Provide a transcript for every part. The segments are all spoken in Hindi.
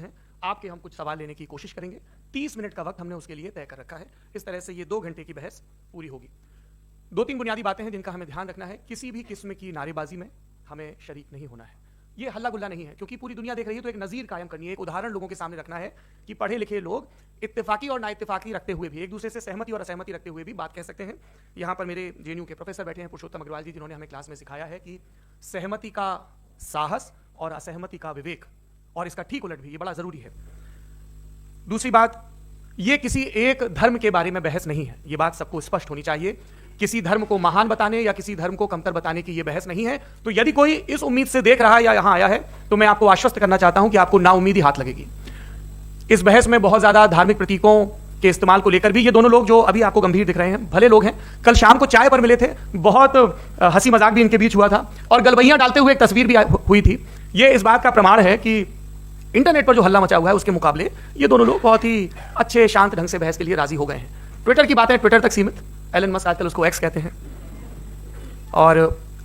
हैं। आपके हम कुछ सवाल लेने की कोशिश करेंगे। 30 मिनट का वक्त हमने उसके लिए तय कर रखा है। इस तरह से ये 2 घंटे की बहस पूरी होगी। 2-3 बुनियादी बातें हैं जिनका हमें ध्यान रखना है। किसी भी किस्म की नारेबाजी में हमें शरीक नहीं होना है। ये हल्ला गुल्ला नहीं है, क्योंकि पूरी दुनिया देख रही है, तो एक नज़ीर कायम करनी है, एक उदाहरण लोगों के सामने रखना है कि पढ़े लिखे लोग इत्तेफाकी और नाइत्तेफाकी रखते हुए भी, एक दूसरे से सहमति और असहमति रखते हुए भी बात कह सकते हैं। यहाँ पर मेरे जेएनयू के प्रोफेसर बैठे हैं, पुरुषोत्तम अग्रवाल जी, जिन्होंने हमें क्लास में सिखाया है कि सहमति का साहस और असहमति का विवेक, और इसका ठीक उलट भी, ये बड़ा जरूरी है। दूसरी बात, ये किसी एक धर्म के बारे में बहस नहीं है, ये बात सबको स्पष्ट होनी चाहिए। किसी धर्म को महान बताने या किसी धर्म को कमतर बताने की ये बहस नहीं है। तो यदि कोई इस उम्मीद से देख रहा है या यहां आया है, तो मैं आपको आश्वस्त करना चाहता हूं कि आपको नाउम्मीदी हाथ लगेगी। इस बहस में बहुत ज्यादा धार्मिक प्रतीकों के इस्तेमाल को लेकर भी, ये दोनों लोग जो अभी आपको गंभीर दिख रहे हैं, भले लोग हैं, कल शाम को चाय पर मिले थे, बहुत हंसी मजाक भी इनके बीच हुआ था, और गलबैयां डालते हुए एक तस्वीर भी हुई थी। ये इस बात का प्रमाण है कि इंटरनेट पर जो हल्ला मचा हुआ है उसके मुकाबले ये दोनों लोग बहुत ही अच्छे शांत ढंग से बहस के लिए राजी हो गए हैं। ट्विटर की बातें ट्विटर तक सीमित, एलन मस्क आजकल उसको एक्स कहते हैं। और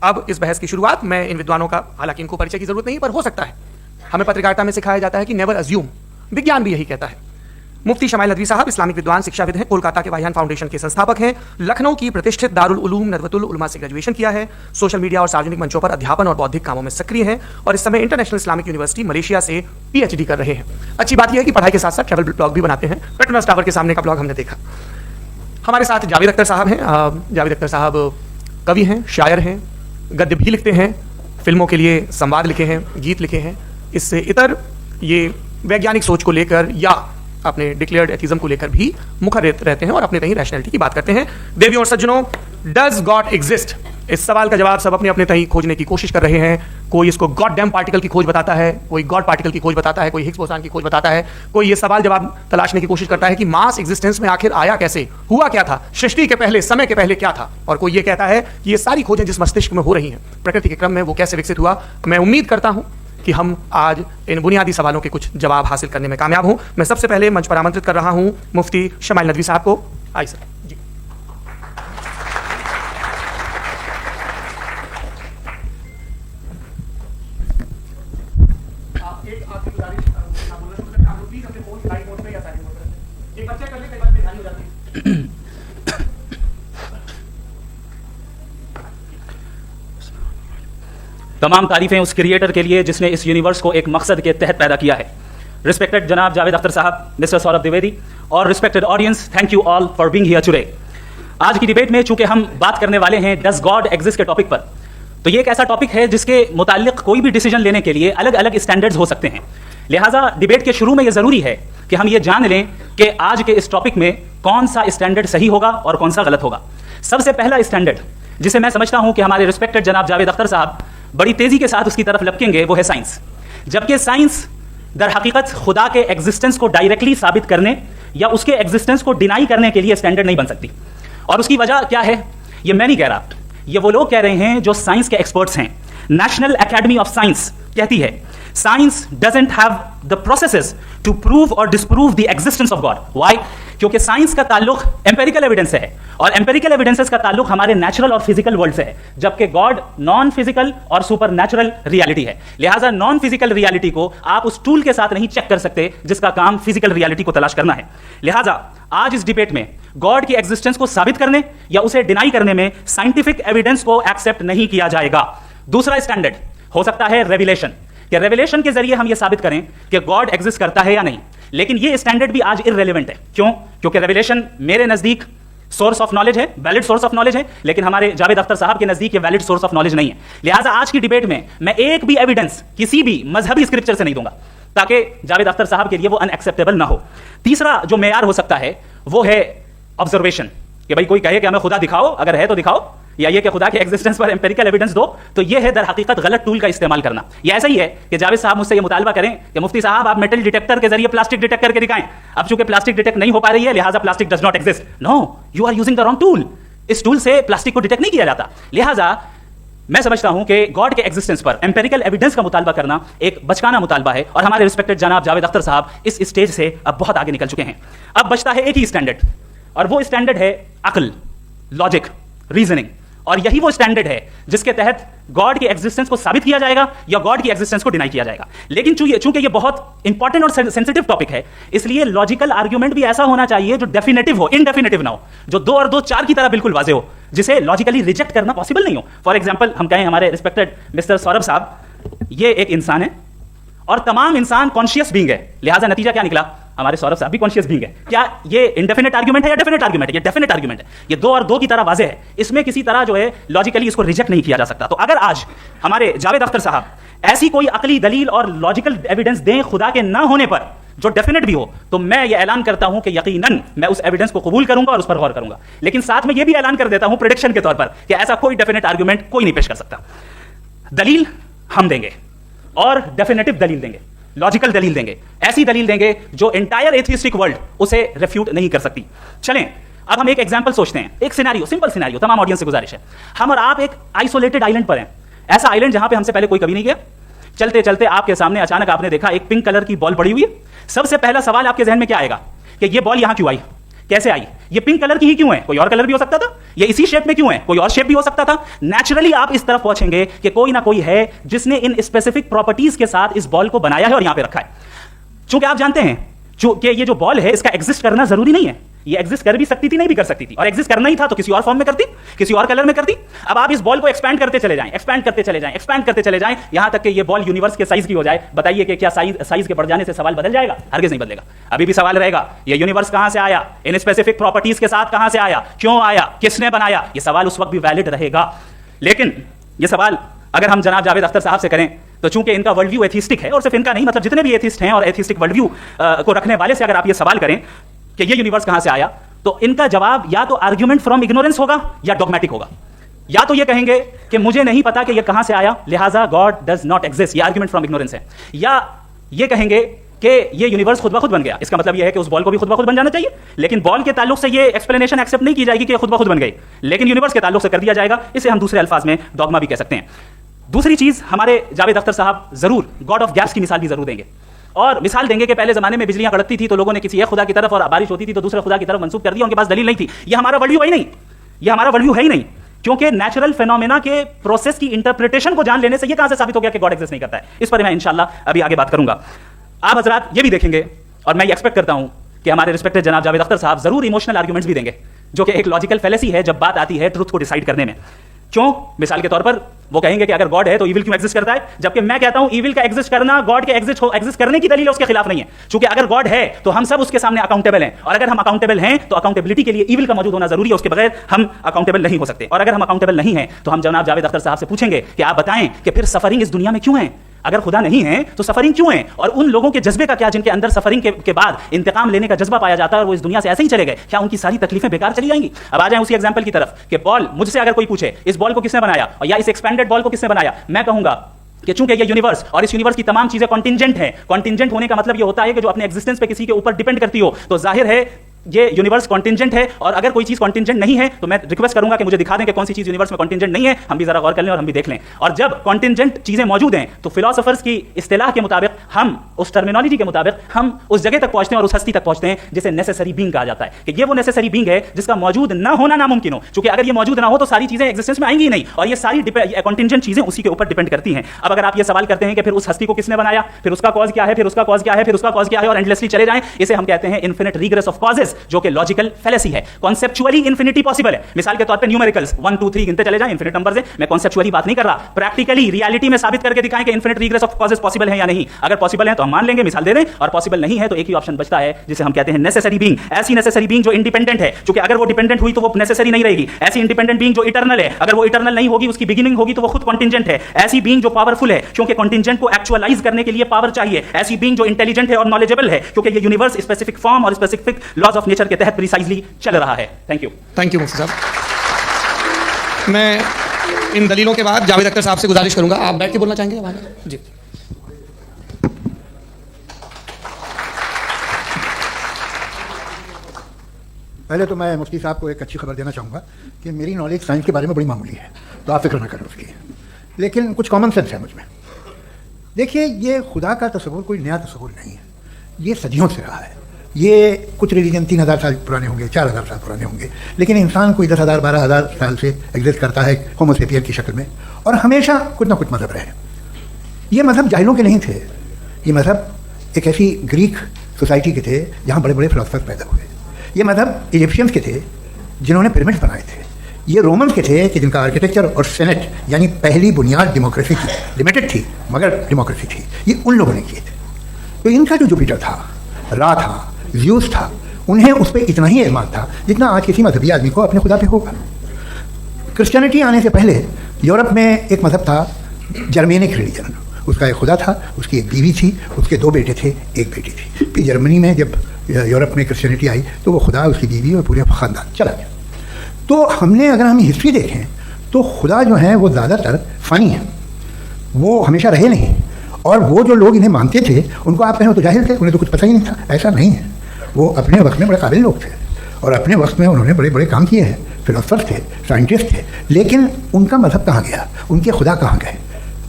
अब इस बहस की शुरुआत, मैं इन विद्वानों का, हालांकि इनको परिचय की जरूरत नहीं, पर हो सकता है, हमें पत्रकारिता में सिखाया जाता है कि नेवर अज्यूम, विज्ञान भी यही कहता है। मुफ्ती शमाइल नदवी साहब इस्लामिक विद्वान, शिक्षाविद हैं, कोलकाता के वाहियान फाउंडेशन के संस्थापक हैं, लखनऊ की प्रतिष्ठित दारुल उलूम नदवतुल उलमा से ग्रेजुएशन किया है, सोशल मीडिया और सार्वजनिक मंचों पर अध्यापन और बौद्धिक कामों में सक्रिय हैं, और इस समय इंटरनेशनल इस्लामिक यूनिवर्सिटी मलेशिया से PhD कर रहे हैं। अच्छी बात यह है कि पढ़ाई के साथ साथ ट्रैवल ब्लॉग भी बनाते हैं। पेट्रोनास टावर के सामने का ब्लॉग हमने देखा। हमारे साथ जावेद अख्तर साहब हैं। जावेद अख्तर साहब कवि हैं, शायर हैं, गद्य भी लिखते हैं, फिल्मों के लिए संवाद लिखे हैं, गीत लिखे हैं। इससे इतर ये वैज्ञानिक सोच को लेकर या अपने डिक्लेयर्ड एथिज्म को लेकर भी मुखरित रहते हैं और अपने तहीं रैशनैलिटी की बात करते हैं। देवियों और सज्जनों, डज गॉड एग्जिस्ट? इस सवाल का जवाब सब अपने अपने तहीं खोजने की कोशिश कर रहे हैं। कोई इसको गॉड डैम पार्टिकल की खोज बताता है, कोई गॉड पार्टिकल की खोज बताता है, कोई हिग्स बोसान की खोज बताता है, कोई ये सवाल जवाब तलाशने की कोशिश करता है कि मास एग्जिस्टेंस में आखिर आया कैसे, हुआ क्या था, सृष्टि के पहले, समय के पहले क्या था, और कोई ये कहता है कि ये सारी खोजें जिस मस्तिष्क में हो रही हैं प्रकृति के क्रम में, वो कैसे विकसित हुआ। मैं उम्मीद करता हूं कि हम आज इन बुनियादी सवालों के कुछ जवाब हासिल करने में कामयाब हों। मैं सबसे पहले मंच पर आमंत्रित कर रहा हूं मुफ्ती शमाइल नदवी साहब को। आइए सर जी। तमाम तारीफें उस क्रिएटर के लिए जिसने इस यूनिवर्स को एक मकसद के तहत पैदा किया है। रिस्पेक्टेड जनाब जावेद अख्तर साहब, मिस्टर सौरभ द्विवेदी, और respected audience, thank you all for being here today. आज की डिबेट में चूंकि हम बात करने वाले हैं डज गॉड एग्जिस्ट के टॉपिक पर, तो ये एक ऐसा टॉपिक है जिसके मुताल्लिक कोई भी डिसीजन लेने के लिए अलग अलग स्टैंडर्ड्स हो सकते हैं। लिहाजा डिबेट के शुरू में ये जरूरी है कि हम ये जान लें कि आज के इस टॉपिक में कौन सा स्टैंडर्ड सही होगा और कौन सा गलत होगा। सबसे पहला स्टैंडर्ड जिसे मैं समझता हूं कि हमारे रिस्पेक्टेड जनाब जावेद अख्तर साहब बड़ी तेजी के साथ उसकी तरफ लपकेंगे, वो है साइंस। जबकि साइंस दर हकीकत खुदा के एग्जिस्टेंस को डायरेक्टली साबित करने या उसके एग्जिस्टेंस को डिनाई करने के लिए स्टैंडर्ड नहीं बन सकती। और उसकी वजह क्या है, ये मैं नहीं कह रहा, ये वो लोग कह रहे हैं जो साइंस के एक्सपर्ट्स हैं। नेशनल एकेडमी ऑफ साइंस कहती है science doesn't have the processes to prove और disprove the existence of God. Why? क्योंकि साइंस का ताल्लुक एम्पेरिकल एविडेंस से है, और एम्पेरिकल एविडेंसेस का ताल्लुक हमारे नेचुरल और फिजिकल वर्ल्ड से है, जबकि गॉड नॉन फिजिकल और सुपर नेचुरल रियलिटी है। लिहाजा नॉन फिजिकल रियलिटी को आप उस टूल के साथ नहीं चेक कर सकते जिसका काम फिजिकल रियलिटी को तलाश करना है। लिहाजा आज इस डिबेट में गॉड की एग्जिस्टेंस को साबित करने या उसे डिनाई करने में साइंटिफिक एविडेंस को एक्सेप्ट नहीं किया जाएगा। दूसरा स्टैंडर्ड हो सकता है रेविलेशन, कि रेविलेशन के जरिए हम यह साबित करें कि गॉड एग्जिस्ट करता है या नहीं। लेकिन यह स्टैंडर्ड भी आज इररेलेवेंट है। क्यों? क्योंकि रेविलेशन मेरे नजदीक सोर्स ऑफ नॉलेज है, वैलिड सोर्स ऑफ नॉलेज है, लेकिन हमारे जावेद अख्तर साहब के नजदीक ये वैलिड सोर्स ऑफ नॉलेज नहीं है। लिहाजा आज की डिबेट में मैं एक भी एविडेंस किसी भी मजहबी स्क्रिप्चर से नहीं दूंगा, ताकि जावेद अख्तर साहब के लिए वो अनएक्सेप्टेबल ना हो। तीसरा जो मेयार हो सकता है वो है ऑब्जर्वेशन, कि भाई कोई कहे कि हमें खुदा दिखाओ, अगर है तो दिखाओ, या ये कि खुदा के एग्जिस्टेंस पर एम्पेरिकल एविडेंस दो, तो ये है दर हकीकत गलत टूल का इस्तेमाल करना। ये ऐसा ही है कि जावेद साहब मुझसे ये मुतालबा करें कि मुफ्ती साहब आप मेटल डिटेक्टर के जरिए प्लास्टिक डिटेक्ट करके दिखाएं। अब चूंकि प्लास्टिक डिटेक्ट नहीं हो पा रही है, लिहाजा plastic does not exist. No, you are using the wrong tool. इस टूल से प्लास्टिक को डिटेक्ट नहीं किया जाता। लिहाजा मैं समझता हूं कि गॉड के एग्जिस्टेंस पर एम्पेरिकल एविडेंस का मुतालबा करना एक बचकाना मुतालबा है, और हमारे रिस्पेक्टेड जनाब जावेद अख्तर साहब इस स्टेज से अब बहुत आगे निकल चुके हैं। अब बचता है एक ही स्टैंडर्ड, और वो स्टैंडर्ड है अक्ल, लॉजिक, रीजनिंग। और यही वो स्टैंडर्ड है जिसके तहत गॉड की एग्जिस्टेंस को साबित किया जाएगा या गॉड की एग्जिस्टेंस को डिनाई किया जाएगा। लेकिन चूंकि ये बहुत इंपॉर्टेंट और सेंसिटिव टॉपिक है, इसलिए लॉजिकल आर्ग्यूमेंट भी ऐसा होना चाहिए जो डेफिनेटिव हो, इनडेफिनेटिव ना हो, जो 2 और 2 4 की तरह बिल्कुल वाजे हो, जिसे लॉजिकली रिजेक्ट करना पॉसिबल नहीं हो। फॉर एग्जाम्पल, हम कहें हमारे रिस्पेक्टेड मिस्टर सौरभ साहब, ये एक इंसान है और तमाम इंसान कॉन्शियस बीइंग है, लिहाजा नतीजा क्या निकला, हमारे सौरभ साहब भी कॉन्शियस बीइंग है। क्या ये इंडेफिनेट आर्गुमेंट है या डेफिनेट आर्गुमेंट है? ये डेफिनेट आर्गुमेंट है। ये 2 और 2 की तरह वाजे है, इसमें किसी तरह जो है लॉजिकली इसको रिजेक्ट नहीं किया जा सकता। तो अगर आज हमारे जावेद अख्तर साहब ऐसी कोई अकली दलील और लॉजिकल एविडेंस दें खुदा के ना होने पर जो डेफिनेट भी हो, तो मैं ये ऐलान करता हूं कि यकीनन मैं उस एविडेंस को कबूल करूंगा और उस पर गौर करूंगा। लेकिन साथ में यह भी ऐलान कर देता हूं प्रेडिक्शन के तौर पर कि ऐसा कोई डेफिनेट आर्गुमेंट कोई नहीं पेश कर सकता। दलील हम देंगे और डेफिनेटिव दलील देंगे, लॉजिकल दलील देंगे, ऐसी दलील देंगे जो एंटायर एथियस्टिक वर्ल्ड उसे रिफ्यूट नहीं कर सकती। चलें अब हम एक एग्जांपल सोचते हैं, एक सिनेरियो, सिंपल सिनेरियो, तमाम ऑडियंस से गुजारिश है, हम और आप एक आइसोलेटेड आइलैंड पर हैं, ऐसा आइलैंड जहां पे हमसे पहले कोई कभी नहीं गया। चलते चलते आपके सामने अचानक आपने देखा एक पिंक कलर की बॉल पड़ी हुई है। सबसे पहला सवाल आपके जहन में क्या आएगा कि ये बॉल यहां क्यों आई, कैसे आई, ये पिंक कलर की ही क्यों है, कोई और कलर भी हो सकता था, ये इसी शेप में क्यों है, कोई और शेप भी हो सकता था। नेचुरली आप इस तरफ पहुंचेंगे कि कोई ना कोई है जिसने इन स्पेसिफिक प्रॉपर्टीज के साथ इस बॉल को बनाया है और यहां पे रखा है। चूंकि आप जानते हैं कि ये जो बॉल है इसका एग्जिस्ट करना जरूरी नहीं है, ये एग्जिस्ट कर भी सकती थी, नहीं भी कर सकती थी, और एग्जिस्ट करना ही था तो किसी और फॉर्म में करती, किसी और कलर में करती। अब आप इस बॉल को एक्सपैंड करते चले जाएं, एक्सपैंड करते चले जाएं, एक्सपैंड करते चले जाएं, यहां तक कि ये बॉल यूनिवर्स के साइज की हो जाए। बताइए कि क्या साइज के बढ़ जाने से सवाल बदल जाएगा? हरगिज नहीं बदलेगा। अभी भी सवाल रहेगा ये यूनिवर्स कहां से आया, इन स्पेसिफिक प्रॉपर्टीज के साथ कहां से आया, क्यों आया, किसने बनाया, ये सवाल उस वक्त भी वैलिड रहेगा। लेकिन ये सवाल अगर हम जनाब जावेद अख्तर साहब से करें तो चूंकि इनका वर्ल्ड व्यू एथिस्टिक है, और सिर्फ इनका नहीं, मतलब जितने भी एथिस्ट हैं और एथिस्टिक वर्ल्ड व्यू को रखने वाले से अगर आप ये सवाल करें कि ये यूनिवर्स कहां से आया, तो इनका जवाब या तो आर्ग्यूमेंट फ्रॉम इग्नोरेंस होगा या डॉगमेटिक होगा। या तो ये कहेंगे कि मुझे नहीं पता कि ये कहां से आया, लिहाजा गॉड डज नॉट एग्जिस्ट, ये आर्ग्यूमेंट फ्रॉम इग्नोरेंस है। या ये कहेंगे कि ये यूनिवर्स खुद ब खुद बन गया, इसका मतलब ये है कि उस बॉल को भी खुद ब खुद बन जाना चाहिए, लेकिन बॉल के ताल्लुक से ये एक्सप्लेनेशन एक्सेप्ट नहीं की जाएगी कि खुद ब खुद बन गई, लेकिन यूनिवर्स के ताल्लुक से कर दिया जाएगा। इसे हम दूसरे अल्फाज में डॉगमा भी कह सकते हैं। दूसरी चीज, हमारे जावेद अख्तर साहब जरूर गॉड ऑफ गैस की मिसाल भी जरूर देंगे, और मिसाल देंगे कि पहले जमाने में बिजलियां कड़कती थी तो लोगों ने किसी एक खुदा की तरफ, और बारिश होती थी तो दूसरे खुदा की तरफ मंसूब कर दिया, उनके पास दलील नहीं थी। ये हमारा वर्ल्ड व्यू है ही नहीं, ये हमारा वर्ल्ड व्यू है ही नहीं, क्योंकि नेचुरल फेनोमेना के प्रोसेस की इंटरप्रिटेशन को जान लेने से ये कहां से साबित हो गया कि गॉड एग्जिस्ट नहीं करता है। इस पर मैं इंशाल्लाह अभी आगे बात करूंगा। आप हजरात ये भी देखेंगे, और मैं ये एक्सपेक्ट करता हूं कि हमारे रिस्पेक्टेड जनाब जावेद अख्तर साहब जरूर इमोशनल आर्ग्यूमेंट्स भी देंगे, जो कि एक लॉजिकल फेलेसी है जब बात आती है ट्रुथ को डिसाइड करने में। क्यों? मिसाल के तौर पर वो कहेंगे कि अगर गॉड है तो इविल क्यों एग्जिस्ट करता है, जबकि मैं कहता हूं इविल का एग्जिस्ट करना गॉड के एग्जिस्ट करने की दलील है, उसके खिलाफ नहीं है। क्योंकि अगर गॉड है तो हम सब उसके सामने अकाउंटेबल हैं, और अगर हम अकाउंटेबल हैं तो अकाउंटेबिलिटी के लिए इविल का मौजूद होना जरूरी है, उसके बगैर हम अकाउंटेबल नहीं हो सकते। और अगर हम अकाउंटेबल नहीं हैं तो हम जनाब जावेद अख्तर साहब से पूछेंगे कि आप बताएं कि फिर सफरिंग इस दुनिया में क्यों है, अगर खुदा नहीं है तो सफरिंग क्यों है, और उन लोगों के जज्बे का क्या जिनके अंदर सफरिंग के बाद इंतकाम लेने का जज्बा पाया जाता है और वो इस दुनिया से ऐसे ही चले गए, क्या उनकी सारी तकलीफें बेकार चली जाएंगी? अब आ जाएं उसी एग्जांपल की तरफ कि बॉल, मुझसे अगर कोई पूछे इस बॉल को किसने बनाया, और या इस एक्सपेंडेड बॉल को किसने बनाया, मैं कहूंगा कि चूंकि ये यूनिवर्स और इस यूनिवर्स की तमाम चीजें कॉन्टिंजेंट हैं। कॉन्टिंजेंट होने का मतलब ये होता है कि जो अपने एग्जिस्टेंस पे किसी के ऊपर डिपेंड करती हो, तो जाहिर है ये यूनिवर्स कॉन्टिंजेंट है। और अगर कोई चीज कॉन्टिंजेंट नहीं है तो मैं रिक्वेस्ट करूंगा कि मुझे दिखा दें कि कौन सी चीज यूनिवर्स में कॉन्टिंजेंट नहीं है, हम भी जरा गौर कर लें और हम भी देख लें। और जब कॉन्टिंजेंट चीजें मौजूद हैं तो फिलोसोफर्स की इस्तिलाह के मुताबिक, हम उस टर्मिनोलॉजी के मुताबिक हम उस जगह तक पहुंचते हैं और उस हस्ती तक पहुंचते हैं जिसे नेसेसरी बीइंग कहा जाता है, कि ये वो नेसेसरी बीइंग है जिसका मौजूद ना होना नामुमकिन हो। क्योंकि अगर ये मौजूद ना हो तो सारी चीजें एग्जिस्टेंस में आएंगी ही नहीं, और ये सारी कॉन्टिंजेंट चीजें उसी के ऊपर डिपेंड करती हैं। अब अगर आप ये सवाल करते हैं कि फिर उस हस्ती को किसने बनाया, फिर उसका कॉज क्या है, फिर उसका कॉज क्या है, फिर उसका कॉज क्या है, और एंडलेसली चले जाएं, इसे हम कहते हैं इन्फिनिट रिग्रेस ऑफ कॉजेस, जो कि लॉजिकल फेलेसी है। कॉन्सेप्चुअली इंफिनिटी पॉसिबल है। मिसाल के तौर पे न्यूमेरिकल्स 1 2 3 गिनते चले जाएं, इंफिनिट नंबर्स है। मैं कॉन्सेप्चुअली बात नहीं कर रहा, प्रैक्टिकली रियलिटी में साबित करके दिखाएं कि infinite regress of causes possible है या नहीं। अगर पॉसिबल है तो हम मान लेंगे, मिसाल दे दें, और पॉसिबल नहीं है तो एक ही ऑप्शन बचता है जिसे हम कहते हैं नेसेसरी बीइंग। ऐसी नेसेसरी बीइंग जो इंडिपेंडेंट है, क्योंकि अगर वो डिपेंडेंट हुई तो वो नेसेसरी नहीं रहेगी। ऐसी इंडिपेंडेंट बीइंग जो इटर्नल है, अगर वो इटर्नल नहीं होगी, उसकी बिगिनिंग होगी तो वो खुद कॉन्टिंजेंट है। ऐसी बीइंग जो पावरफुल है, क्योंकि कॉन्टिंजेंट को एक्चुअलाइज करने के लिए पावर चाहिए। ऐसी बीइंग जो इंटेलिजेंट है और नॉलेजेबल है, क्योंकि ये यूनिवर्स स्पेसिफिक फॉर्म और स्पेसिफिक लॉज ऑफ नेचर के तहत प्रिसाइजली चल रहा है। Thank you. थैंक यू मुफ्ती साहब। मैं इन दलीलों के बाद जावेद अख्तर साहब से गुजारिश करूंगा, आप बैठ के बोलना चाहेंगे जी। पहले तो मैं मुफ्ती साहब को एक अच्छी खबर देना चाहूँगा कि मेरी नॉलेज साइंस के बारे में बड़ी मामूली है, तो आप फिक्र ना करें उसकी, लेकिन कुछ कॉमन सेंस है मुझ में। देखिए, ये खुदा का तस्वुर कोई नया तस्वुर नहीं है, ये सदियों से रहा है। ये कुछ रिलीजन 3000 साल पुराने होंगे, 4000 साल पुराने होंगे, लेकिन इंसान कोई 10,000 12,000 साल से एग्जिस्ट करता है होमोसेपियन की शक्ल में, और हमेशा कुछ ना कुछ मज़हब रहे। ये मज़हब जाहिलों के नहीं थे, ये मज़हब एक ऐसी ग्रीक सोसाइटी के थे जहाँ बड़े बड़े फिलोसफर पैदा हुए। ये मज़हब इजिप्शियंस के थे जिन्होंने पिरामिड्स बनाए थे। ये रोमन्स के थे कि जिनका आर्किटेक्चर और सेनेट यानी पहली बुनियाद डेमोक्रेसी की, लिमिटेड थी मगर डेमोक्रेसी थी, ये उन लोगों ने किए थे। तो इनका जो जुपिटर था, रा था, ज़्यूस था, उन्हें उस पर इतना ही एतमाद था जितना आज किसी मजहबी आदमी को अपने खुदा पे होगा। क्रिश्चियनिटी आने से पहले यूरोप में एक मज़हब था जर्मेनिक रिलीजन, उसका एक खुदा था, उसकी एक बीवी थी, उसके 2 बेटे थे, एक बेटी थी। फिर जर्मनी में जब यूरोप में क्रिश्चियनिटी आई तो वो खुदा, उसकी बीवी और पूरे ख़ानदान चला गया। तो हमने अगर हम हिस्ट्री देखें तो खुदा जो है वो ज़्यादातर फ़नी है, वो हमेशा रहे नहीं, और वो जो लोग इन्हें मानते थे उनको आप कहें तो जाहिल थे, उन्हें तो कुछ पता ही नहीं था। ऐसा नहीं है, वो अपने वक्त में बड़े काबिल लोग थे और अपने वक्त में उन्होंने बड़े बड़े काम किए हैं, फिलोसफर थे, साइंटिस्ट थे, लेकिन उनका मज़हब कहाँ गया, उनके खुदा कहाँ गए?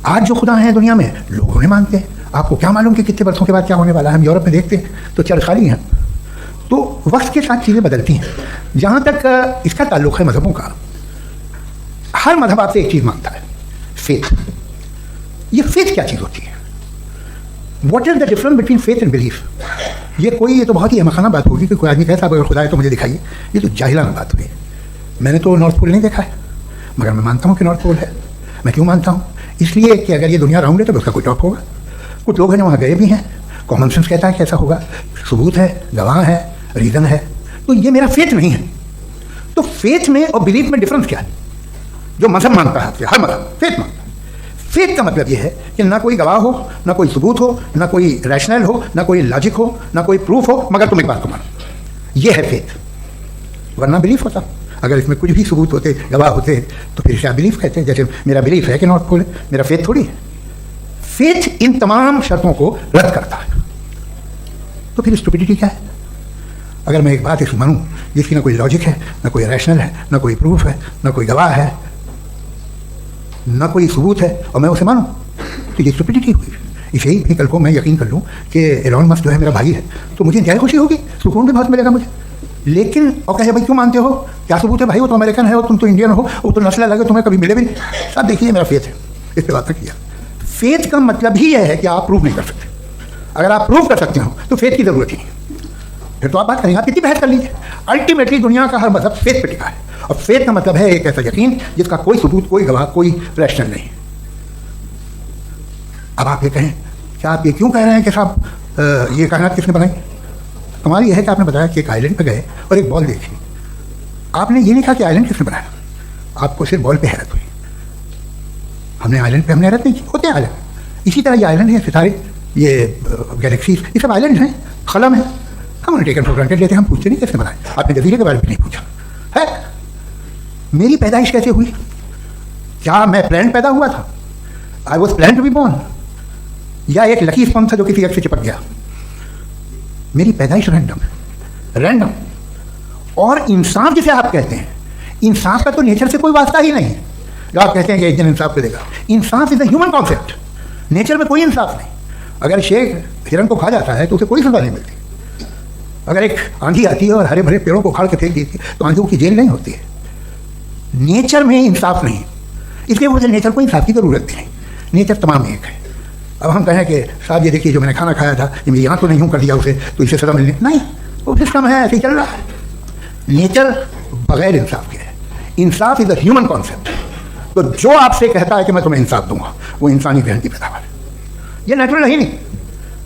आज जो खुदा हैं दुनिया में लोग उन्हें मानते हैं। आपको क्या मालूम कि कितने वर्षों के बाद क्या होने वाला है? हम यूरोप में देखते हैं तो चर्च खाली हैं। तो वक्त के साथ चीज़ें बदलती हैं। जहाँ तक इसका ताल्लुक़ है मज़हबों का, हर मज़हब आपसे एक चीज़ मांगता है, फेथ। ये फेथ क्या चीज़ होती है? What is the difference between faith and belief? ये तो बहुत ही अहमकाना बात होगी कि कोई आदमी कहता है अगर खुदा है तो मुझे दिखाइए। ये तो जाहिलाना बात हुई। मैंने तो नॉर्थ पोल नहीं देखा है, मगर मैं मानता हूँ कि नॉर्थ पोल है। मैं क्यों मानता हूँ? इसलिए कि अगर ये दुनिया राउंड है तो उसका कोई टॉप होगा। कुछ लोग हैं जो वहाँ गए भी हैं, कॉमन सेंस कहता है कि ऐसा होगा, सबूत है, गवाह है, रीज़न है। तो ये मेरा फेथ नहीं है। तो फेथ में और बिलीफ में डिफरेंस क्या है? जो मज़हब मानता है, हर मज़हब फेथ मानता है। फेथ का मतलब ये है कि ना कोई गवाह हो, ना कोई सबूत हो, ना कोई रैशनल हो, ना कोई लॉजिक हो, ना कोई प्रूफ हो, मगर तुम एक बात को मानो। ये है फेथ। वरना बिलीफ होता। अगर इसमें कुछ भी सबूत होते, गवाह होते, तो फिर क्या बिलीफ कहते हैं? जैसे मेरा बिलीफ है कि नॉर्थ पोल है, मेरा फेथ थोड़ी है। फेथ इन तमाम शर्तों को रद्द करता है। तो फिर स्टुपिडिटी क्या है? अगर मैं एक बात ऐसी मानूं जिसकी ना कोई लॉजिक है, ना कोई रैशनल है, ना कोई प्रूफ है, ना कोई गवाह है, ना कोई सबूत है, और मैं उसे मानूं, तो ये स्टुपिडिटी हुई। इसे ही कल को मैं यकीन कर लूँ कि एलोन मस्क जो है मेरा भाई है, तो मुझे इंतहाई खुशी होगी, सुकून भी बहुत मिलेगा मुझे। लेकिन और कहे भाई क्यों मानते हो, क्या सबूत है भाई, वो तो अमेरिकन है और तुम तो इंडियन हो, वो तो नस्ल अलग है, तुम्हें कभी मिले भी नहीं। साहब देखिए मेरा फेथ है, इस पर बात किया। फेथ का मतलब ही यह है कि आप प्रूफ नहीं कर सकते। अगर आप प्रूफ कर सकते हो तो फेथ की ज़रूरत ही नहीं, फिर तो आप बात करेंगे, आप कितनी बहस कर लीजिए। अल्टीमेटली दुनिया का हर मज़हब फेथ पे टिका है, और फेथ का मतलब है एक ऐसा यकीन जिसका कोई सबूत, कोई गवाह, कोई रैशनल नहीं। अब आप ये कहें, क्या आप ये क्यों कह रहे हैं कि साहब ये कायनात किसने बनाई? कमाल ये है कि आपने बताया कि एक आइलैंड पर गए और एक बॉल देखी। आपने ये नहीं कहा कि आइलैंड किसने बनाया, आपको सिर्फ बॉल पे हैरत हुई। हमने आइलैंड पे हमने हैरत नहीं की, होते हैं आइलैंड। इसी तरह ये आइलैंड है, सितारे, ये गैलेक्सीज, ये सब आइलैंड हैं, खलम है। हम उन्हें टेकन फॉर ग्रांटेड लेते हैं, हम पूछते नहीं कैसे बनाए। आपने जजीरे के बारे में नहीं पूछा है। मेरी पैदाइश कैसे हुई? क्या मैं प्लान पैदा हुआ था? I was plan to be born, या एक लकी स्पॉन था जो किसी एक से चिपक गया? मेरी पैदाइश रैंडम। और इंसाफ जिसे आप कहते हैं, इंसाफ का तो नेचर से कोई वास्ता ही नहीं है। जो आप कहते हैं कि एक दिन इंसाफ करेगा, इंसाफ is a human concept. Nature में कोई इंसाफ नहीं। अगर शेर हिरन को खा जाता है तो उसे कोई सजा नहीं मिलती। अगर एक आंधी आती है और हरे भरे पेड़ों को उखाड़ के फेंक देती है तो आंधियों की जेल नहीं होती है। नेचर में इंसाफ नहीं, इसलिए मुझे नेचर को इंसाफ की ज़रूरत नहीं। नेचर तमाम एक है। अब हम कहें कि साहब ये देखिए जो मैंने खाना खाया था, ये मेरी आँख को नहीं यूँ कर दिया उसे, तो इसे सजा मिलनी नहीं, वो सिस्टम है, ऐसे ही चल रहा है। नेचर बगैर इंसाफ के है। इंसाफ इज अ ह्यूमन कॉन्सेप्ट। तो जो आपसे कहता है कि मैं तुम्हें इंसाफ दूंगा, वो इंसानी जहन की पैदावार है। ये नेचुरल है ही नहीं,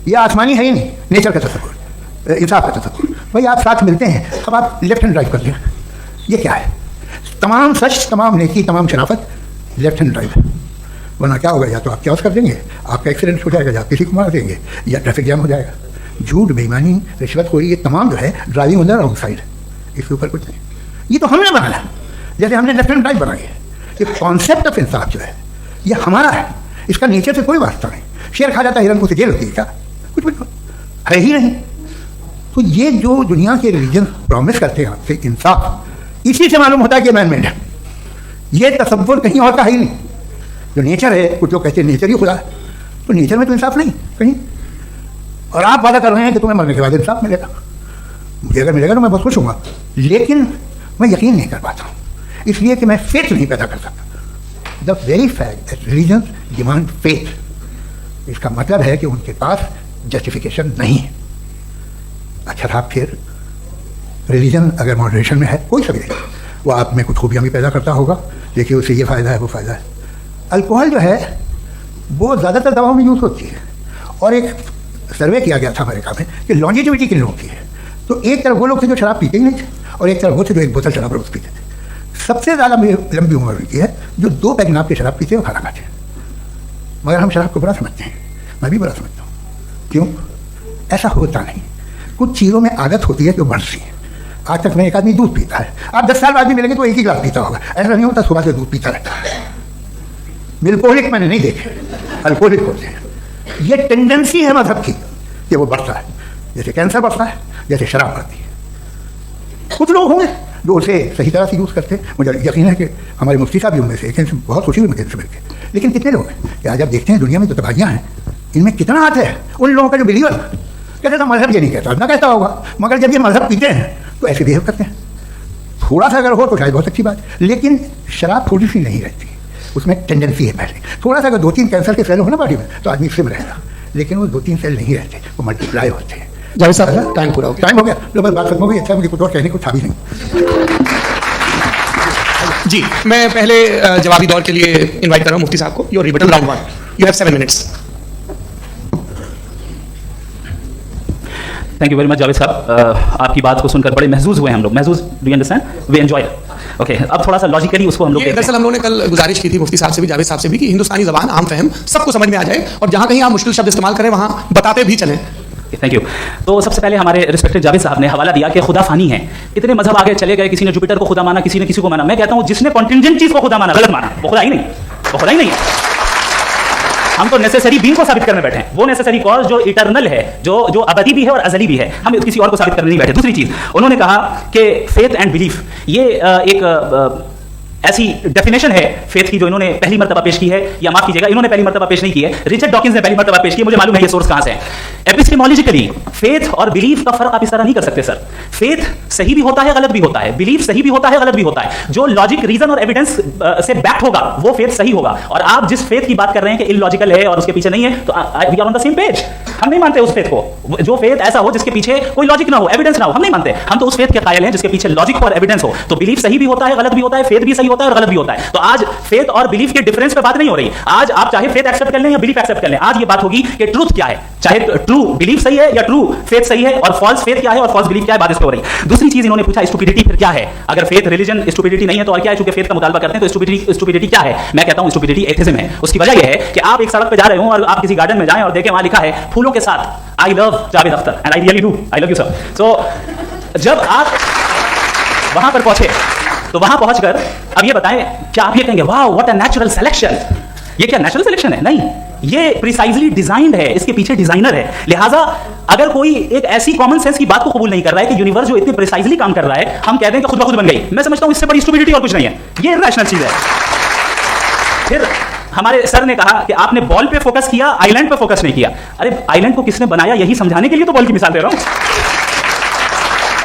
ये आसमानी है ही नहीं। नेचर का तसव्वुर, इंसाफ का तसव्वुर। भाई आप साथ मिलते हैं, अब आप लेफ्ट हैंड ड्राइव करते हैं, ये क्या है? तमाम सच, तमाम नेकी, तमाम शराफत लेफ्ट हैंड ड्राइव है। वरना क्या होगा, या तो आप क्रॉस कर देंगे, आपका एक्सीडेंट हो जाएगा, या किसी को मार देंगे, या ट्रैफिक जाम हो जाएगा। झूठ, बेईमानी, रिश्वतखोरी, ये तमाम जो है driving on the wrong side है। इसके ऊपर कुछ नहीं। ये तो हमने बनाया, जैसे हमने लेफ्ट हैंड ड्राइव बनाई है। ये कॉन्सेप्ट ऑफ इंसाफ जो है ये हमारा है, इसका नेचर से कोई वास्ता नहीं। शेर खा जाता है, हिरन को जेल होती है क्या? कुछ भी है ही नहीं। तो ये जो दुनिया के रिलीजन प्रॉमिस करते हैं आपसे इंसाफ, इसी से मालूम होता है कि मैन मेड है। ये तसव्वुर कहीं और का है ही नहीं। जो नेचर है, कुछ लोग कहते हैं नेचर ही खुदा है, तो नेचर में तो इंसाफ नहीं कहीं। और आप वादा कर रहे हैं कि तुम्हें मरने के बाद इंसाफ मिलेगा। मुझे अगर मिलेगा तो मैं बहुत खुश हूँगा, लेकिन मैं यकीन नहीं कर पाता हूँ, इसलिए कि मैं फेथ नहीं पैदा कर सकता। The very fact that religions demand faith, इसका मतलब है कि उनके पास जस्टिफिकेशन नहीं है। अच्छा था, फिर रिलीजन अगर मॉडरेशन में है, कोई सा भी नहीं, वो आप में कुछ खूबियाँ भी पैदा करता होगा, देखिए उससे ये फ़ायदा है वो फ़ायदा है। अल्कोहल जो है वो ज़्यादातर दवाओं में यूज़ होती है, और एक सर्वे किया गया था अमेरिका में कि लॉन्जेटिविटी किन लोगों की है, तो एक तरफ वो लोग थे जो शराब पीते ही नहीं थे, और एक तरफ वो थे जो एक बोतल शराब रोज़ पीते थे। सबसे ज़्यादा लंबी उम्र की है जो 2 पैक नाप के शराब पीते हैं और खाना खाते हैं। मगर हम शराब को बुरा समझते हैं, मैं भी बुरा समझता हूँ। क्यों? ऐसा होता नहीं, कुछ चीज़ों में आदत होती है जो बढ़ती है। आज तक में एक आदमी दूध पीता है, आप 10 साल बाद भी मिलेंगे तो एक ही गिलास पीता होगा, ऐसा नहीं होता सुबह से दूध पीता रहता है। मिल्कोहलिक मैंने नहीं देखे, अल्कोहलिक होते हैं। ये टेंडेंसी है मजहब की कि वो बढ़ता है, जैसे कैंसर बढ़ता है, जैसे शराब बढ़ती है। कुछ लोग होंगे जो उसे सही तरह से यूज़ करते हैं, मुझे यकीन है कि हमारे मुफ्ती साहब भी उनमें से, लेकिन बहुत खुशी हुई मुझे इनसे मिलकर। लेकिन कितने लोग हैं कि आज आप देखते हैं दुनिया में जो तबाहियाँ हैं, इनमें कितना हाथ है उन लोगों का जो बिलीवर कहते हैं मजहब ये नहीं कहता, ना कहता होगा, मगर जब ये मजहब पीते हैं तो ऐसे बिहेव करते हैं। थोड़ा सा अगर हो तो शायद बहुत अच्छी बात, लेकिन शराब थोड़ी सी नहीं रहती, उसमें टेंडेंसी है। पहले थोड़ा सा अगर 2-3 कैंसर के सेल हो ना बॉडी में तो आदमी सिम रहेगा, लेकिन वो 2-3 सेल नहीं रहते, वो मल्टीप्लाई होते हैं। जावेद साहब टाइम पूरा हो गया। टाइम हो गया, लो बस बात खत्म हो गई। अच्छा, मुझे कुछ और कहने को था भी नहीं। जी, मैं पहले जवाबी दौर के लिए इनवाइट कर रहा हूँ मुफ्ती साहब को। Your rebuttal round 1, you have 7 minutes. Thank you very much Javed साहब, आपकी बात को सुनकर बड़े महसूस हुए हम लोग। महसूस, do you understand? We enjoy. Okay, अब थोड़ा सा लॉजिकली उसको हम लोग दरअसल हम लोगों ने कल गुजारिश की थी मुफ्ती साहब से भी, जावेद साहब से भी, कि हिंदुस्तानी ज़बान आम फहम सबको समझ में आ जाए, और जहाँ कहीं आप मुश्किल शब्द इस्तेमाल करें वहाँ बताते भी चलें। Thank you. तो सबसे पहले हमारे रिस्पेक्टेड जावेद साहब ने हवाला दिया कि खुदा फानी है, इतने मजहब आगे चले गए, किसी ने जुपिटर को खुदा माना, किसी ने किसी को माना। मैं कहता हूँ जिसने कॉन्टिंजेंट चीज़ को खुदा माना, गलत माना, वो खुदा ही नहीं, वो खुदा ही नहीं है। हम तो नेसेसरी बीइंग को साबित करने बैठे हैं, वो नेसेसरी कॉज जो इटर्नल है, जो अबदी भी है और अजली भी है, हम किसी और को साबित करने नहीं बैठे। दूसरी चीज उन्होंने कहा कि फेथ एंड बिलीफ, ये एक ऐसी डेफिनेशन है फेथ की जो इन्होंने पहली मर्तबा पेश की है, या माफ कीजिएगा इन्होंने पहली मर्तबा पेश नहीं की है, रिचर्ड डॉकिंस ने पहली मर्तबा पेश की है। मुझे मालूम है ये सोर्स कहां से है। एपिस्टेमोलॉजिकली फेथ और बिलीफ का फर्क आप इस तरह नहीं कर सकते सर। फेथ सही भी होता है, गलत भी होता है, बिलीफ सही भी होता है, गलत भी होता है। जो लॉजिक, रीजन और एविडेंस से बैक होगा वो फेथ सही होगा, और आप जिस फेथ की बात कर रहे हैं कि इलॉजिकल है और उसके पीछे नहीं है, तो we are on the same page. हम नहीं मानते उस फेथ को, जो फेथ ऐसा हो जिसके पीछे कोई लॉजिक ना हो, एविडेंस ना हो, हम नहीं मानते। हम तो उस फेथ के कायल हैं जिसके पीछे लॉजिक और एविडेंस हो। तो बिलीफ सही भी होता है, गलत भी होता है, फेथ भी सही होता है और गलत भी होता है। तो आज फेथ और बिलीफ के डिफरेंस पे बात नहीं हो रही। आज आप चाहे फेथ एक्सेप्ट कर लें या बिलीफ एक्सेप्ट कर लें, आज ये बात होगी कि ट्रूथ क्या है, चाहे ट्रू बिलीफ सही है या ट्रू फेथ सही है, और फॉल्स फेथ क्या है और फॉल्स बिलीफ क्या है, बात इस पे हो रही। दूसरी चीज इन्होंने पूछा स्टुपिडिटी फिर क्या है। अगर फेथ रिलीजन स्टुपिडिटी नहीं है तो और क्या है? चूंकि फेथ का मुतालबा करते हैं तो स्टुपिडिटी क्या है? मैं कहता हूं स्टुपिडिटी एथिज्म है। उसकी वजह यह है कि आप एक सड़क पे जा रहे हो और आप किसी गार्डन में जाएं और देखें वहां लिखा है फूलों के साथ I love Javed Akhtar, and I really do, I love you sir. So जब आप वहां पर पहुंचे तो वहां पहुंचकर अब ये बताएं, क्या आप ये कहेंगे वाह व्हाट अ नेचुरल सिलेक्शन? ये क्या नेचुरल सिलेक्शन है? नहीं, ये प्रिसाइजली डिजाइंड है, इसके पीछे डिजाइनर है। लिहाजा अगर कोई एक ऐसी कॉमन सेंस की बात को कबूल नहीं कर रहा है कि यूनिवर्स जो इतने प्रिसाइजली काम कर रहा है, हम कहते हैं कि खुद ब खुद बन गई, मैं समझता हूं इससे बड़ी स्टुपिडिटी और कुछ नहीं है। ये इरैशनल चीज है। फिर हमारे सर ने कहा कि आपने बॉल पे फोकस किया, आइलैंड पे फोकस नहीं किया। अरे आइलैंड को किसने बनाया यही समझाने के लिए तो बॉल की मिसाल दे रहा हूं।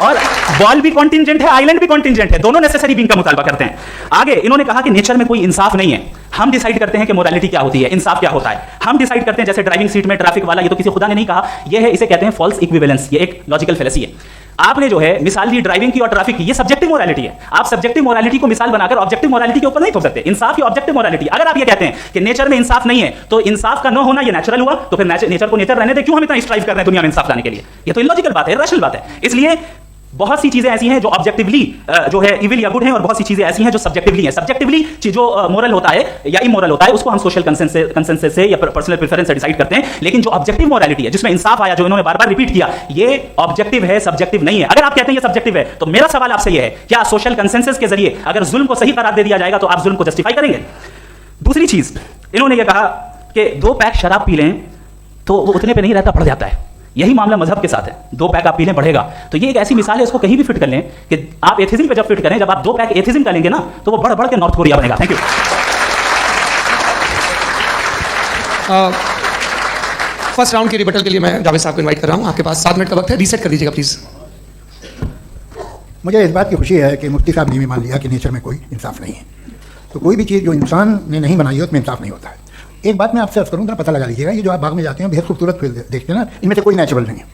और बॉल भी कॉन्टिंजेंट है, आइलैंड भी कॉन्टिंजेंट है, दोनों नेसेसरी बीइंग का मुतालबा करते हैं। आगे इन्होंने कहा कि नेचर में कोई इंसाफ नहीं है। हम डिसाइड करते हैं कि मोरालिटी क्या होती है, इंसाफ क्या होता है। हम डिसाइड करते हैं, जैसे ड्राइविंग सीट में ट्रैफिक वाला, ये तो किसी खुदा ने नहीं कहा, ये है, इसे कहते हैं फॉल्स इक्विवेलेंस। ये एक लॉजिकल फेलेसी है। आपने जो है मिसाल दी ड्राइविंग की और ट्रैफिक की, ये सब्जेक्टिव मोरालिटी है। आप सब्जेक्टिव मोरालिटी को मिसाल बनाकर ऑब्जेक्टिव मोरालिटी के ऊपर नहीं थोप सकते। इंसाफ की ऑब्जेक्टिव मोरालिटी। अगर आप ये कहते हैं कि नेचर में इंसाफ नहीं है तो इंसाफ का न होना ये नेचुरल हुआ, तो फिर नेचर को नेचर रहने दे, क्यों हम इतना स्ट्राइव कर रहे हैं दुनिया में इंसाफ लाने के लिए? ये तो इलॉजिकल बात है, इरैशनल बात है। इसलिए बहुत सी चीजें ऐसी हैं जो ऑब्जेक्टिवली जो है इविल या गुड हैं, और बहुत सी चीजें ऐसी हैं जो सब्जेक्टिवली हैं। सब्जेक्टिवली जो मोरल होता है या इमोरल होता है उसको हम सोशल कंसेंसस से या पर्सनल प्रेफरेंस से डिसाइड करते हैं। लेकिन जो ऑब्जेक्टिव मोरालिटी है, जिसमें इंसाफ आया, जो इन्होंने बार बार रिपीट किया, ये ऑब्जेक्टिव है, सब्जेक्टिव नहीं है। अगर आप कहते हैं ये सब्जेक्टिव है तो मेरा सवाल आपसे ये है, क्या सोशल कंसेंसस के जरिए अगर जुल्म को सही करार दे दिया जाएगा तो आप जुल्म को जस्टिफाई करेंगे? दूसरी चीज इन्होंने ये कहा कि 2 पैक शराब पी लें तो वो उतने पे नहीं रहता, बढ़ जाता है। यही मामला मजहब के साथ है। 2 पैक आप पी लें बढ़ेगा, तो ये एक ऐसी मिसाल है, इसको कहीं भी फिट कर लें कि आप एथिज्म पे जब फिट करें, जब आप 2 पैक एथिज्म का लेंगे ना तो वो बढ़ बढ़ के नॉर्थ कोरिया बनेगा। Thank you. फर्स्ट राउंड के रिबटल के लिए मैं जावेद साहब को इनवाइट कर रहा हूं। आपके पास 7 मिनट का वक्त है, रीसेट कर दीजिएगा प्लीज। मुझे इस बात की खुशी है कि मुफ्ती साहब ने भी मान लिया कि नेचर में कोई इंसाफ नहीं है। तो कोई भी चीज़ जो इंसान ने नहीं बनाई है उसमें इंसाफ नहीं होता है। एक बात मैं आपसे अर्ज़ करूँ, पता लगा लीजिएगा, ये जो आप बाग में जाते हैं बेहद खूबसूरत फूल देखते हैं ना, इनमें से कोई नेचुरल नहीं है।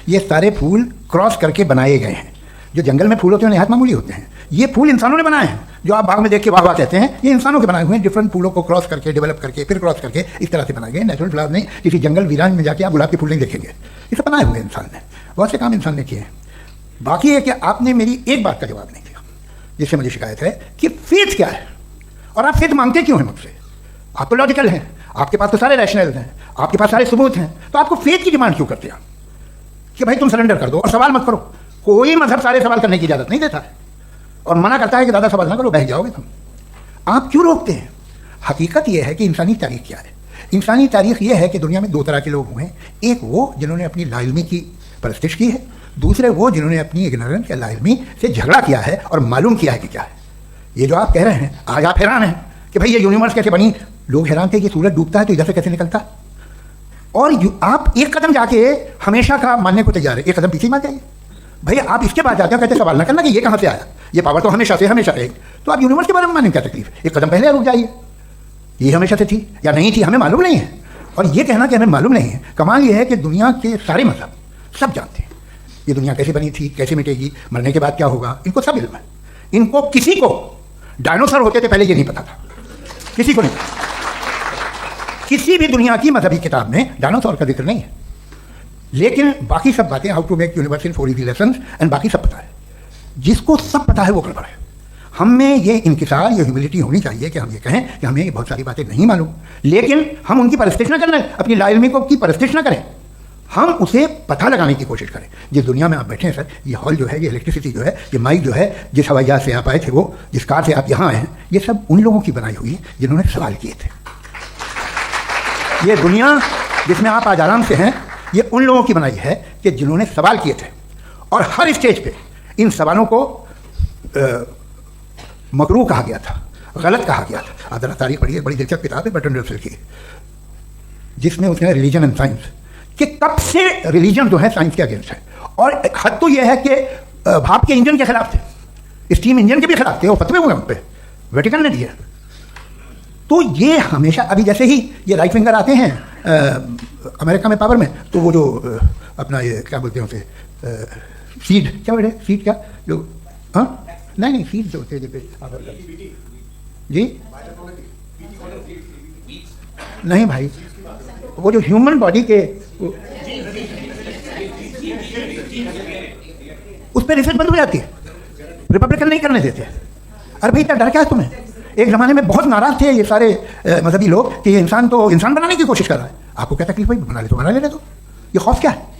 ये सारे फूल क्रॉस करके बनाए गए हैं। जो जंगल में फूल होते हैं निहायत मामूली होते हैं, ये फूल इंसानों ने बनाए हैं। जो आप बाग में देख के वाह वाह कहते हैं, ये इंसानों के बनाए हुए हैं। डिफरेंट फूलों को क्रॉस करके, डेवलप करके, फिर क्रॉस करके इस तरह से बनाए गए। नेचुरल फ्लावर नहीं, किसी जंगल वीरान में जाके आप गुलाब के फूल नहीं देखेंगे। ये सब बनाए हुए इंसान ने, बहुत से काम इंसान ने किए हैं। बाकी है कि आपने मेरी एक बात का जवाब नहीं दिया, जिससे मुझे शिकायत है कि फेथ क्या है और आप फेथ मांगते क्यों हैं मुझसे? आप तो लॉजिकल हैं, आपके पास तो सारे रैशनल हैं, आपके पास सारे सबूत हैं, तो आपको फेथ की डिमांड क्यों करते हैं कि भाई तुम सरेंडर कर दो और सवाल मत करो? कोई मजहब सारे सवाल करने की इजाजत नहीं देता है और मना करता है कि ज़्यादा सवाल ना करो, बह जाओगे तुम। आप क्यों रोकते हैं? हकीकत यह है कि इंसानी तारीख क्या है। इंसानी तारीख यह है कि दुनिया में दो तरह के लोग हुए हैं। एक वो जिन्होंने अपनी लाइल्मी की परस्तिश की है, दूसरे वो जिन्होंने अपनी इग्नोरेंस या लाइल्मी से झगड़ा किया है और मालूम किया है कि क्या है। ये जो आप कह रहे हैं, आज आप हैरान हैं कि भाई ये यूनिवर्स कैसे बनी। लोग हैरान थे कि सूरज डूबता है तो इधर से कैसे निकलता, और आप एक कदम जाके हमेशा का मानने को तैयार है, एक कदम पीछे मान जाइए। भाई आप इसके बाद जाते हो, कहते सवाल ना करना कि ये कहाँ से आया, ये पावर तो हमेशा से हमेशा रहेगी। तो आप यूनिवर्स के बारे में मानने क्या तकलीफ, एक कदम पहले रुक जाइए। ये हमेशा से थी या नहीं थी हमें मालूम नहीं है, और ये कहना कि हमें मालूम नहीं है। कमाल ये है कि दुनिया के सारे मजहब सब जानते हैं ये दुनिया कैसे बनी थी, कैसे मिटेगी, मरने के बाद क्या होगा, इनको सब इल्म है। इनको किसी को डायनासोर होते थे पहले ये नहीं पता था, किसी को नहीं। किसी भी दुनिया की मजहबी किताब में डायनासोर का जिक्र नहीं है, लेकिन बाकी सब बातें, how to make universe in 4 easy lessons and बाकी सब पता है। जिसको सब पता है वो गड़बड़ है। हम में ये इंकिसार, ये ह्यूमिलिटी होनी चाहिए कि हम ये कहें कि हमें ये बहुत सारी बातें नहीं मालूम, लेकिन हम उनकी परस्तिश न करें, अपनी लाइल्मी को की परस्तिश न करें, हम उसे पता लगाने की कोशिश करें। जिस दुनिया में आप बैठे हैं सर, ये हॉल जो है, ये इलेक्ट्रिसिटी जो है, ये माइक जो है, जिस हवाई जहाज से आप आए थे, वो जिस कार से आप यहाँ आए हैं, ये सब उन लोगों की बनाई हुई है जिन्होंने सवाल किए थे। ये दुनिया जिसमें आप आज आराम से हैं, ये उन लोगों की बनाई है कि जिन्होंने सवाल किए थे, और हर स्टेज पे इन सवालों को मकरूह कहा गया था, गलत कहा गया था। आप जरा तारीख पढ़िए, बड़ी दिलचस्प किताब है बर्ट्रैंड रसेल की, जिसमें उसने रिलीजन एंड साइंस कि कब से रिलीजन जो है साइंस के अगेंस्ट है। और हद तो यह है कि भाप के इंजन के खिलाफ थे, स्टीम इंजन के भी खिलाफ थे, वो फतवे हुए उन पे, वेटिकन ने दिए। तो ये हमेशा, अभी जैसे ही ये राइट विंगर आते हैं अमेरिका में पावर में, तो वो जो अपना ये क्या बोलते हैं उसे, सीड क्या बोलते हैं, सीड क्या जो, हाँ नहीं सीड जो होते हैं जी, नहीं भाई, वो जो ह्यूमन बॉडी के उस पर रिसर्च बंद हो जाती है, रिपब्लिकन नहीं करने देते। अरे भाई इतना डर क्या है तुम्हें? एक ज़माने में बहुत नाराज थे ये सारे मजहबी लोग कि ये इंसान तो इंसान बनाने की कोशिश कर रहा है। आपको क्या तकलीफ भाई, बना ले तो बना लेने दो, ये खौफ क्या है?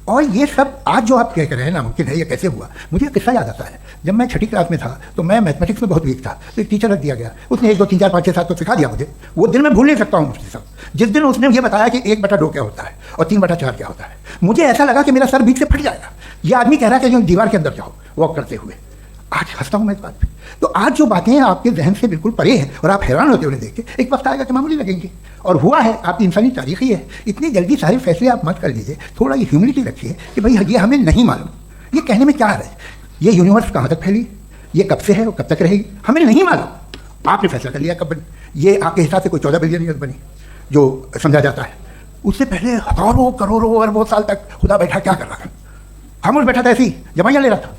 और ये सब आज जो आप कह रहे हैं नामुमकिन है, ये कैसे हुआ? मुझे किस्सा याद आता है, जब मैं 6ठी क्लास में था तो मैं मैथमेटिक्स में बहुत वीक था, तो एक टीचर रख दिया गया, उसने 1 2 3 4 5 6 7 तो सिखा दिया मुझे। वो दिन मैं भूल नहीं सकता हूँ मुफ्ती साहब, जिस दिन उसने ये बताया कि 1/2 क्या होता है और 3/4 क्या होता है। मुझे ऐसा लगा कि मेरा सर बीच से फट जाएगा। ये आदमी कह रहा है कि जो दीवार के अंदर जाओ वॉक करते हुए। आज हंसता हूँ मैं इस बात पे। तो आज जो बातें हैं आपके जहन से बिल्कुल परे हैं और आप हैरान होते उन्हें देख के, एक वक्त आएगा कि मामूली लगेंगे। और हुआ है, आपकी इंसानी तारीख ही है। इतनी जल्दी सारे फैसले आप मत कर लीजिए, थोड़ा ये ह्यूमिलिटी रखिए कि भाई ये हमें नहीं मालूम। ये कहने में क्या आ रहा है, ये यूनिवर्स कहाँ तक फैली, ये कब से है और कब तक रहेगी, हमें नहीं मालूम। आपने फैसला कर लिया कब बनी, ये आपके हिसाब से कोई 14 बिलियन ईयर बनी जो समझा जाता है। उससे पहले हजारों करोड़ों अरबों साल तक खुदा बैठा क्या कर रहा था? खामोश बैठा था, ऐसी जमाइयाँ ले रहा था।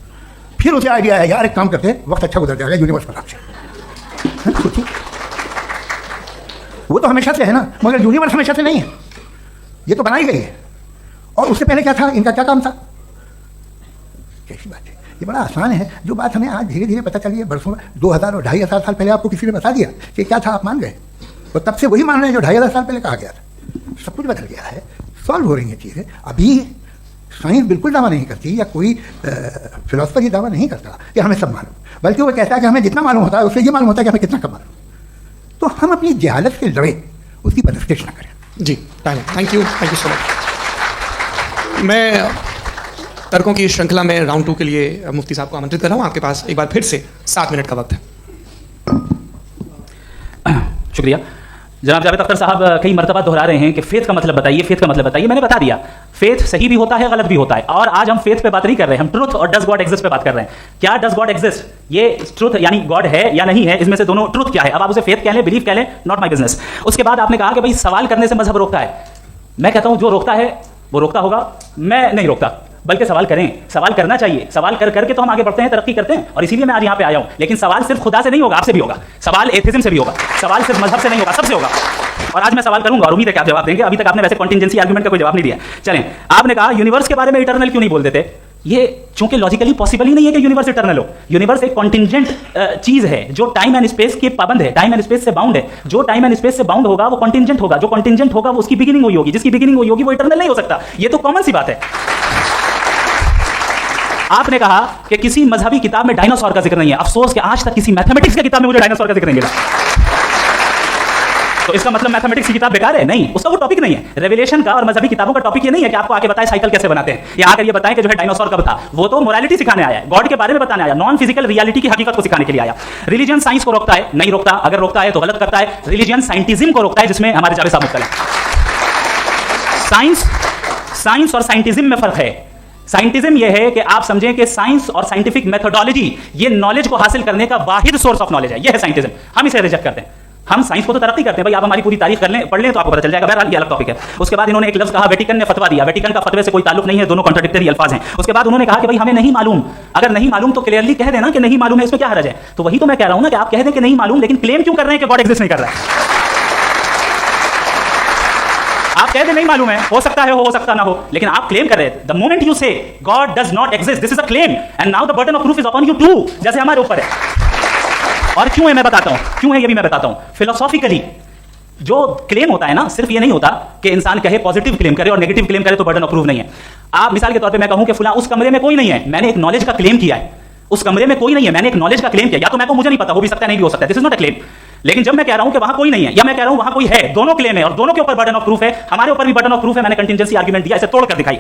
फिर उसे आइडिया आया, यार एक काम करते हैं, वक्त अच्छा गुजर जाएगा यूनिवर्स पर आपसे। सोचिए, वो तो हमेशा से है ना, मगर यूनिवर्स हमेशा से नहीं है, ये तो बनाई गई है। और उससे पहले क्या था, इनका क्या काम था? कैसी बात है, ये बड़ा आसान है। जो बात हमें आज धीरे धीरे पता चली है, बरसों 2000 और 2500 साल पहले आपको किसी ने बता दिया कि क्या था, आप मान गए, और तब से वही मान रहे हैं जो 2500 साल पहले कहा गया था। सब कुछ बदल गया है, सॉल्व हो रही है चीज़ें। अभी साइंस बिल्कुल दावा नहीं करती, या कोई फिलोसफर ये दावा नहीं करता कि हमें सब मालूम, बल्कि वो कहता है कि हमें जितना मालूम होता है उससे ये मालूम होता है कि हमें कितना कम मालूम। तो हम अपनी जहालत से लड़ें, उसकी परस्तिश ना करें। जी, थैंक यू सो मच। मैं तर्कों की श्रृंखला में राउंड 2 के लिए मुफ्ती साहब को आमंत्रित कर रहा हूँ। आपके पास एक बार फिर से 7 मिनट का वक्त है। शुक्रिया। जनाब जावेद अख्तर साहब कई मरतबा दोहरा रहे हैं कि फेथ का मतलब बताइए, फेथ का मतलब बताइए। मैंने बता दिया, फेथ सही भी होता है, गलत भी होता है। और आज हम फेथ पे बात नहीं कर रहे हैं, हम ट्रुथ और डज गॉड एग्जिस्ट पे बात कर रहे हैं। क्या डज गॉड एग्जिस्ट, ये ट्रुथ यानी गॉड है या नहीं है, इसमें से दोनों ट्रुथ क्या है। अब आप उसे फेथ कह लें, बिलीफ कह लें, नॉट माई बिजनेस। उसके बाद आपने कहा कि भाई सवाल करने से मजहब रोकता है। मैं कहता हूं जो रोकता है वो रोकता होगा, मैं नहीं रोकता, बल्कि सवाल करें, सवाल करना चाहिए। सवाल कर करके तो हम आगे बढ़ते हैं, तरक्की करते हैं, और इसीलिए मैं आज यहाँ पे आया हूँ। लेकिन सवाल सिर्फ खुदा से नहीं होगा, आपसे भी होगा। सवाल एथिज्म से भी होगा, सवाल सिर्फ मजहब से नहीं होगा, सबसे होगा। और आज मैं सवाल करूंगा और उम्मीद है कि आप जवाब देंगे। अभी तक आपने वैसे कॉन्टिजेंसी आर्गुमेंट का कोई जवाब नहीं दिया। चलें, आपने कहा यूनिवर्स के बारे में इटर्नल क्यों नहीं बोल देते। ये चूंकि लॉजिकली पॉसिबल ही नहीं है कि यूनिवर्स इटर्नल हो। यूनिवर्स एक कॉन्टिजेंट चीज है जो टाइम एंड स्पेस के पाबंद है, टाइम एंड स्पेस से बाउंड है। जो टाइम एंड स्पेस से बाउंड होगा वो कॉन्टिजेंट होगा, जो कॉन्टिजेंट होगा वो उसकी बिगिनिंग हुई होगी, जिसकी बिगिनिंग हुई होगी वो इटर्नल नहीं हो सकता। ये तो कॉमन सी बात है। आपने कहा कि किसी मजहबी किताब में डायनासोर का जिक्र नहीं है। अफसोस कि आज तक किसी मैथमेटिक्स की किताब में मुझे डायनासोर का जिक्र नहीं मिला। तो इसका मतलब मैथमेटिक्स की किताब बेकार है? नहीं, उसका वो टॉपिक नहीं है। रेवलेशन का और मजहबी किताबों का टॉपिक ये नहीं है कि आपको आके बताए साइकिल कैसे बनाते हैं, या आकर ये बताएं कि जो है डायनासोर कब था। वो तो मोरालिटी सिखाने आया है, गॉड के बारे में बताने आया, नॉन फिजिकल रियलिटी की हकीकत को सिखाने के लिए आया। रिलीजन साइंस को रोकता है? नहीं रोकता। अगर रोकता है तो गलत करता है। रिलीजन साइंटिज्म को रोकता है, जिसमें हमारे जावेद साहब मुख्तलिफ हैं। साइंस और साइंटिज्म में फर्क है। साइंटिज्म यह है कि आप समझें कि साइंस और साइंटिफिक मेथोडोलॉजी ये नॉलेज को हासिल करने का वाहिद सोर्स ऑफ नॉलेज है। यह है साइंटिज्म। हम इसे रिजेक्ट करते हैं। हम साइंस को तो तरक्की करते हैं, भाई आप हमारी पूरी तारीख कर लें, पढ़ लें तो आपको पता चल जाएगा। बहरहाल ये अलग टॉपिक है। उसके बाद इन्होंने एक लफ्ज कहा, वेटिकन ने फतवा दिया। वेटिकन का फतवे से कोई ताल्लुक नहीं है, दोनों कॉन्ट्राडिक्टरी अल्फाज हैं। उसके बाद उन्होंने कहा कि भाई हमें नहीं मालूम। अगर नहीं मालूम तो क्लियरली कह देना कि नहीं मालूम है, इसमें क्या हर्ज है। तो वही तो मैं कह रहा हूं ना कि आप कह दें कि नहीं मालूम, लेकिन क्लेम क्यों कर रहे हैं कि गॉड एग्जिस्ट नहीं कर रहा है। आप कह दे नहीं मालूम है, हो सकता है हो सकता ना हो, लेकिन आप क्लेम कर रहे हैं। The moment you say God does not exist, this is a claim and now the burden of proof is upon you too, जैसे हमारे ऊपर है। और क्यों है मैं बताता हूं, क्यों है ये भी मैं बताता हूं। फिलोसॉफिकली जो क्लेम होता है ना, सिर्फ ये नहीं होता कि इंसान कहे पॉजिटिव क्लेम करे और नेगेटिव क्लेम करे तो बर्डन ऑफ प्रूफ नहीं है। आप मिसाल के तौर पे मैं कहूं कि फुला उस कमरे में कोई नहीं है, मैंने एक नॉलेज का क्लेम किया है। उस कमरे में कोई नहीं है, मैंने एक नॉलेज का क्लेम किया। या तो मैं कहूं मुझे नहीं पता, हो भी सकता है नहीं भी हो सकता है, this is not a claim. लेकिन जब मैं कह रहा हूं कि वहां कोई नहीं है, या मैं कह रहा हूं वहां कोई है, दोनों क्लेम है और दोनों के ऊपर बर्डन ऑफ प्रूफ है। हमारे ऊपर भी बर्डन ऑफ प्रूफ है। मैंने कंटिजेंसी आर्गुमेंट दिया, इसे तोड़कर दिखाई।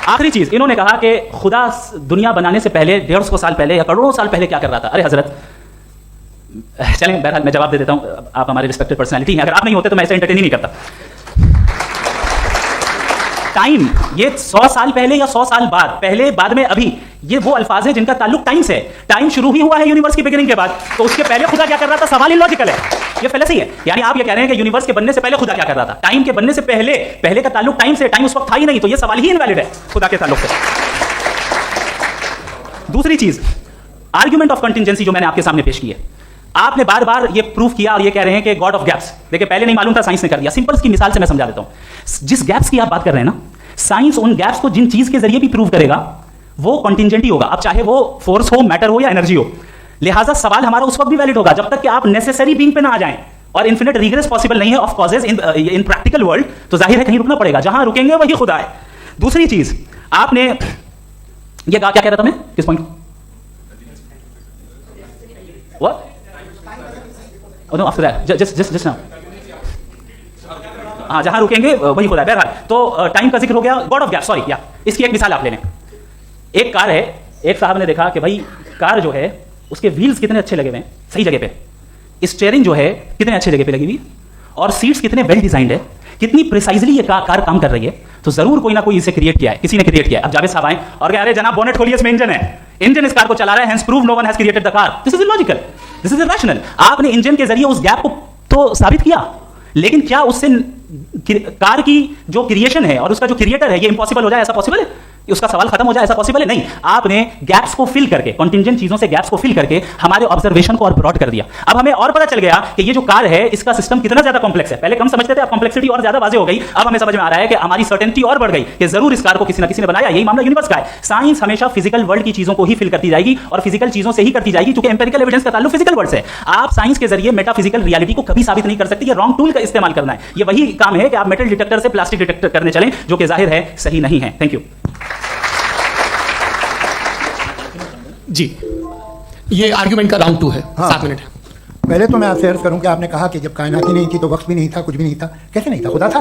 आखिरी चीज, इन्होंने कहा कि खुदा दुनिया बनाने से पहले 150 साल पहले या करोड़ों साल पहले क्या कर रहा था। अरे हजरत, चलें बहरहाल मैं जवाब दे देता हूं। आप हमारे रिस्पेक्टेड पर्सनैलिटी हैं, अगर आप नहीं होते तो मैं ऐसे एंटरटेन ही नहीं करता। टाइम, ये 100 साल पहले या 100 साल बाद, पहले बाद में अभी, ये वो अल्फाज है जिनका ताल्लुक टाइम से। टाइम शुरू ही हुआ है यूनिवर्स की बिगिनिंग के बाद, तो उसके पहले खुदा क्या कर रहा था, सवाल इलॉजिकल है, ये फैलेसी है। यानी आप ये कह रहे हैं कि यूनिवर्स के बनने से पहले खुदा क्या कर रहा था। टाइम के बनने से पहले, पहले का ताल्लुक टाइम से, टाइम उस वक्त था ही नहीं, तो ये सवाल ही इनवैलिड है खुदा के ताल्लुक से। दूसरी चीज, आर्ग्यूमेंट ऑफ कंटिजेंसी जो मैंने आपके सामने पेश की है, आपने बार बार ये प्रूफ किया और ये कह रहे हैं कि गॉड ऑफ गैप्स। देखिए पहले नहीं मालूम था, साइंस ने कर दिया। सिंपल की मिसाल से मैं समझा देता हूं। जिस गैप्स की आप बात कर रहे हैं ना, साइंस उन गैप्स को जिन चीज के जरिए भी प्रूव करेगा वो कॉन्टिजेंट ही होगा। अब चाहे वो फोर्स हो, मैटर हो या एनर्जी हो। लिहाजा सवाल हमारा उस वक्त भी वैलिड होगा जब तक कि आप नेसेसरी बीइंग पे ना आ जाएं। और इन्फिनिट रिग्रेस पॉसिबल नहीं है of causes in practical world, तो जाहिर है कहीं रुकना पड़ेगा। जहां रुकेंगे वही खुदा है। दूसरी चीज, आपने ये कहा, क्या कह रहा था मैं, किस point? What? Oh no, after that, just now. हाँ, जहां रुकेंगे वही खुदा है। बहरहाल, तो टाइम का जिक्र हो गया, गॉड ऑफ गैप, सॉरी या इसकी एक मिसाल आप ले लें। एक कार है, एक साहब ने देखा कि भाई कार जो है उसके व्हील्स कितने अच्छे लगे हुए हैं सही जगह पे, स्टीयरिंग जो है कितने अच्छे जगह पे लगी हुई, और सीट्स कितने वेल डिजाइंड है, कितनी प्रिसाइजली ये कार काम कर रही है। तो जरूर कोई ना कोई इसे क्रिएट किया है, किसी ने क्रिएट किया है। अब जावेद साहब आए और कह रहे जनाब बोनेट खोलिए, इसमें इंजन है, इंजन इस कार को चला रहा है, hence prove no one has created the car. This is illogical, this is irrational. आपने इंजन के जरिए उस गैप को तो साबित किया, लेकिन क्या उससे कार की जो क्रिएशन है और उसका जो क्रिएटर है ये इंपॉसिबल हो जाए, ऐसा पॉसिबल है? उसका सवाल खत्म हो जाए, ऐसा पॉसिबल है? नहीं। आपने गैप्स को फिल करके, कॉन्टिजेंट चीजों से गैप्स को फिल करके हमारे ऑब्जर्वेशन को और ब्रॉड कर दिया। अब हमें और पता चल गया कि ये जो कार है इसका सिस्टम कितना ज्यादा कॉम्प्लेक्स है। पहले कम समझते थे, अब कॉम्प्लेक्सिटी और ज्यादा वाज़ेह हो गई। अब हमें समझ में आ रहा है कि हमारी सर्टेनिटी और बढ़ गई कि जरूर इस कार को किसी ना किसी ने बनाया। यही मामला यूनिवर्स का है। साइंस हमेशा फिजिकल वर्ल्ड की चीजों को ही फिल करती जाएगी और फिजिकल चीजों से ही करती जाएगी, क्योंकि एम्पिरिकल एविडेंस का ताल्लुक फिजिकल वर्ल्ड से। आप साइंस के जरिए मेटाफिजिकल रियलिटी को कभी साबित नहीं कर सकते। ये रॉन्ग टूल का इस्तेमाल करना है। ये वही काम है कि आप मेटल डिटेक्टर से प्लास्टिक डिटेक्टर करने चलें, जो कि जाहिर है सही नहीं है। थैंक यू जी। ये आर्ग्यूमेंट का राउंड 2 है। हाँ। 7 मिनट है। पहले तो मैं आपसे अर्ज करूं कि आपने कहा कि जब कायनात ही नहीं थी तो वक्त भी नहीं था, कुछ भी नहीं था। कैसे नहीं था? खुदा था,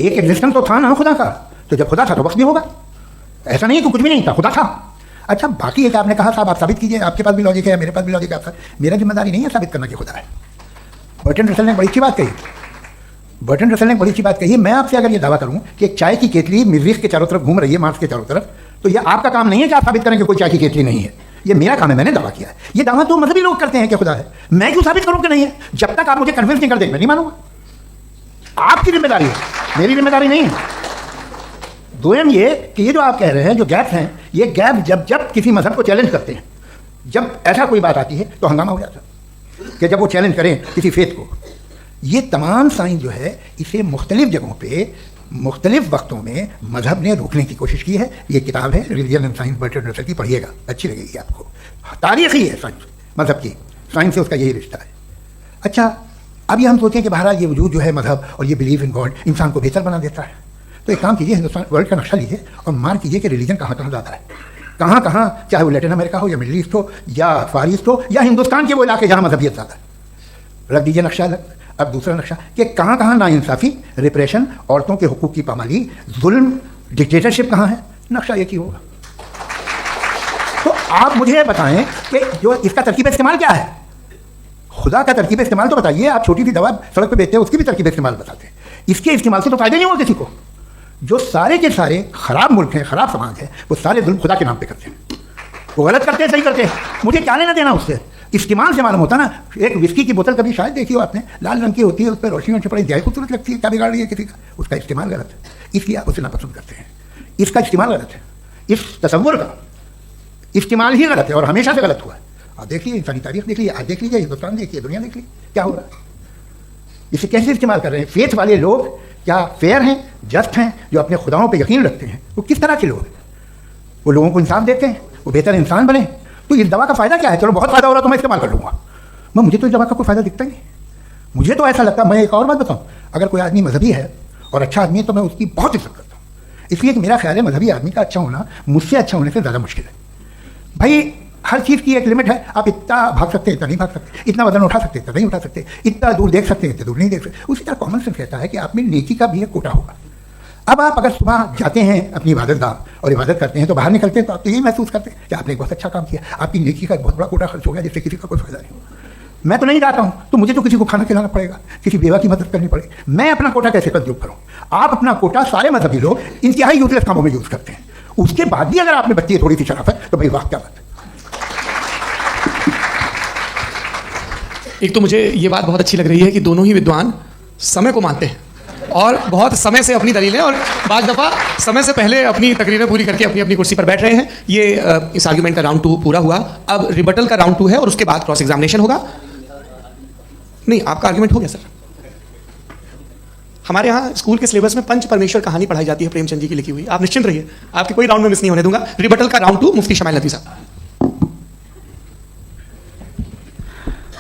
एक एग्जिस्टेंस तो था ना खुदा का। तो जब खुदा था तो वक्त भी होगा। ऐसा नहीं है कि कुछ भी नहीं था, खुदा था। अच्छा, बाकी एक आपने कहा साहब आप साबित कीजिए, आपके पास भी लॉजिक है, मेरे पास भी लॉजिक है, मेरा जिम्मेदारी नहीं है साबित करना कि खुदा है। बर्टन रसल ने बड़ी अच्छी बात कही, बर्टन रसल ने बड़ी अच्छी बात कही। मैं आपसे अगर ये दावा करूं कि एक चाय की केतली मरीख के चारों तरफ घूम रही है, मार्स के चारों तरफ, तो ये आपका काम नहीं है कि आप साबित करें कि कोई चाय की केतली नहीं है। ये मेरा काम है, मैंने दावा किया है। ये दावा तो मजहबी लोग करते हैं कि खुदा है, मैं क्यों साबित करूं कि नहीं है? जब तक आप मुझे कन्विंस नहीं कर देंगे मैं नहीं मानूंगा। आपकी जिम्मेदारी है, मेरी जिम्मेदारी नहीं है। दोयम ये कि ये जो आप कह रहे हैं, जो गैप हैं, ये गैप जब किसी मजहब को चैलेंज करते हैं, जब ऐसा कोई बात आती है तो हंगामा हो जाता है कि जब वो चैलेंज करें किसी फेथ को। ये तमाम साइंस जो है इसे मुख्तलिफ जगहों पे मुख्तलिफ वक्तों में मजहब ने रोकने की कोशिश की है। ये किताब है religion and science Burton Russell की, पढ़िएगा, अच्छी लगेगी आपको। तारीख ही है साइंस, मजहब की साइंस से उसका यही रिश्ता है। अच्छा, अब ये हम सोचें कि बहरहाल ये वजूद जो है मजहब और ये बिलीव इन गॉड इंसान को बेहतर बना देता है, तो एक काम कीजिए, हिंदुस्तान वर्ल्ड का नक्शा लीजिए और मार्क कीजिए कि रिलीजन कहाँ कहाँ ज़्यादा है, कहाँ कहाँ, चाहे वो लैटिन अमेरिका हो या मिडिल ईस्ट हो या फार ईस्ट हो या हिंदुस्तान के वो इलाके जहाँ मजहबियत ज़्यादा है। रख दीजिए नक्शा अलग। अब दूसरा नक्शा कि कहाँ कहाँ नाइंसाफ़ी, रिप्रेशन, औरतों के हुकूक की पामाली, जुल्म, डिक्टेटरशिप कहाँ है, नक्शा एक ही होगा। तो आप मुझे बताएं कि जो इसका तरकीब इस्तेमाल क्या है, खुदा का तरकीब इस्तेमाल तो बताइए। आप छोटी सी दवा सड़क पे बेचते हैं, उसकी भी तरकीब इस्तेमाल बताते हैं। इसके इस्तेमाल से तो फायदा नहीं होगा किसी को। जो सारे के सारे खराब मुल्क हैं, खराब समाज है, वो सारे जुल्म खुदा के नाम पे करते हैं। वो गलत करते हैं, सही करते हैं, मुझे क्या लेना देना उससे। इस्तेमाल से मालूम होता ना। एक विस्की की बोतल कभी शायद देखी हो आपने, लाल रंग की होती है, उस पर रोशनी छिपड़ी जाए, खूबसूरत लगती है, क्या बिगाड़ रही है किसी का? उसका इस्तेमाल गलत है, इसलिए आप उसे नापसंद करते हैं। इसका इस्तेमाल गलत है, इस तसव्वुर का इस्तेमाल ही गलत है और हमेशा से गलत हुआ है। आप देखिए इंसानी तारीख देख लीजिए, आज देख लीजिए, हिंदुस्तान देखिए, दुनिया देख लीजिए, क्या हो रहा है। इसे कैसे इस्तेमाल कर रहे हैं? फेथ वाले लोग क्या फेयर हैं, जस्ट हैं, जो अपने खुदाओं पे यकीन रखते हैं, वो किस तरह के लोग हैं? वो लोगों को इंसाफ देते हैं, वो बेहतर इंसान बने। तो इस दवा का फ़ायदा क्या है? चलो बहुत फ़ायदा हो रहा तो मैं इस्तेमाल कर लूँगा। मुझे तो इस दवा का कोई फ़ायदा दिखता ही नहीं। मुझे तो ऐसा लगता है, मैं एक और बात बताऊँ, अगर कोई आदमी मजहबी है और अच्छा आदमी है तो मैं उसकी बहुत इज्जत करता हूँ। इसलिए कि मेरा ख्याल है मजहबी आदमी का अच्छा होना मुझसे अच्छा होने से ज़्यादा मुश्किल है। भाई हर चीज़ की एक लिमिट है। आप इतना भाग सकते हैं, इतना नहीं भाग सकते, इतना वजन उठा सकते हैं, इतना नहीं उठा सकते, इतना दूर देख सकते हैं, इतना दूर नहीं देख सकते। उसी तरह कॉमन सेंस कहता है कि आप में नेकी का भी एक कोटा होगा। अब आप अगर सुबह जाते हैं अपनी इबादत गाह और इबादत करते हैं तो बाहर निकलते हैं तो आप तो यही महसूस करते हैं कि आपने एक बहुत अच्छा काम किया, आपकी नेकी का एक बहुत बड़ा कोटा खर्च हो गया जिससे किसी का कोई फायदा नहीं हो। मैं तो नहीं जाता हूँ तो मुझे तो किसी को खाना खिलाना पड़ेगा, किसी बेवा की मदद करनी पड़ेगी। मैं अपना कोटा कैसे कंज्यूम करूँ? आप अपना कोटा सारे मजहबी लोग इंतहाई यूजलेस कामों में यूज़ करते हैं। उसके बाद भी अगर आप में बच्ची है थोड़ी सी शराफत है तो भाई वाह क्या बात है। एक तो मुझे ये बात बहुत अच्छी लग रही है कि दोनों ही विद्वान समय को मानते हैं और बहुत समय से अपनी दलीलें और बाज़ दफ़ा समय से पहले अपनी तकरीरें पूरी करके अपनी अपनी कुर्सी पर बैठ रहे हैं। ये इस आर्ग्यूमेंट का राउंड 2 पूरा हुआ। अब रिबटल का राउंड 2 है और उसके बाद क्रॉस एग्जामिनेशन होगा। नहीं, आपका आर्ग्यूमेंट हो गया सर। हमारे यहाँ स्कूल के सिलेबस में पंच परमेश्वर कहानी पढ़ाई जाती है, प्रेमचंद जी की लिखी हुई। आप निश्चिंत रहिए, आपके कोई राउंड में मिस नहीं होने दूंगा। रिबटल का राउंड 2 मुफ्ती शमाइल नदवी साहब।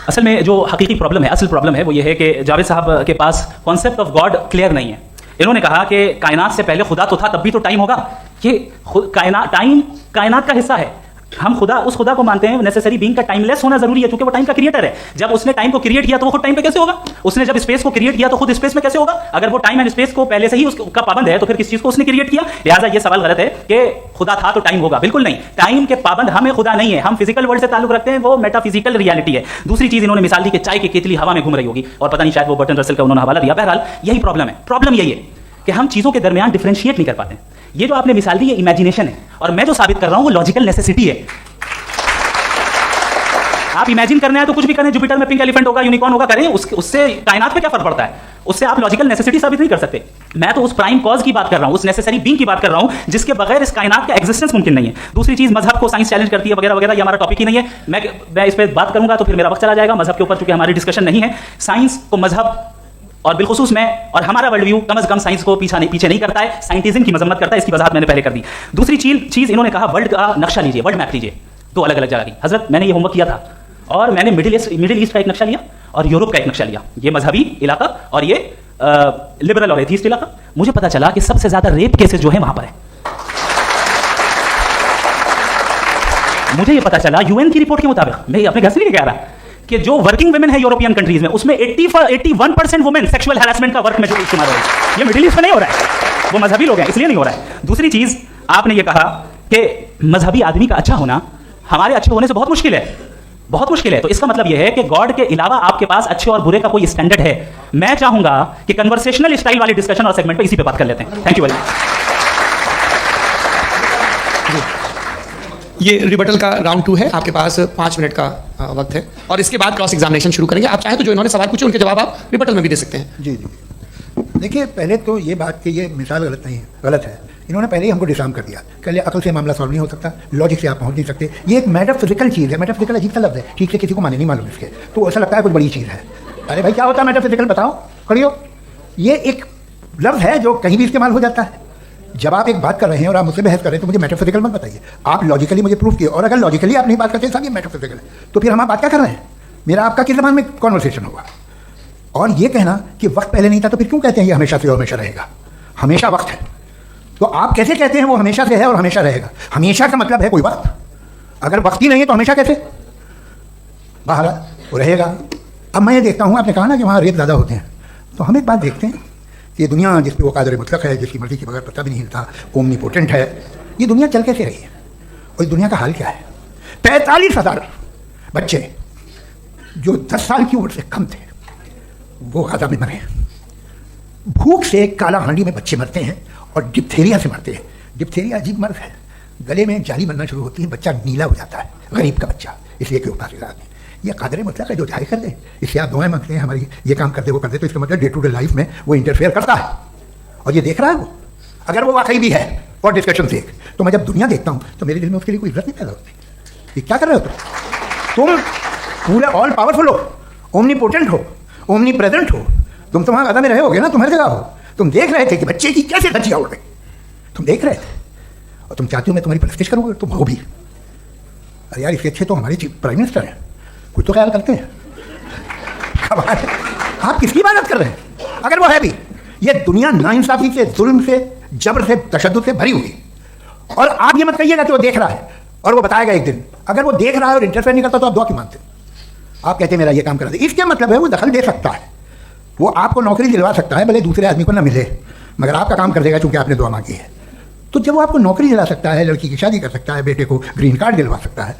असल में जो हकीकी प्रॉब्लम है, असल प्रॉब्लम है वो ये है कि जावेद साहब के पास कॉन्सेप्ट ऑफ गॉड क्लियर नहीं है। इन्होंने कहा कि कायनात से पहले खुदा तो था, तब भी तो टाइम होगा। ये टाइम कायनात का हिस्सा है। हम उस खुदा को मानते हैं, नेसेसरी बीइंग का टाइमलेस होना जरूरी है क्योंकि वो टाइम का क्रिएटर है। जब उसने टाइम को क्रिएट किया तो वो खुद टाइम पे कैसे होगा? उसने जब स्पेस को क्रिएट किया तो खुद स्पेस में कैसे होगा? अगर वो टाइम एंड स्पेस को पहले से ही उसका पाबंद है तो फिर किस चीज को उसने क्रिएट किया? लिहाजा ये सवाल गलत है कि खुदा था तो टाइम होगा। बिल्कुल नहीं, टाइम के पाबंद हमें खुदा नहीं है। हम फिजिकल वर्ल्ड से ताल्लुक रखते हैं, वो मेटाफिजिकल रियलिटी है। दूसरी चीज इन्होंने मिसाल दी कि चाय की केतली हवा में घूम रही होगी और पता नहीं शायद वो बर्टन रसल का उन्होंने हवाला दिया। बहरहाल यही प्रॉब्लम है। प्रॉब्लम यही है कि हम चीजों के दरमियान डिफरेंशिएट नहीं कर पाते। ये जो आपने मिसाल दी ये इमेजिनेशन है और मैं जो साबित कर रहा हूं वो लॉजिकल नेसेसिटी है। आप इमेजिन करना है तो कुछ भी करें, जुपिटर में पिंक एलिफेंट होगा, यूनिकॉर्न होगा, करें, उससे कायनात पे क्या फर्क पड़ता है? उससे आप लॉजिकल नेसेसिटी साबित नहीं कर सकते। मैं तो उस प्राइम कॉज की बात कर रहा हूं, उस नेसेसरी बीइंग की बात कर रहा हूं जिसके बगैर इस कायनात का एग्जिस्टेंस मुमकिन नहीं है। दूसरी चीज, मजहब को साइंस चैलेंज करती है वगैरह वगैरह, ये हमारा टॉपिक ही नहीं है। मैं इस पर बात करूंगा तो फिर मेरा वक्त चला जाएगा। मजहब के ऊपर चूंकि हमारी डिस्कशन नहीं है, साइंस को मजहब और बिलखुसूस मैं और हमारा वर्ल्ड व्यू कम से कम साइंस को पीछे नहीं करता है, साइंटिज्म की मजम्मत करता है। इसकी वजाहत मैंने पहले कर दी। दूसरी चीज इन्होंने कहा वर्ल्ड का नक्शा लीजिए, वर्ल्ड मैप लीजिए, दो अलग अलग जगह की। हजरत मैंने ये होमवर्क किया था और मैंने मिडिल ईस्ट का एक नक्शा लिया और यूरोप का एक नक्शा लिया। ये मजहबी इलाका और ये लिबरल और एथीस्ट इलाका। मुझे पता चला कि सबसे ज्यादा रेप केसेस जो है वहां पर है। मुझे ये पता चला यूएन की रिपोर्ट के मुताबिक, मैं अपने घर से नहीं कह रहा, कि जो वर्किंग वुमेन है यूरोपियन कंट्रीज में उसमें 81% वुमेन सेक्सुअल हैरेसमेंट का वर्क में शुमार हो रही है। ये मिडिल ईस्ट में नहीं हो रहा है, वो मजहबी लोग हैं इसलिए नहीं हो रहा है। दूसरी चीज आपने ये कहा कि मजहबी आदमी का अच्छा होना हमारे अच्छे होने से बहुत मुश्किल है, बहुत मुश्किल है। तो इसका मतलब यह है कि गॉड के अलावा आपके पास अच्छे और बुरे का कोई स्टैंडर्ड है। मैं चाहूंगा कि कन्वर्सेशनल स्टाइल वाली डिस्कशन और सेगमेंट पे इसी पे बात कर लेते हैं। Thank you very much. ये रिबटल का राउंड 2 है, आपके पास 5 मिनट का वक्त है और इसके बाद क्रॉस एग्जामिनेशन शुरू करेंगे। आप चाहें तो जो इन्होंने सवाल पूछे उनके जवाब आप रिबटल में भी दे सकते हैं। जी जी, देखिए पहले तो ये बात कि ये मिसाल गलत नहीं है, गलत है। इन्होंने पहले ही हमको डिसाम कर दिया, कल अकल से मामला सॉल्व नहीं हो सकता, लॉजिक से आप पहुंच नहीं सकते। ये एक मेटाफिजिकल चीज़ है। मेटाफिजिकल अजीब सा लफ्ज़ है, ठीक से किसी को माने नहीं मालूम इसके, तो ऐसा लगता है कुछ बड़ी चीज़ है। अरे भाई क्या होता है मेटाफिजिकल, बताओ, खड़ी हो। ये एक लफ्ज़ है जो कहीं भी इस्तेमाल हो जाता है। जब आप एक बात कर रहे हैं और आप मुझसे बहस कर रहे हैं तो मुझे मेटाफिजिकल मत बताइए, आप लॉजिकली मुझे प्रूफ किए। और अगर लॉजिकली आप नहीं बात करते साहब ये मेटाफिजिकल है, तो फिर हम आप बात क्या कर रहे हैं? मेरा आपका किस ज़बान में कॉन्वर्सेशन होगा? और ये कहना कि वक्त पहले नहीं था तो फिर क्यों कहते हैं ये हमेशा से और हमेशा रहेगा? हमेशा वक्त है, तो आप कैसे कहते हैं वो हमेशा से है और हमेशा रहेगा? हमेशा का मतलब है कोई वक्त, अगर वक्त ही नहीं है तो हमेशा कैसे? बाहर वो रहेगा। अब मैं ये देखता हूँ, आपने कहा ना कि वहाँ रेप ज़्यादा होते हैं, तो हम एक बात देखते हैं कि ये दुनिया जिस पर वो कादर मुतलक है, जिसकी मर्जी के बगैर पता भी नहीं हिलता, ओमनीपोटेंट है, ये दुनिया चल कैसे रही है? और इस दुनिया का हाल क्या है? 45,000 बच्चे जो 10 साल की उम्र से कम थे वो गाजा में मरे। भूख से काला हांडी में बच्चे मरते हैं और डिप्थेरिया से मरते हैं। डिप्थेरिया अजीब मर्ज है, गले में जाली बनना शुरू होती है, बच्चा नीला हो जाता है, गरीब का बच्चा, इसलिए कि उपास में ये कादर मतलब है जो जाहिर कर दे, इससे आप दुआएं मांगते हैं हमारी ये काम कर दे वो कर दे, तो इसका मतलब डे टू डे लाइफ में वो इंटरफेयर करता है और ये देख रहा है वो। अगर वो वाकई भी है और डिस्कशन से, तो मैं जब दुनिया देखता हूँ तो मेरे दिल में उसके लिए कोई इज्जत नहीं पैदा होती। ये क्या कर रहे हो तुम पूरे ऑल पावरफुल हो, ओमनीपोटेंट हो, ओमनी प्रेजेंट हो, तुम तो वहाँ गाजा में रहे होगे ना, तुम हर जगह हो। तुम देख रहे थे कि बच्चे की कैसे धज्जियाँ उड़ गई, तुम देख रहे थे और तुम चाहते हो मैं तुम्हारी परस्तिश करूँगा, तुम हो भी। अरे यार इसके अच्छे तो हमारे प्राइम मिनिस्टर हैं, कुछ तो ख्याल करते हैं। आप किसकी इबादत कर रहे हैं? अगर वो है भी, ये दुनिया नाइंसाफी से, जुल्म से, जबर से, तशद्दुद से भरी हुई, और आप ये मत कहिएगा कि वो देख रहा है और वो बताएगा एक दिन। अगर वो देख रहा है और इंटरफेयर नहीं करता तो आप दुआ क्यों मांगते? आप कहते हैं मेरा ये काम करा दे, इसके मतलब है वो दखल दे सकता है, वो आपको नौकरी दिलवा सकता है, भले दूसरे आदमी को ना मिले, मगर आपका काम कर देगा चूंकि आपने दुआ मांगी है। तो जब वो आपको नौकरी दिला सकता है, लड़की की शादी कर सकता है, बेटे को ग्रीन कार्ड दिलवा सकता है,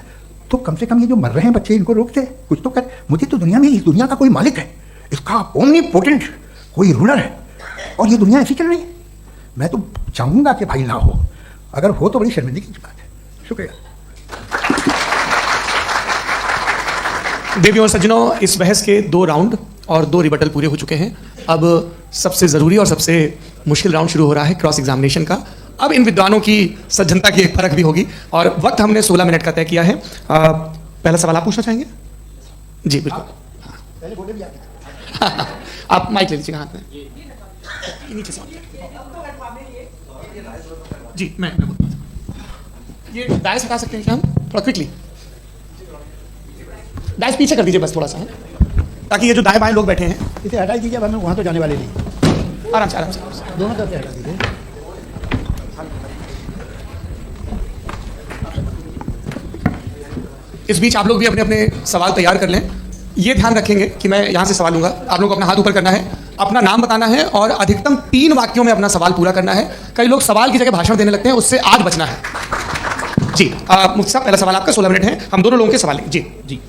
तो कम से कम ये जो मर रहे हैं बच्चे इनको रोकते, कुछ तो कर। मुझे तो दुनिया में इस दुनिया का कोई मालिक है, इसका ओमनीपोटेंट कोई रूलर है, और ये दुनिया ऐसी चल रही है। मैं तो चाहूँगा कि भाई ना हो, अगर हो तो बड़ी शर्मिंदगी की बात है। शुक्रिया। देवियों और सज्जनों, इस बहस के 2 राउंड और 2 रिबटल पूरे हो चुके हैं। अब सबसे ज़रूरी और सबसे मुश्किल राउंड शुरू हो रहा है, क्रॉस एग्जामिनेशन का। अब इन विद्वानों की सज्जनता की एक परख भी होगी और वक्त हमने 16 मिनट का तय किया है। पहला सवाल आप पूछना चाहेंगे? जी बिल्कुल। पहले बोले भी आप माइक ले लीजिएगा हाथ में, नीचे से। जी मैं ये डायस हटा सकते हैं क्या हम थोड़ा क्विकली? डायस पीछे कर दीजिए बस थोड़ा सा, ताकि ये जो दाएं बाएं लोग बैठे हैं इसे हटा दीजिए, वरना वहाँ तो जाने वाले नहीं। आराम से आराम से दोनों तरफ से हटा दीजिए। इस बीच आप लोग भी अपने अपने सवाल तैयार कर लें। ये ध्यान रखेंगे कि मैं यहाँ से सवाल लूँगा, आप लोग को अपना हाथ ऊपर करना है, अपना नाम बताना है और अधिकतम 3 वाक्यों में अपना सवाल पूरा करना है। कई लोग सवाल की जगह भाषण देने लगते हैं, उससे आज बचना है। जी मुफ्ती साहब, पहला सवाल आपका, 16 मिनट है, हम दोनों लोगों के सवाल लेंगे। जी जी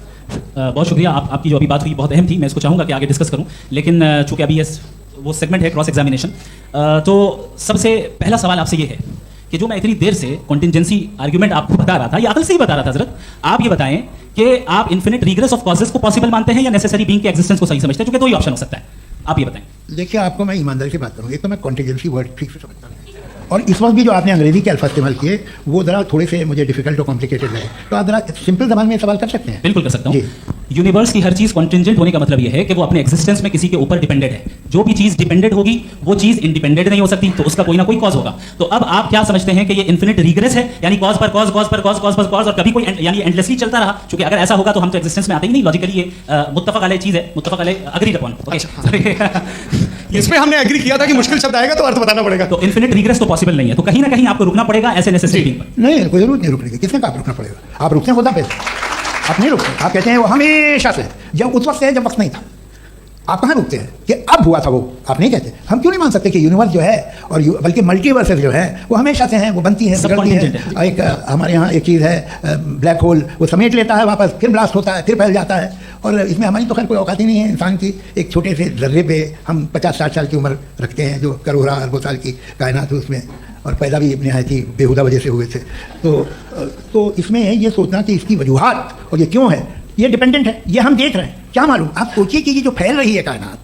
बहुत शुक्रिया। आपकी जो अभी बात हुई बहुत अहम थी, मैं इसको चाहूँगा कि आगे डिस्कस करूँ, लेकिन चूँकि अभी वो सेगमेंट है क्रॉस एग्जामिनेशन, तो सबसे पहला सवाल आपसे ये है कि जो मैं इतनी देर से कॉन्टिंजेंसी आर्ग्यूमेंट आपको बता रहा था, ये अकल से ही बता रहा था हजरत, आप ये बताएं कि आप इन्फिनिट रिग्रेस ऑफ कॉजेस को पॉसिबल मानते हैं या नेसेसरी बीइंग के एग्जिस्टेंस को सही समझते हैं? क्योंकि 2 ही ऑप्शन हो सकता है, आप ये बताएं। देखिए आपको मैं ईमानदारी से बात करूँ, एक तो मैं कॉन्टिजेंसी वर्ड ठीक से समझता नहीं, और इस वक्त भी जो आपने अंग्रेजी के अल्फाज इस्तेमाल किए वो ज़रा थोड़े से मुझे डिफिकल्ट और कॉम्प्लिकेटेड लगे, तो आप ज़रा सिंपल ज़बान में सवाल कर सकते हैं? बिल्कुल कर सकता हूँ। यूनिवर्स की हर चीज़ कॉन्टिंजेंट होने का मतलब यह है कि वो अपने एग्जिस्टेंस में किसी के ऊपर डिपेंडेंट है। जो भी चीज़ डिपेंडेंट होगी वो चीज़ इंडिपेंडेंट नहीं हो सकती, तो उसका कोई ना कोई कॉज होगा। तो अब आप क्या समझते हैं कि ये इन्फिनिट रिग्रेस है, यानी कॉज पर कॉज, कॉज पर कॉज, कॉज पर कॉज, और कभी कोई यानी एंडलेसली चलता रहा? क्योंकि अगर ऐसा होगा तो हम तो एग्जिस्टेंस में आते ही नहीं। लॉजिकली ये मुत्तफक अलैह चीज़ है, मुत्तफक अलैह अग्रीड अपॉन। इसमें हमने एग्री किया था कि मुश्किल शब्द आएगा तो अर्थ बताना पड़ेगा। तो इन्फिनिट रिग्रेस तो पॉसिबल नहीं है, तो कहीं ना कहीं आपको रुकना पड़ेगा ऐसे नेसेसरी बीइंग पर। नहीं, कोई जरूरत नहीं रुकने की। किसने कहा रुकना पड़ेगा? आप रुकते हैं खुदा पे, आप नहीं रुकते। आप कहते हैं वो हमेशा से, जब उस वक्त है जब वक्त नहीं था। आप कहाँ रुकते हैं कि अब हुआ था वो? आप नहीं कहते। हम क्यों नहीं मान सकते कि यूनिवर्स जो है और बल्कि मल्टीवर्सेस जो है वो हमेशा से हैं, वो बनती हैं, बिगड़ती हैं। एक हमारे यहाँ एक चीज़ है ब्लैक होल, वो समेट लेता है वापस, फिर ब्लास्ट होता है, फिर फैल जाता है। और इसमें हमारी तो खैर कोई औकात ही नहीं है इंसान की। एक छोटे से जर्रे पे हम 50-60 साल की उम्र रखते हैं, जो करोड़ों अरबों साल की कायनात है उसमें, और पैदा भी नहायत ही बेहुदा वजह से हुए थे। तो इसमें ये सोचना कि इसकी वजूहात और ये क्यों है, ये डिपेंडेंट है, ये हम देख रहे हैं। क्या मालूम, आप सोचिए कि ये जो फैल रही है कायनात,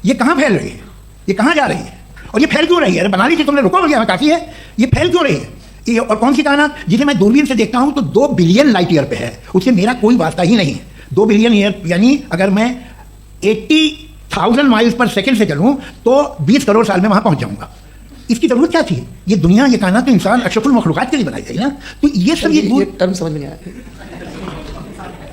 ये कहाँ फैल रही है, ये कहाँ जा रही है, और ये फैल क्यों रही है? अरे बना लीजिए, तुमने रुको हो गया, काफ़ी है। ये फैल क्यों रही है? ये और कौन सी कायनात जिसे मैं दूरबीन से देखता हूँ तो 2 बिलियन लाइट ईयर पे है, उससे मेरा कोई वास्ता ही नहीं है। 2 बिलियन ईयर यानी अगर मैं 80,000 माइल्स पर सेकेंड से चलूँ तो 20 करोड़ साल में वहाँ पहुँच जाऊँगा। इसकी जरूरत क्या थी? ये दुनिया, ये कायनात तो इंसान अशरफुल मखलूकात के लिए बनाई गई ना। तो ये सब ये टर्म समझ में नहीं आया,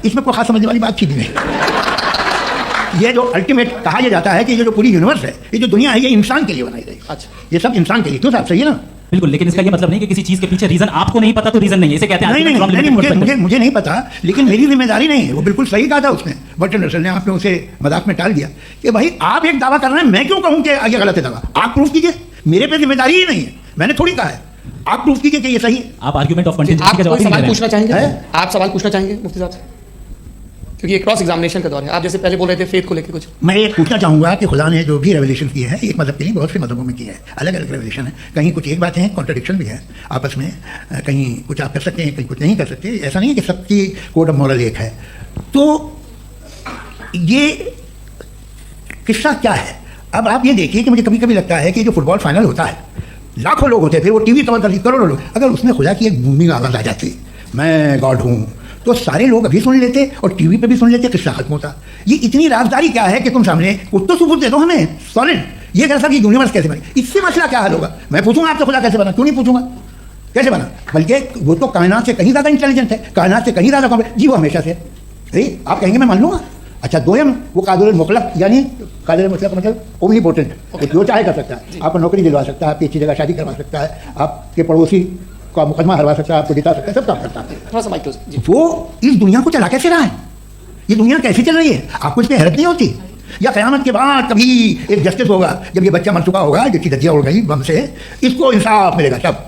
इसमें कोई खास समझने वाली बात थी नहीं। ये जो अल्टीमेट कहा यह जाता है कि ये जो पूरी यूनिवर्स है, ये जो दुनिया है, ये इंसान के लिए बनाई गई। अच्छा, ये सब इंसान के लिए, क्यों साहब? सही है ना? बिल्कुल, लेकिन इसका ये मतलब नहीं कि किसी चीज के पीछे रीजन आपको नहीं पता तो रीजन नहीं है, इसे कहते हैं नहीं, मुझे नहीं पता, लेकिन मेरी जिम्मेदारी नहीं है। वो बिल्कुल सही कहा था उसने, बर्टन रसल ने। आपने उसे मजाक में टाल दिया कि भाई आप एक दावा कर रहे हैं, मैं क्यों कहूँ कि ये गलत है दावा? आप प्रूफ कीजिए, मेरे पे जिम्मेदारी ही नहीं है, मैंने थोड़ी कहा है। आप प्रूफ कीजिए कि ये सही है। आप आर्गुमेंट ऑफ कंटिजेंसी का जवाब नहीं दे रहे हैं। पूछना चाहेंगे? आप सवाल पूछना चाहेंगे मुफ्ती साहब से? क्योंकि ये क्रॉस एग्जामिनेशन का दौर है। आप जैसे पहले बोल रहे थे फेथ को लेकर कुछ, मैं ये पूछना चाहूँगा कि खुदा ने जो भी रेवलेशन की है, एक मज़हब के लिए बहुत से मज़हबों में की है, अलग अलग रेवलेशन है। कहीं कुछ एक बातें हैं, कॉन्ट्रडिक्शन भी है आपस में, कहीं कुछ आप कर सकते हैं, कहीं कुछ नहीं कर सकते। ऐसा नहीं है कि सबकी कोड ऑफ मॉरल एक है। तो ये किस्सा क्या है? अब आप ये देखिए कि मुझे कभी कभी लगता है कि जो फुटबॉल फाइनल होता है, लाखों लोग होते हैं, फिर वो टीवी कवर करती, करोड़ों लोग, अगर उसमें खुदा की एक बूमिंग आवाज़ आ जाती, मैं गॉड हूँ, तो सारे लोग अभी सुन लेते और टीवी पे भी सुन लेते, किस्सा खत्म होता। ये इतनी राजदारी क्या है कि तुम सामने कुछ तो सबूत दे दो हमें सॉलिड। ये कैसा कि यूनिवर्स कैसे बनी, इससे मसला क्या हल होगा? मैं पूछूंगा आपसे खुदा कैसे बना? क्यों नहीं पूछूंगा कैसे बना? बल्कि वो तो कायनात से कहीं ज़्यादा इंटेलिजेंट है, कायनात से कहीं ज़्यादा कॉम्प्लेक्स। जी वो हमेशा से अरे आप कहेंगे मैं मान लूँगा। अच्छा, दोयम वो कादिर मुतलक, यानी कादिर मुतलक मतलब ओमनीपोटेंट, जो चाहे कर सकता है। आपको नौकरी दिलवा सकता है, आपकी अच्छी जगह शादी करवा सकता है, आपके पड़ोसी का मुकदमा हरवा सकता है, आपको जिता सकता है, सब काम करता है। थोड़ा सा माइक क्लोज। वो इस दुनिया को चला कैसे रहा है? ये दुनिया कैसे चल रही है? आपको इस पर हैरत नहीं होती? या क़यामत के बाद कभी एक जस्टिस होगा, जब ये बच्चा मर चुका होगा, जिसकी धज्जियाँ उड़ गई बम से, इसको इंसाफ मिलेगा तब?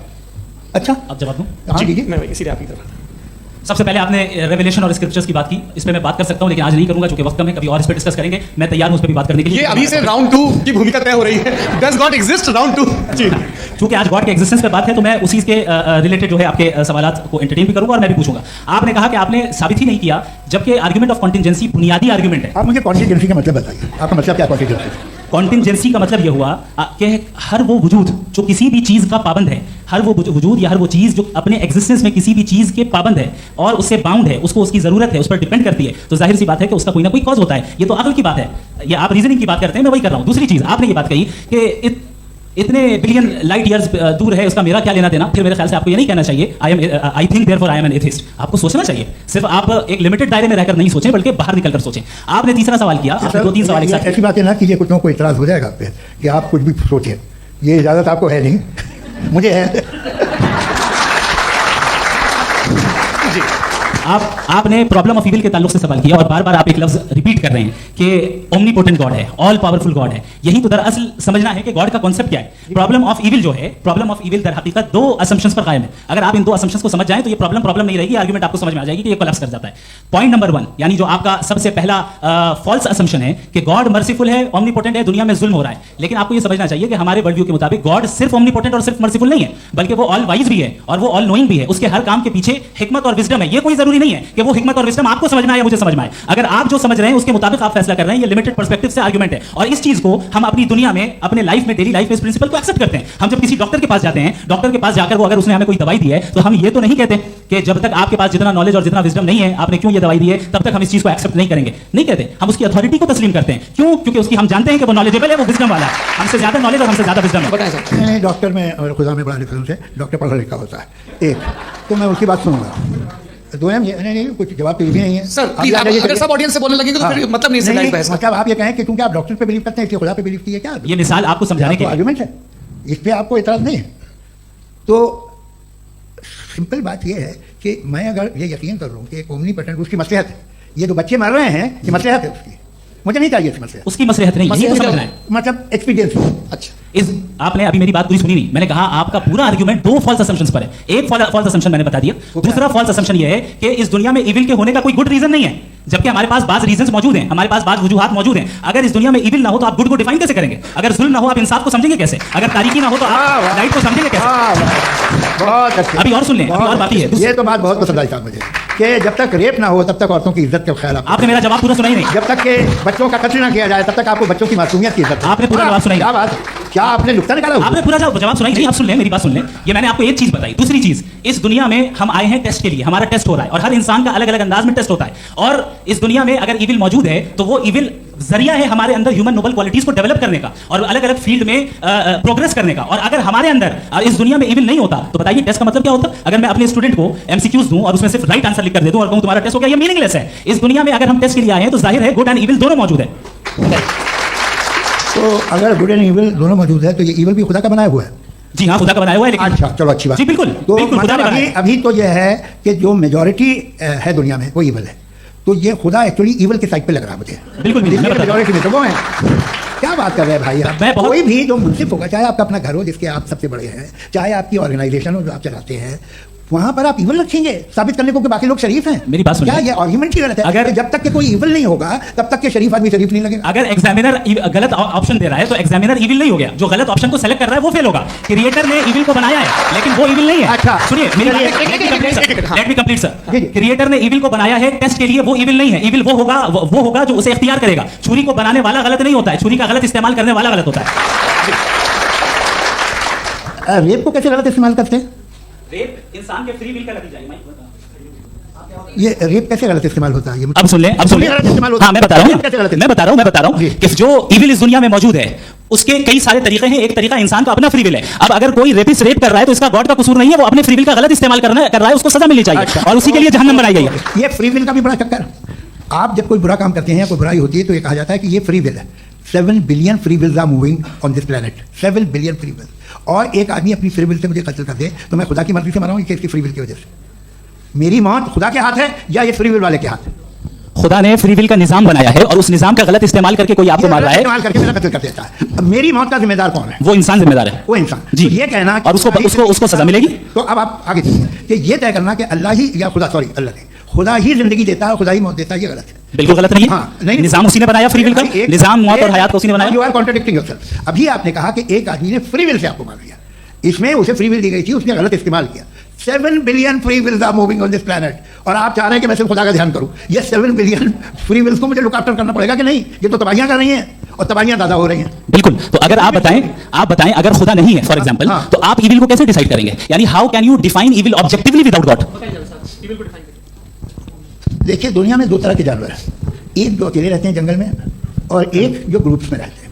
अच्छा, अब जवाब दूं? हाँ कीजिए। मैं इसीलिए आपकी तरफ। सबसे पहले आपने रेवलेशन और स्क्रिप्चर्स की बात की, इस पे मैं बात कर सकता हूं, लेकिन आज नहीं करूंगा क्योंकि वक्त कम है। कभी और इस पे डिस्कस करेंगे, मैं तैयार हूं उस पे भी बात करने के लिए। ये अभी से राउंड 2 की भूमिका तय हो रही है। Does God exist round 2? जी, क्योंकि आज गॉड के एग्जिस्टेंस पे बात है तो मैं उसी के रिलेटेड जो है आपके सवालात को एंटरटेन भी करूंगा और मैं भी पूछूंगा। आपने कहा कि आपने साबित ही नहीं किया, जबकि आर्गुमेंट ऑफ कॉन्टिजेंसी बुनियादी आर्गुमेंट है। आप मुझे कॉन्टिजेंसी का मतलब बताइए, आपका मतलब क्या कॉन्टिजेंसी? कॉन्टिजेंसी का मतलब यह हुआ कि हर वो वजूद जो किसी भी चीज़ का पाबंद है, हर वो वजूद या हर वो चीज़ जो अपने एग्जिस्टेंस में किसी भी चीज़ के पाबंद है और उससे बाउंड है, उसको उसकी ज़रूरत है, उस पर डिपेंड करती है, तो जाहिर सी बात है कि उसका कोई ना कोई कॉज होता है। ये तो अकल की बात है, ये आप रीजनिंग की बात करते हैं, मैं वही कर रहा हूँ। दूसरी चीज़, आपने ये बात कही कि इतने बिलियन लाइट ईयर्स दूर है, उसका मेरा क्या लेना देना। फिर मेरे ख्याल से आपको ये नहीं कहना चाहिए I think therefore I am an atheist. आपको सोचना चाहिए, सिर्फ आप एक लिमिटेड दायरे में रहकर नहीं सोचें, बल्कि बाहर निकलकर सोचें। आपने तीसरा सवाल किया, आपने 2-3 सवाल एक साथ। ऐसी बातें ना कीजिए, कुछ लोगों को इतराज हो जाएगा आप पे कि आप कुछ भी सोचें। ये इजाज़त आपको है नहीं, मुझे है। आपने प्रॉब्लम ऑफ इविल के ताल्लुक से सवाल किया और बार बार आप एक लफ्ज रिपीट कर रहे हैं कि ओमनीपोटेंट गॉड है, ऑल पावरफुल गॉड है। यही तो दरअसल समझना है कि गॉड का कॉन्सेप्ट क्या है। प्रॉब्लम ऑफ इविल जो है, प्रॉब्लम ऑफ इविल दर हकीकत 2 असम्पशंस पर कायम है। अगर आप इन 2 असम्पशंस को समझ जाएं तो ये प्रॉब्लम नहीं रहेगी, आर्गुमेंट आपको समझ में आ जाएगी कि ये कोलैप्स कर जाता है। पॉइंट नंबर 1, यानी जो आपका सबसे पहला फॉल्स असम्पशन है कि गॉड मर्सीफुल है, ओमनीपोटेंट है, दुनिया में जुल्म हो रहा है। लेकिन आपको ये समझना चाहिए कि हमारे वर्ल्ड व्यू के मुताबिक गॉड सिर्फ ओमनीपोटेंट और सिर्फ मर्सीफुल नहीं है, बल्कि वो ऑल वाइज भी है और वो ऑल नोइंग भी है। उसके हर काम के पीछे हिकमत और विजडम है। ये कोई जरूरी नहीं है कि वो हिकमत और विजडम आपको समझ में आए, मुझे समझ में आए। अगर आप जो समझ रहे हैं उसके मुताबिक आप फैसला कर रहे हैं, ये लिमिटेड पर्सपेक्टिव से आर्गुमेंट है। और इस चीज को हम अपनी दुनिया में, अपने लाइफ में, डेली लाइफ में इस प्रिंसिपल को एक्सेप्ट करते हैं। हम जब किसी डॉक्टर के पास जाते हैं, डॉक्टर के पास जाकर वो अगर उसने हमें कोई दवाई दी है, तो हम ये तो नहीं कहते कि जब तक आपके पास जितना नॉलेज और जितना विजडम नहीं है, आपने क्यों ये दवाई दी है, तब तक हम इस चीज को एक्सेप्ट नहीं करेंगे। नहीं कहते, हम उसकी अथॉरिटी को तस्लीम करते हैं। क्यों? क्योंकि उसकी हम जानते हैं कि वो नॉलेजेबल है, वो विजडम वाला है, हमसे ज्यादा नॉलेज और हमसे ज्यादा विजडम है। बताएं सर। नहीं, डॉक्टर में और खुदा में बड़ा डिफरेंस है। डॉक्टर पढ़ा लिखा होता है एक, तो मैं उसकी बात सुनूंगा। दोयम नहीं, कुछ जवाब तो ये भी नहीं है सर। अगर सब ऑडियंस से बोलने लगेंगे तो फिर मतलब नहीं है। मतलब आप ये कहें कि क्योंकि आप डॉक्टर पे बिलीव करते हैं इसलिए खुदा पे बिलीव किए, क्या ये मिसाल आपको समझाने के आर्गुमेंट है, इस पे आपको इतराज नहीं है। तो सिंपल बात ये है कि मैं अगर ये यकीन कर लूँ कि एक ओमनीपोटेंट उसकी मसलहत है, ये जो बच्चे मर रहे हैं ये मसलहत है उसकी, मुझे नहीं चाहिए इस मसले उसकी मसलहत नहीं, यही तो समझना है। मतलब एक्सपीरियंस। अच्छा, इस आपने अभी मेरी बात पूरी सुनी नहीं। मैंने कहा आपका पूरा आर्गुमेंट दो फॉल्स असम्पशंस पर है। एक फॉल्स असम्पशन मैंने बता दिया, दूसरा फॉल्स असम्पशन ये है कि इस दुनिया में इविल के होने का कोई गुड रीजन नहीं है, जबकि हमारे पास बाज रीजंस मौजूद हैं, हमारे पास बाज वजूहात मौजूद हैं। अगर इस दुनिया में इविल ना हो तो आप गुड को डिफाइन कैसे करेंगे? अगर जुल्म ना हो आप इंसाफ को समझेंगे कैसे? अगर तारीकी ना हो तो आप लाइट को समझेंगे कैसे? बहुत अच्छे। अभी और सुन लें, अभी और बाकी है। ये तो बात बहुत पसंद आई साहब मुझे कि जब तक रेप ना हो तब तक औरतों की इज्जत का ख्याल आपने मेरा जवाब पूरा सुना ही नहीं। जब तक के बच्चों का कत्ल ना किया जाए तब तक आपको बच्चों की मासूमियत की इज्जत। आपने पूरा जवाब सुना ही क्या बात, क्या आपने नुक्ता निकाला? आपने पूरा जवाब सुनाई नहीं। आप सुन लें, मेरी बात सुन लें। ये मैंने आपको एक चीज बताई। दूसरी चीज, इस दुनिया में हम आए हैं टेस्ट के लिए, हमारा टेस्ट हो रहा है और हर इंसान का अलग अलग अंदाज में टेस्ट होता है। और इस दुनिया में अगर इविल मौजूद है तो वो इविल जरिया है हमारे अंदर ह्यूमन नोबल क्वालिटीज को डेवलप करने का और अलग अलग फील्ड में प्रोग्रेस करने का। और अगर हमारे अंदर इस दुनिया में इविल नहीं होता तो बताइए टेस्ट का मतलब क्या होता? अगर मैं अपने स्टूडेंट को एमसीक्यूज दूं और उसमें सिर्फ राइट आंसर लिख कर दे दूं और कहूं तुम्हारा टेस्ट हो गया, ये मीनिंगलेस है। इस दुनिया में अगर हम टेस्ट के लिए आए हैं तो जाहिर है गुड एंड इविल दोनों मौजूद है। तो अगर गुड एंड इविल दोनों मौजूद है तो ये इविल भी खुदा का बनाया हुआ है। जी हाँ, खुदा का बनाया हुआ है। लेकिन अच्छा, चलो अच्छी बात। जी बिल्कुल, तो बिल्कुल खुदा मतलब ने बनाया। अभी तो यह है कि जो मेजॉरिटी है दुनिया में वो इविल है, तो ये खुदा एक्चुअली इविल के साइड पे लग रहा है मुझे। बिल्कुल मेजॉरिटी में तो वो है। क्या बात कर रहे हैं भाई आप? मैं बहुत- कोई भी जो मुंसिफ होगा, चाहे आपका अपना घर हो जिसके आप सबसे बड़े हैं, चाहे आपकी ऑर्गेनाइजेशन हो जो आप चलाते हैं, वहां पर आप इविल रखेंगे साबित करने को कि बाकी लोग शरीफ हैं। मेरी बात सुनिए। क्या ये आर्गुमेंट ही गलत है? अगर- कि जब तक कि कोई इविल नहीं होगा तब तक के शरीफ आदमी शरीफ नहीं लगेगा। अगर एग्जामिनर गलत ऑप्शन दे रहा है तो एग्जामिनर इविल नहीं हो गया। जो गलत ऑप्शन को सेलेक्ट कर रहा है वो फेल होगा। क्रिएटर ने इविल को बनाया है लेकिन वो इविल नहीं है। अच्छा। सुनिए मेरी चलिए, लेट मी कंप्लीट सर। जी, जी। क्रिएटर ने इविल को बनाया है टेस्ट के लिए, वो इविल नहीं है। इविल वो होगा जो उसे इख्तियार करेगा। छुरी को बनाने वाला गलत नहीं होता है, छुरी का गलत इस्तेमाल करने वाला गलत होता है। रेप को कैसे गलत इस्तेमाल करते हैं? रेप इंसान के फ्री विल का नतीजा है। ये रेप कैसे गलत इस्तेमाल होता है? ये अब सुन ले, अब सुन ले। गलत इस्तेमाल होता है। हाँ मैं बता रहा हूँ, कैसे गलत मैं बता रहा हूँ जी। कि जो इविल इस दुनिया में मौजूद है उसके कई सारे तरीके हैं। एक तरीका इंसान का अपना फ्री विल है। अब अगर कोई रेपिस्ट रेप कर रहा है तो इसका गॉड का कसूर नहीं है, वो अपने फ्री विल का गलत इस्तेमाल कर रहा है, उसको सजा मिलनी चाहिए। अच्छा। और उसी के लिए जहन्नम बनाई गई है। ये फ्री विल का भी बड़ा चक्कर। आप जब कोई बुरा काम करते हैं, कोई बुराई होती है तो ये कहा जाता है कि ये फ्री विल है। 7 billion free wills are moving on this planet. 7 billion free will. और एक आदमी अपनी फ्री विल से मुझे कत्ल कर दे तो मैं खुदा की मर्जी से मरा हूं कि इसकी फ्री विल की वजह से? मेरी मौत खुदा के हाथ है या ये फ्री विल वाले के हाथ है? खुदा ने फ्री विल का निजाम बनाया है और उस निजाम का गलत इस्तेमाल करके कोई आपको मार रहा है, इस्तेमाल करके मेरा कत्ल कर देता है। अब मेरी मौत का जिम्मेदार कौन है? वो इंसान जिम्मेदार है। वो इंसान। जी। तो ये कहना कि और उसको सजा मिलेगी। तो अब आप आगे चलिए कि ये तय करना कि अल्लाह ही या खुदा, सॉरी अल्लाह नहीं, खुदा ही जिंदगी देता है, खुदा ही मौत देता है, ये गलत है। बिल्कुल गलत नहीं है। हाँ, नहीं, निजाम उसी ने बनाया फ्री विल का। एक- निजाम मौत और हयात को उसी ने बनाया। You are contradicting yourself. अभी आपने कहा कि एक आदमी ने फ्री विल से आपको मार दिया, इसमें उसे फ्री विल दी गई थी, उसने गलत इस्तेमाल किया। 7 billion free wills are moving on this planet और आप चाह रहे हैं कि मैं सिर्फ खुदा का ध्यान करूं। ये 7 बिलियन फ्री विल्स को मुझे लुक आफ्टर करना पड़ेगा कि नहीं? ये तो तबाहियां कर रही हैं और तबाहियां ज्यादा हो रही हैं। बिल्कुल। तो अगर आप बताएं अगर खुदा नहीं है फॉर एग्जांपल, हाँ। तो आप इविल को कैसे डिसाइड करेंगे? यानी how can you define evil objectively without God? देखिए, दुनिया में 2 तरह के जानवर हैं। एक जो अकेले रहते हैं जंगल में और एक जो ग्रुप्स में रहते हैं।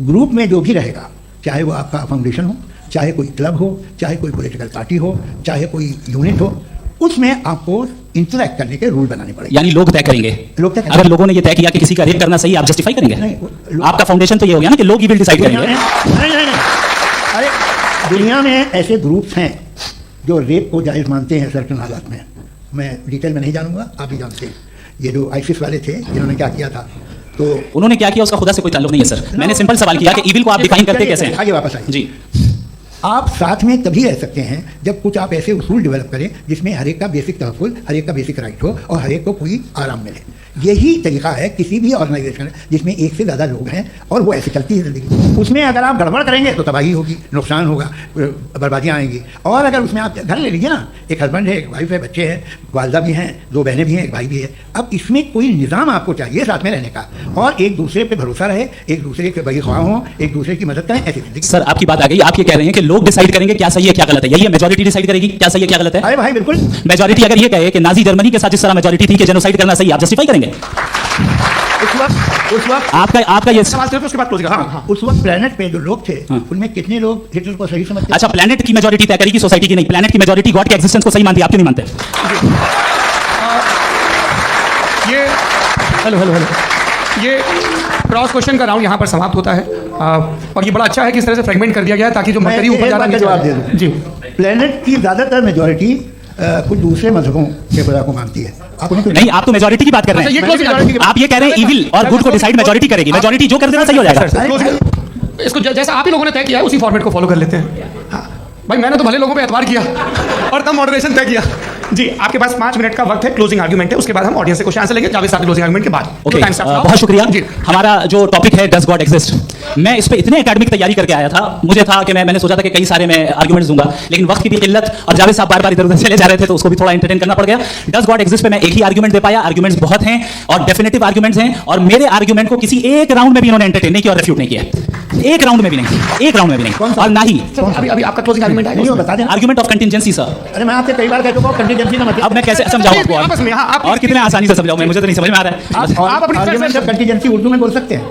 ग्रुप में जो भी रहेगा, चाहे वो आपका फाउंडेशन हो, चाहे कोई क्लब हो, चाहे कोई पॉलिटिकल पार्टी हो, चाहे कोई यूनिट हो, उसमें आपको इंटरैक्ट करने के रूल बनाने पड़ेंगे। यानी लोग तय करेंगे। लोग तय करेंगे। अगर लोगों ने ये तय किया कि किसी का रेप करना सही, आप जस्टिफाई करेंगे? नहीं, आपका फाउंडेशन तो ये हो गया ना कि लोग इविल डिसाइड दुनिया करेंगे। में नहीं। अरे दुनिया में ऐसे ग्रुप्स हैं जो रेप को जायज़ मानते हैं सर्टेन हालात में। मैं डिटेल में नहीं जानूंगा, आप भी जानते हैं। ये जो आईसिस वाले थे जिन्होंने क्या किया था, तो उन्होंने क्या किया उसका खुदा से कोई ताल्लुक नहीं है सर। मैंने सिंपल सवाल किया कि इविल को आप डिफाइन करते कैसे हैं? आगे वापस आइए। जी। आप साथ में तभी रह सकते हैं जब कुछ आप ऐसे उसूल डेवलप करें जिसमें हर एक का बेसिक तहफ़्फ़ुज़, हर एक का बेसिक राइट हो और हर एक को कोई आराम मिले। यही तरीका है किसी भी ऑर्गेनाइजेशन जिसमें एक से ज़्यादा लोग हैं और वो ऐसे चलती है ज़िंदगी। उसमें अगर आप गड़बड़ करेंगे तो तबाही होगी, नुकसान होगा, बर्बादियाँ आएंगी। और अगर उसमें आप घर ले लीजिए ना, एक हस्बैंड है, एक वाइफ है, बच्चे हैं, वालदा भी हैं, 2 बहनें भी हैं, एक भाई भी है। अब इसमें कोई निज़ाम आपको चाहिए साथ में रहने का और एक दूसरे पर भरोसा रहे, एक दूसरे के बड़ी ख्वाह हों, एक दूसरे की मदद करें, ऐसी जिंदगी। सर आपकी बात आ गई। आप ये कह रहे हैं कि लोग डिसाइड करेंगे क्या सही है क्या गलत है, यही मेजॉरिटी डिसाइड करेगी क्या सही है क्या गलत है? अरे भाई बिल्कुल। मेजॉरिटी अगर ये कहे कि नाजी जर्मनी के साथ जिस तरह मेजॉरिटी थी कि जेनोसाइड करना सही, आप जस्टिफाई करेंगे? उस वक्त आपका ये सवाल सिर्फ उसके बाद क्लोज हाँ, हाँ, उस वक्त प्लेनेट पे जो लोग थे हाँ। उनमें कितने लोग हिटलर को सही समझते? अच्छा, प्लेनेट की मेजॉरिटी तय करेगी सोसाइटी की नहीं। प्लेनेट की मेजॉरिटी गॉड के एक्जिस्टेंस को सही मानती है, आप क्यों नहीं मानते? ये हेलो ये क्रॉस क्वेश्चन का राउंड यहाँ पर समाप्त होता है। और ये बड़ा अच्छा है कि इस तरह से फ्रेगमेंट कर दिया गया है ताकि जो मैं मकरी ऊपर एक ज़्यादा बात का नीचे जवाब आए। दे दूं। जी। प्लेनेट की ज़्यादातर मेजॉरिटी कुछ दूसरे मजहबों के खुदा को मानती है। आप उन्हें नहीं, आप तो मेजोरिटी की बात कर रहे अच्छा, ये हैं। closing argument- आप ये कह रहे हैं इविल और गुड को डिसाइड मेजोरिटी करेगी, मेजोरिटी जो कर देना सही हो जाएगा। इसको जैसा आप ही लोगों ने तय किया है उसी फॉर्मेट को फॉलो कर लेते हैं। हाँ भाई, मैंने तो भले लोगों पे एतबार किया और तब मॉडरेशन तय किया। जी, आपके पास 5 मिनट का वक्त है, क्लोजिंग आर्गुमेंट है, उसके बाद हम ऑडियंस से क्वेश्चन आंसर लेंगे जावेद साहब क्लोजिंग आर्गुमेंट के बाद। Okay, time start now. बहुत शुक्रिया। जी, हमारा जो टॉपिक है डज गॉड एग्जिस्ट, मैं इस पे इतने एकेडमिक तैयारी करके आया था, मुझे था कि मैंने सोचा था कि कई सारे मैं आर्गुमेंट्स दूंगा, लेकिन वक्त की भी किल्लत और जावेद साहब बार-बार इधर-उधर चले जा रहे थे तो उसको भी थोड़ा एंटरटेन करना पड़ गया। डज गॉड एग्जिस्ट पे मैं एक ही आर्गुमेंट दे पाया, आर्गुमेंट्स बहुत हैं और डेफिनेटिव आर्गुमेंट्स हैं और मेरे आर्गुमेंट को किसी एक राउंड में भी इन्होंने एंटरटेन नहीं किया और रिफ्यूट नहीं किया, एक राउंड में भी नहीं, एक राउंड में भी नहीं, और ना ही अभी आपका क्लोजिंग आर्गुमेंट नहीं, वो आएगा। बता दें। Argument of contingency sir. अरे मैं आपसे कई बार कह चुका हूँ कंटीजेंसी का मतलब। अब मैं कैसे समझाऊं आपको आपस में, हाँ, आप- और कितने आसानी से समझाऊं मैं, मुझे तो नहीं समझ में आ रहा है। आप अपनी आर्गुमेंट ऑफ कंटीजेंसी उर्दू में बोल सकते हैं।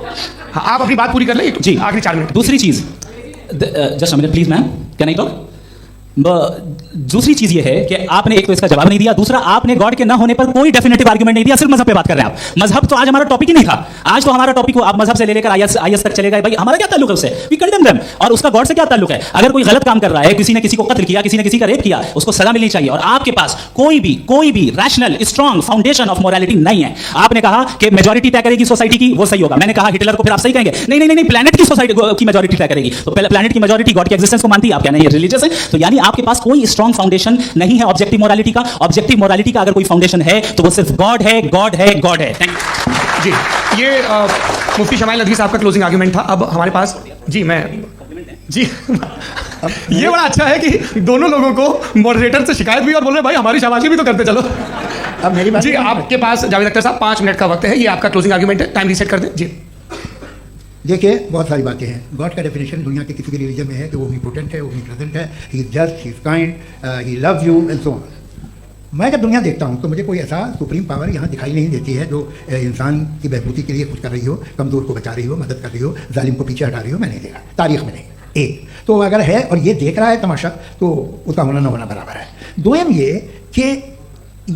हाँ, आप अपनी बात पूरी कर ले जी, आखिरी 4 मिनट। दूसरी चीज, just a minute please ma'am, can I talk? दूसरी चीज ये है कि आपने एक तो इसका जवाब नहीं दिया, दूसरा आपने गॉड के ना होने पर कोई डेफिनेटिव आर्गुमेंट नहीं दिया, सिर्फ मजहब पे बात कर रहे हैं आप। मजहब तो आज हमारा टॉपिक ही नहीं था, आज तो हमारा टॉपिक आप मजहब से ले लेकर आईएस तक चले गए। भाई हमारा क्या ताल्लुक है उससे? We condemn them. और उसका गॉड से क्या ताल्लुक है? अगर कोई गलत काम कर रहा है, किसी ने किसी को कत्ल किया, किसी ने किसी का रेप किया, उसको सजा मिलनी चाहिए और आपके पास कोई भी rational strong foundation of morality नहीं है। आपने कहा कि मेजोरिटी तय करेगी सोसाइटी की, वो सही होगा। मैंने कहा हिटलर को, फिर आप सही कहेंगे नहीं नहीं नहीं, प्लैनेट की सोसाइटी की मेजोरिटी तय करेगी। तो प्लैनेट की मेजोरिटी गॉड के एक्जिस्टेंस को मानती है, आप कहना ये रिलीजियस है। तो यानी आपके पास कोई स्ट्रॉन्ग फाउंडेशन नहीं है ऑब्जेक्टिव मोरालिटी का। ऑब्जेक्टिव मोरालिटी का अगर कोई फाउंडेशन है तो वो सिर्फ गॉड है, गॉड है, गॉड है। Thank you. जी, ये मुफ्ती शमाइल नदवी साहब का क्लोजिंग आर्गुमेंट था। अब हमारे पास जी ये बड़ा अच्छा है कि दोनों लोगों को मॉडरेटर से शिकायत भी और बोल रहे भाई हमारी शाबाशी भी तो करते चलो। अब मेरी बात जी, आपके पास जावेद अख्तर साहब 5 मिनट का वक्त है, ये आपका क्लोजिंग आर्गुमेंट है, टाइम रीसेट कर दें। जी, देखिए बहुत सारी बातें हैं। गॉड का डेफिनेशन दुनिया के किसी भी रिलीजन में है कि वो ओमनीपोटेंट है, ओमनीप्रेजेंट है, he is just, he is kind, he loves you and so on. मैं जब दुनिया देखता हूँ तो मुझे कोई ऐसा सुप्रीम पावर यहाँ दिखाई नहीं देती है जो इंसान की बहबूदी के लिए कुछ कर रही हो, कमज़ोर को बचा रही हो, मदद कर रही हो, जालिम को पीछे हटा रही हो। मैं नहीं देखा, तारीख में नहीं। एक तो अगर है और ये देख रहा है तमाशा तो उसका होना न होना बराबर है। दोयम ये कि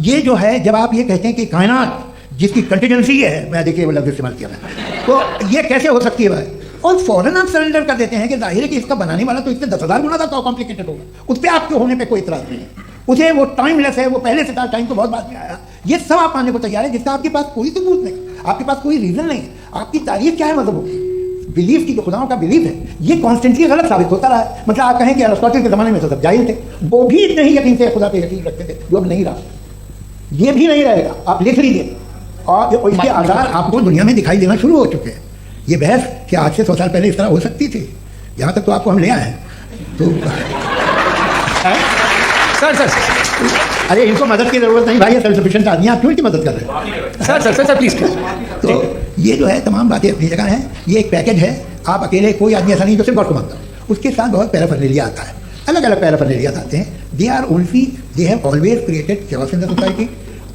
ये जो है जब आप ये कहते हैं कि कायनात जिसकी कंटीजेंसी है, मैं देखिए वो लफ्ज़ इस्तेमाल किया मैं, तो ये कैसे हो सकती है भाई? और फौरन आप सरेंडर कर देते हैं कि जाहिर है कि इसका बनाने वाला तो इससे 10,000 गुना था, तो कॉम्प्लिकेटेड होगा। उस पर आपके होने पे कोई इतराज़ नहीं है, उसे वो टाइमलेस है, वो पहले से था, टाइम तो बहुत बाद में आया। ये सब आप मानने को तैयार है जिसका आपके पास कोई सबूत नहीं, आपके पास कोई रीज़न नहीं। आपकी तारीफ क्या है मजहबों की? बिलीफ की, जो खुदाओं का बिलीफ है, ये कॉन्स्टेंटली गलत साबित होता रहा है। मतलब आप कहें कि अरिस्टोटल के ज़माने में तो सब जाहिल थे, वो भी इतने ही यकीन से खुदा पे यकीन रखते थे, जो अब नहीं रहा। ये भी नहीं रहेगा, आप लिख लीजिए। और इसके आधार आपको दुनिया में दिखाई देना शुरू हो चुके हैं। ये बहस कि आज से 100 साल पहले इस तरह हो सकती थी, यहाँ तक तो आपको हम ले आए हैं। तो सर अरे इनको मदद की जरूरत नहीं भाई, सेल्फ सफिशिएंट आदमी, आप क्यों इनकी मदद कर रहे हैं? Sir please. तो ये जो है तमाम बातें अपनी जगह हैं। ये एक पैकेज है, आप अकेले कोई आदमी ऐसा नहीं जो सिर्फ गॉड को मानता है, उसके साथ बहुत पैराफर्नेलिया आता है, अलग अलग पैराफर्नेलिया आते हैं। They have always created chaos in the society.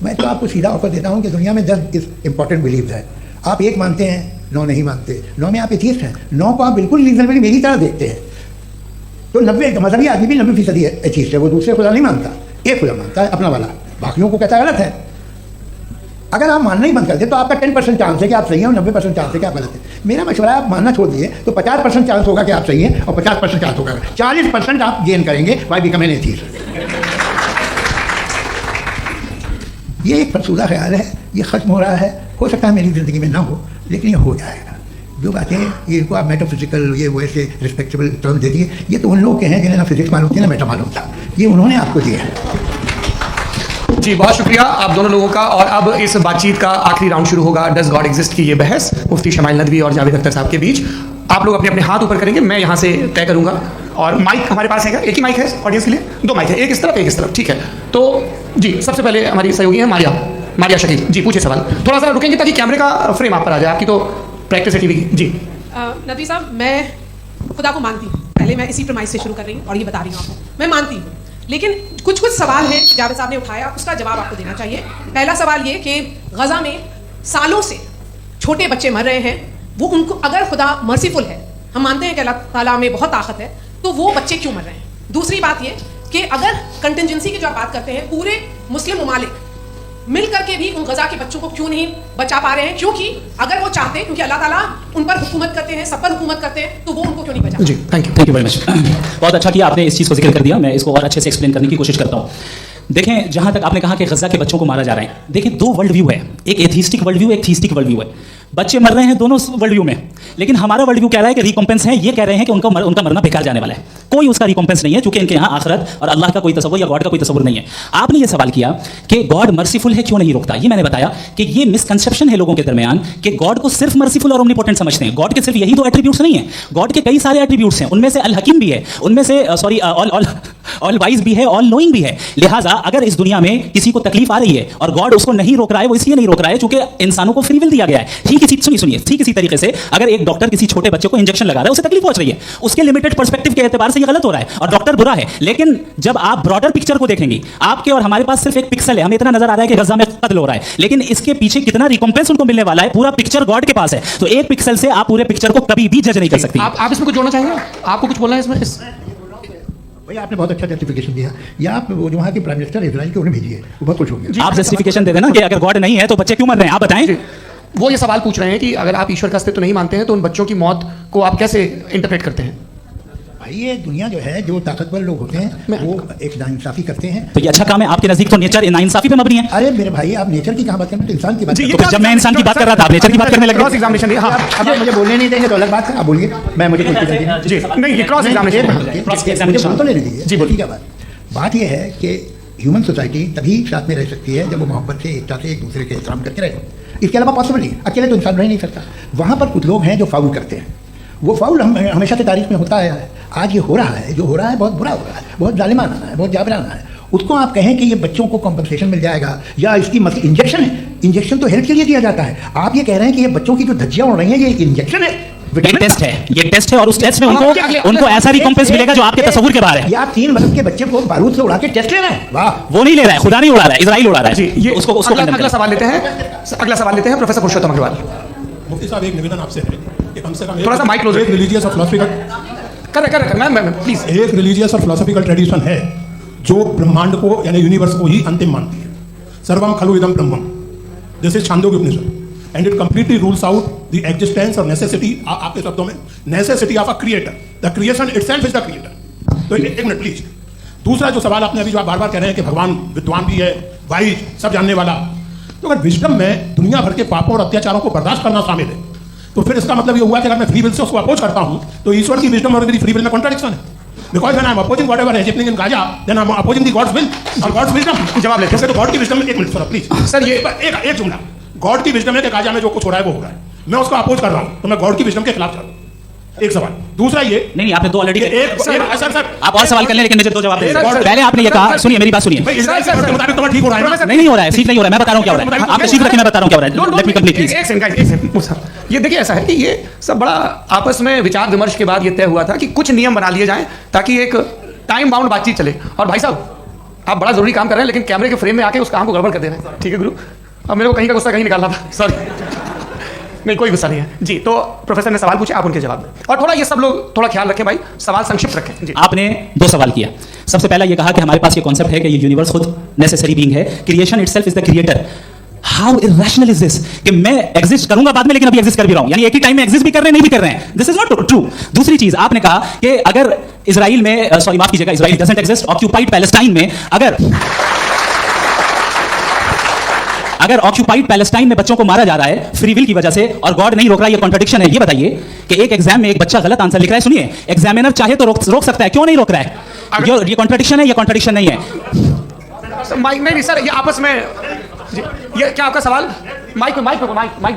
मैं तो आपको सीधा ऑफर देता हूँ कि दुनिया में 10 इंपॉर्टेंट बिलीव्स है। आप एक मानते हैं, 9 नहीं मानते, 9 में आप एथीस्ट हैं, 9 को आप बिल्कुल रीजनेबली मेरी तरह देखते हैं। तो 90 मजहबी आदमी भी 90% एथीस्ट है, वो दूसरे खुदा नहीं मानता, एक खुदा मानता है अपना वाला, बाकियों को कहता गलत है। अगर आप मानना ही बंद कर दे तो आपका 10% चांस है कि आप सही हैं और 90% चांस है कि आप गलत हैं। मेरा मशवरा है आप मानना छोड़ दीजिए, तो 50% चांस होगा कि आप सही हैं और 50% चांस होगा, 40% आप गेन करेंगे बाय बिकमिंग एन एथीस्ट। ये एक फरसूदा ख्याल है, ये ख़त्म हो रहा है। हो सकता है मेरी ज़िंदगी में ना हो, लेकिन ये हो जाएगा। जो बातें ये इनको आप मेटाफिजिकल ये वैसे रिस्पेक्टेबल टर्म दे दिए, ये तो उन लोग के हैं जिन्हें ना फिजिक्स मालूम थी ना मेटा मालूम था, ये उन्होंने आपको दिए हैं। जी, बहुत शुक्रिया आप दोनों लोगों का। और अब इस बातचीत का आखिरी राउंड शुरू होगा, डज गॉड एग्जिस्ट की ये बहस मुफ्ती शमाइल नदवी और जावेद अख्तर साहब के बीच। आप लोग अपने अपने हाथ ऊपर करेंगे, मैं यहाँ से तय करूँगा। और माइक हमारे पास है, एक ही माइक है ऑडियंस के लिए? 2 माइक है, एक इस तरफ एक इस तरफ, ठीक है। तो जी, सबसे पहले हमारी सहयोगी है मारिया शकील जी, पूछिए सवाल। थोड़ा सा रुकेंगे ताकि कैमरे का फ्रेम आप पर आ जाए, आपकी तो प्रैक्टिस है टीवी की। जी नदवी साहब, मैं खुदा को मानती हूँ, पहले मैं इसी प्रमाइस से शुरू कर रही हूँ और ये बता रही हूँ आपको, मैं मानती हूँ। लेकिन कुछ सवाल हैं जावेद साहब ने उठाया, उसका जवाब आपको देना चाहिए। पहला सवाल ये कि गजा में सालों से छोटे बच्चे मर रहे हैं, वो उनको अगर खुदा मर्सीफुल है, हम मानते हैं कि अल्लाह ताला में बहुत ताकत है, तो वो बच्चे क्यों मर रहे हैं? दूसरी बात ये कि अगर कंटिजेंसी की जो आप बात करते हैं, पूरे मुस्लिम ममालिक मिल करके भी उन गजा के बच्चों को क्यों नहीं बचा पा रहे हैं? क्योंकि अगर वो चाहते, क्योंकि अल्लाह ताला उन पर हुकूमत करते हैं, सब पर हुकूमत करते हैं, तो वो उनको क्यों नहीं बचा? जी, थैंक यू वेरी मच। बहुत अच्छा किया आपने इस चीज़ को जिक्र कर दिया, मैं इसको और अच्छे से एक्सप्लेन करने की कोशिश करता हूँ। देखें, जहां तक आपने कहा कि गजा के बच्चों को मारा जा रहा है, देखिए दो वर्ल्ड व्यू है, एक एथिस्टिक वर्ल्ड व्यू, एक थीस्टिक वर्ल्ड व्यू है। बच्चे मर रहे हैं दोनों वर्ल्ड व्यू में, लेकिन हमारा वर्ल्ड व्यू कह रहा है कि रिकॉम्पेंस है, ये कह रहे हैं कि उनका मरना बेकार जाने वाला है, कोई उसका रिकॉम्पेंस नहीं है, क्योंकि इनके यहाँ आखिरत और अल्लाह का कोई तसव्वुर या गॉड का कोई तसव्वुर नहीं है। आपने ये सवाल किया कि गॉड मर्सीफुल है, क्यों नहीं रोकता? ये मैंने बताया कि ये मिसकंसेप्शन है लोगों के दरमियान कि गॉड को सिर्फ मर्सीफुल और ओमनीपोटेंट समझते हैं। गॉड के सिर्फ यही दो एट्रीब्यूट्स नहीं है, गॉड के कई सारे एट्रीब्यूट्स हैं, उनमें से अल हकीम भी है, उनमें से ऑल वाइज भी है, ऑल नोइंग भी है। लिहाजा अगर इस दुनिया में किसी को तकलीफ आ रही है और गॉड उसको नहीं रोक रहा है, वो इसलिए नहीं रोक रहा है क्योंकि इंसानों को फ्री विल दिया गया है। ठीक इसी तरीके से अगर एक डॉक्टर किसी छोटे बच्चे को इंजेक्शन लगा रहा है, उसे तकलीफ पहुंच रही है, उसके लिमिटेड पर्सपेक्टिव के एतबार से ये गलत हो रहा है और डॉक्टर बुरा है। लेकिन जब आप ब्रॉडर पिक्चर को देखेंगे, आपके और हमारे पास सिर्फ एक पिक्सल है, हमें इतना नजर आ रहा है कि गजा में कत्ल हो रहा है, लेकिन इसके पीछे कितना रिकॉम्पेंस उनको मिलने वाला है, पूरा पिक्चर गॉड के पास है। तो एक पिक्सल से आप पूरे पिक्चर को कभी भी जज नहीं कर सकते। आप इसमें कुछ जोड़ना चाहेंगे? आपको कुछ बोलना है इसमें? भैया आपने बहुत अच्छा जस्टिफिकेशन दिया, या आप वो जो वहाँ के प्राइम मिनिस्टर इजराइल के उन्हें भेजिए, वो बहुत खुश होंगे। आप जस्टिफिकेशन दे देना कि अगर गॉड नहीं है तो बच्चे क्यों मर रहे हैं, आप बताएं। वो ये सवाल पूछ रहे हैं कि अगर आप ईश्वर का अस्तित्व नहीं मानते हैं तो उन बच्चों की मौत को आप कैसे इंटरप्रेट करते हैं? भाई ये दुनिया जो है, जो ताकतवर लोग होते हैं वो एक नाइंसाफी करते हैं। तो ये अच्छा काम है, आपके नजदीक तो नेचर नाइंसाफी पे मबनी है। अरे मेरे भाई, आप नेचर की कहाँ बात कर रहे हैं, इंसान की बात कर रहे तो जब मैं इंसान की बात कर रहा था, आप नेचर की बात करने लगे। क्रॉस एग्जामिनेशन दिया। हाँ, अब आप मुझे बोलने नहीं देंगे तो अलग बात है, आप बोलिए, मैं मुझे कोई जी नहीं, ये क्रॉस एग्जामिनेशन तो लेने दीजिए जी, बोलिए। क्या बात यह है कि ह्यूमन सोसाइटी तभी साथ में रह सकती है जब वो मोहब्बत से, एकता से, एक दूसरे के एहतराम करके रहे। इसके अलावा पॉसिबल नहीं, अकेले तो इंसान रह नहीं सकता। वहाँ पर कुछ लोग हैं जो फाउल करते हैं, वो फाउल हमेशा से तारीख में होता है। आज ये हो रहा है, जो हो रहा है बहुत बुरा हो रहा है, बहुत जालिमाना है, बहुत जाबराना है। उसको आप कहें कि ये बच्चों को कॉम्पनसेशन मिल जाएगा या इसकी मतलब इंजेक्शन है, इंजेक्शन तो हेल्थ के लिए दिया जाता है। आप ये कह रहे हैं कि ये बच्चों की जो धज्जियां उड़ रही हैं ये इंजेक्शन है, ये टेस्ट है और उस टेस्ट में उनको ऐसा रिकॉम्पेंस मिलेगा जो आपके तस्वुर के बाहर है। या 3 बरस के बच्चे को बारूद से उड़ा के टेस्ट ले रहे हैं, वाह। वो नहीं ले रहा है, खुदा नहीं उड़ा रहा है, इजराइल उड़ा रहा है। ये उसको अगला सवाल लेते हैं प्रोफेसर पुरुषोत्तम अग्रवाल। मुफ्ती साहब, एक निवेदन आपसे है कि कम से कम थोड़ा सा माइक क्लोज, एक रिलीजियस और फिलॉसफिकल प्लीज, एक रिलीजियस और फिलॉसफिकल ट्रेडिशन है जो ब्रह्मांड को यानी यूनिवर्स को ही अंतिम मानती है। सर्वम खलु इदम ब्रह्मम, this is Chandogya Upanishad, and it completely rules out the existence और नेसेसिटी, आपके शब्दों में necessity of a creator, the creation itself is the creator. तो एक मिनट प्लीज। दूसरा जो सवाल आपने अभी जो आप बार बार कह रहे हैं कि भगवान विद्वान भी है, वाइज, सब जानने वाला, तो अगर विजडम में दुनिया भर के पापों और अत्याचारों को बर्दाश्त करना शामिल है तो फिर इसका मतलब ये हुआ कि अगर मैं फ्री विल से उसको अपोज करता हूं तो ईश्वर की विजडम और मेरी फ्री विल में कॉन्ट्रडिक्शन है। Because when I am opposing whatever is happening in Gaza, then I am opposing the God's will और गॉड्स विजडम। जवाब लेते हैं तो गॉड की विजडम में, एक मिनट सर प्लीज सर, ये एक जुमला, गॉड की विजडम है कि गाजा में जो कुछ हो रहा है वो हो रहा है, मैं उसको अपोज कर रहा हूं तो मैं गॉड की विजडम के खिलाफ जा रहा हूं। एक सवाल। दूसरा ये नहीं, आपने दो ऑलरेडी सर आप और सवाल कर लें, लेकिन मुझे दो जवाब दें। पहले आपने ये कहा, सुनिए मेरी बात सुनिए। ठीक हो रहा है, नहीं हो रहा है, ठीक नहीं हो रहा है, मैं बता रहा हूं क्या हो रहा है। आप तशरीफ रखिए, मैं बता रहा हूं क्या हो रहा है। Let me complete please. एक सेकंड। ये देखिए, ऐसा है कि ये सब बड़ा आपस में विचार विमर्श के बाद ये तय हुआ था कि कुछ नियम बना लिए जाएं ताकि एक टाइम बाउंड बातचीत चले। और भाई साहब, आप बड़ा जरूरी काम कर रहे हैं लेकिन कैमरे के फ्रेम में आके उस काम को गड़बड़ कर दे रहे हैं। ठीक है गुरु, अब मेरे को कहीं का गुस्सा कहीं निकालना था, सॉरी। नहीं, कोई गुस्सा नहीं है जी। तो प्रोफेसर ने सवाल पूछे, आप उनके जवाब दें। और थोड़ा ये सब लोग थोड़ा ख्याल रखें भाई, सवाल संक्षिप्त रखें जी। आपने दो सवाल किया। सबसे पहला ये कहा कि हमारे पास ये कॉन्सेप्ट है कि ये यूनिवर्स खुद नेसेसरी बीइंग है, creation itself is the creator. How irrational is this कि मैं एग्जिस्ट करूंगा बाद में लेकिन अभी एग्जिस्ट कर भी रहा हूं, यानी एक ही टाइम में एग्जिस्ट भी कर रहे हैं, नहीं भी कर रहे हैं। This is not true. दूसरी चीज आपने कहा कि अगर इजराइल में, सॉरी माफ कीजिएगा, Israel doesn't exist, occupied Palestine में अगर ऑक्यूपाइड पैलेस्टाइन में बच्चों को मारा जा रहा है फ्री विल की वजह से और गॉड नहीं रोक रहा, ये कॉन्ट्रडिक्शन है। ये बताइए कि एक एग्जाम में एक बच्चा गलत आंसर लिख रहा है, सुनिए, एग्जामिनर चाहे तो रोक सकता है, क्यों नहीं रोक रहा है? ये कॉन्ट्रडिक्शन है, ये कॉन्ट्रडिक्शन नहीं है। माइक नहीं सर, ये आपस में ये क्या आपका सवाल? माइक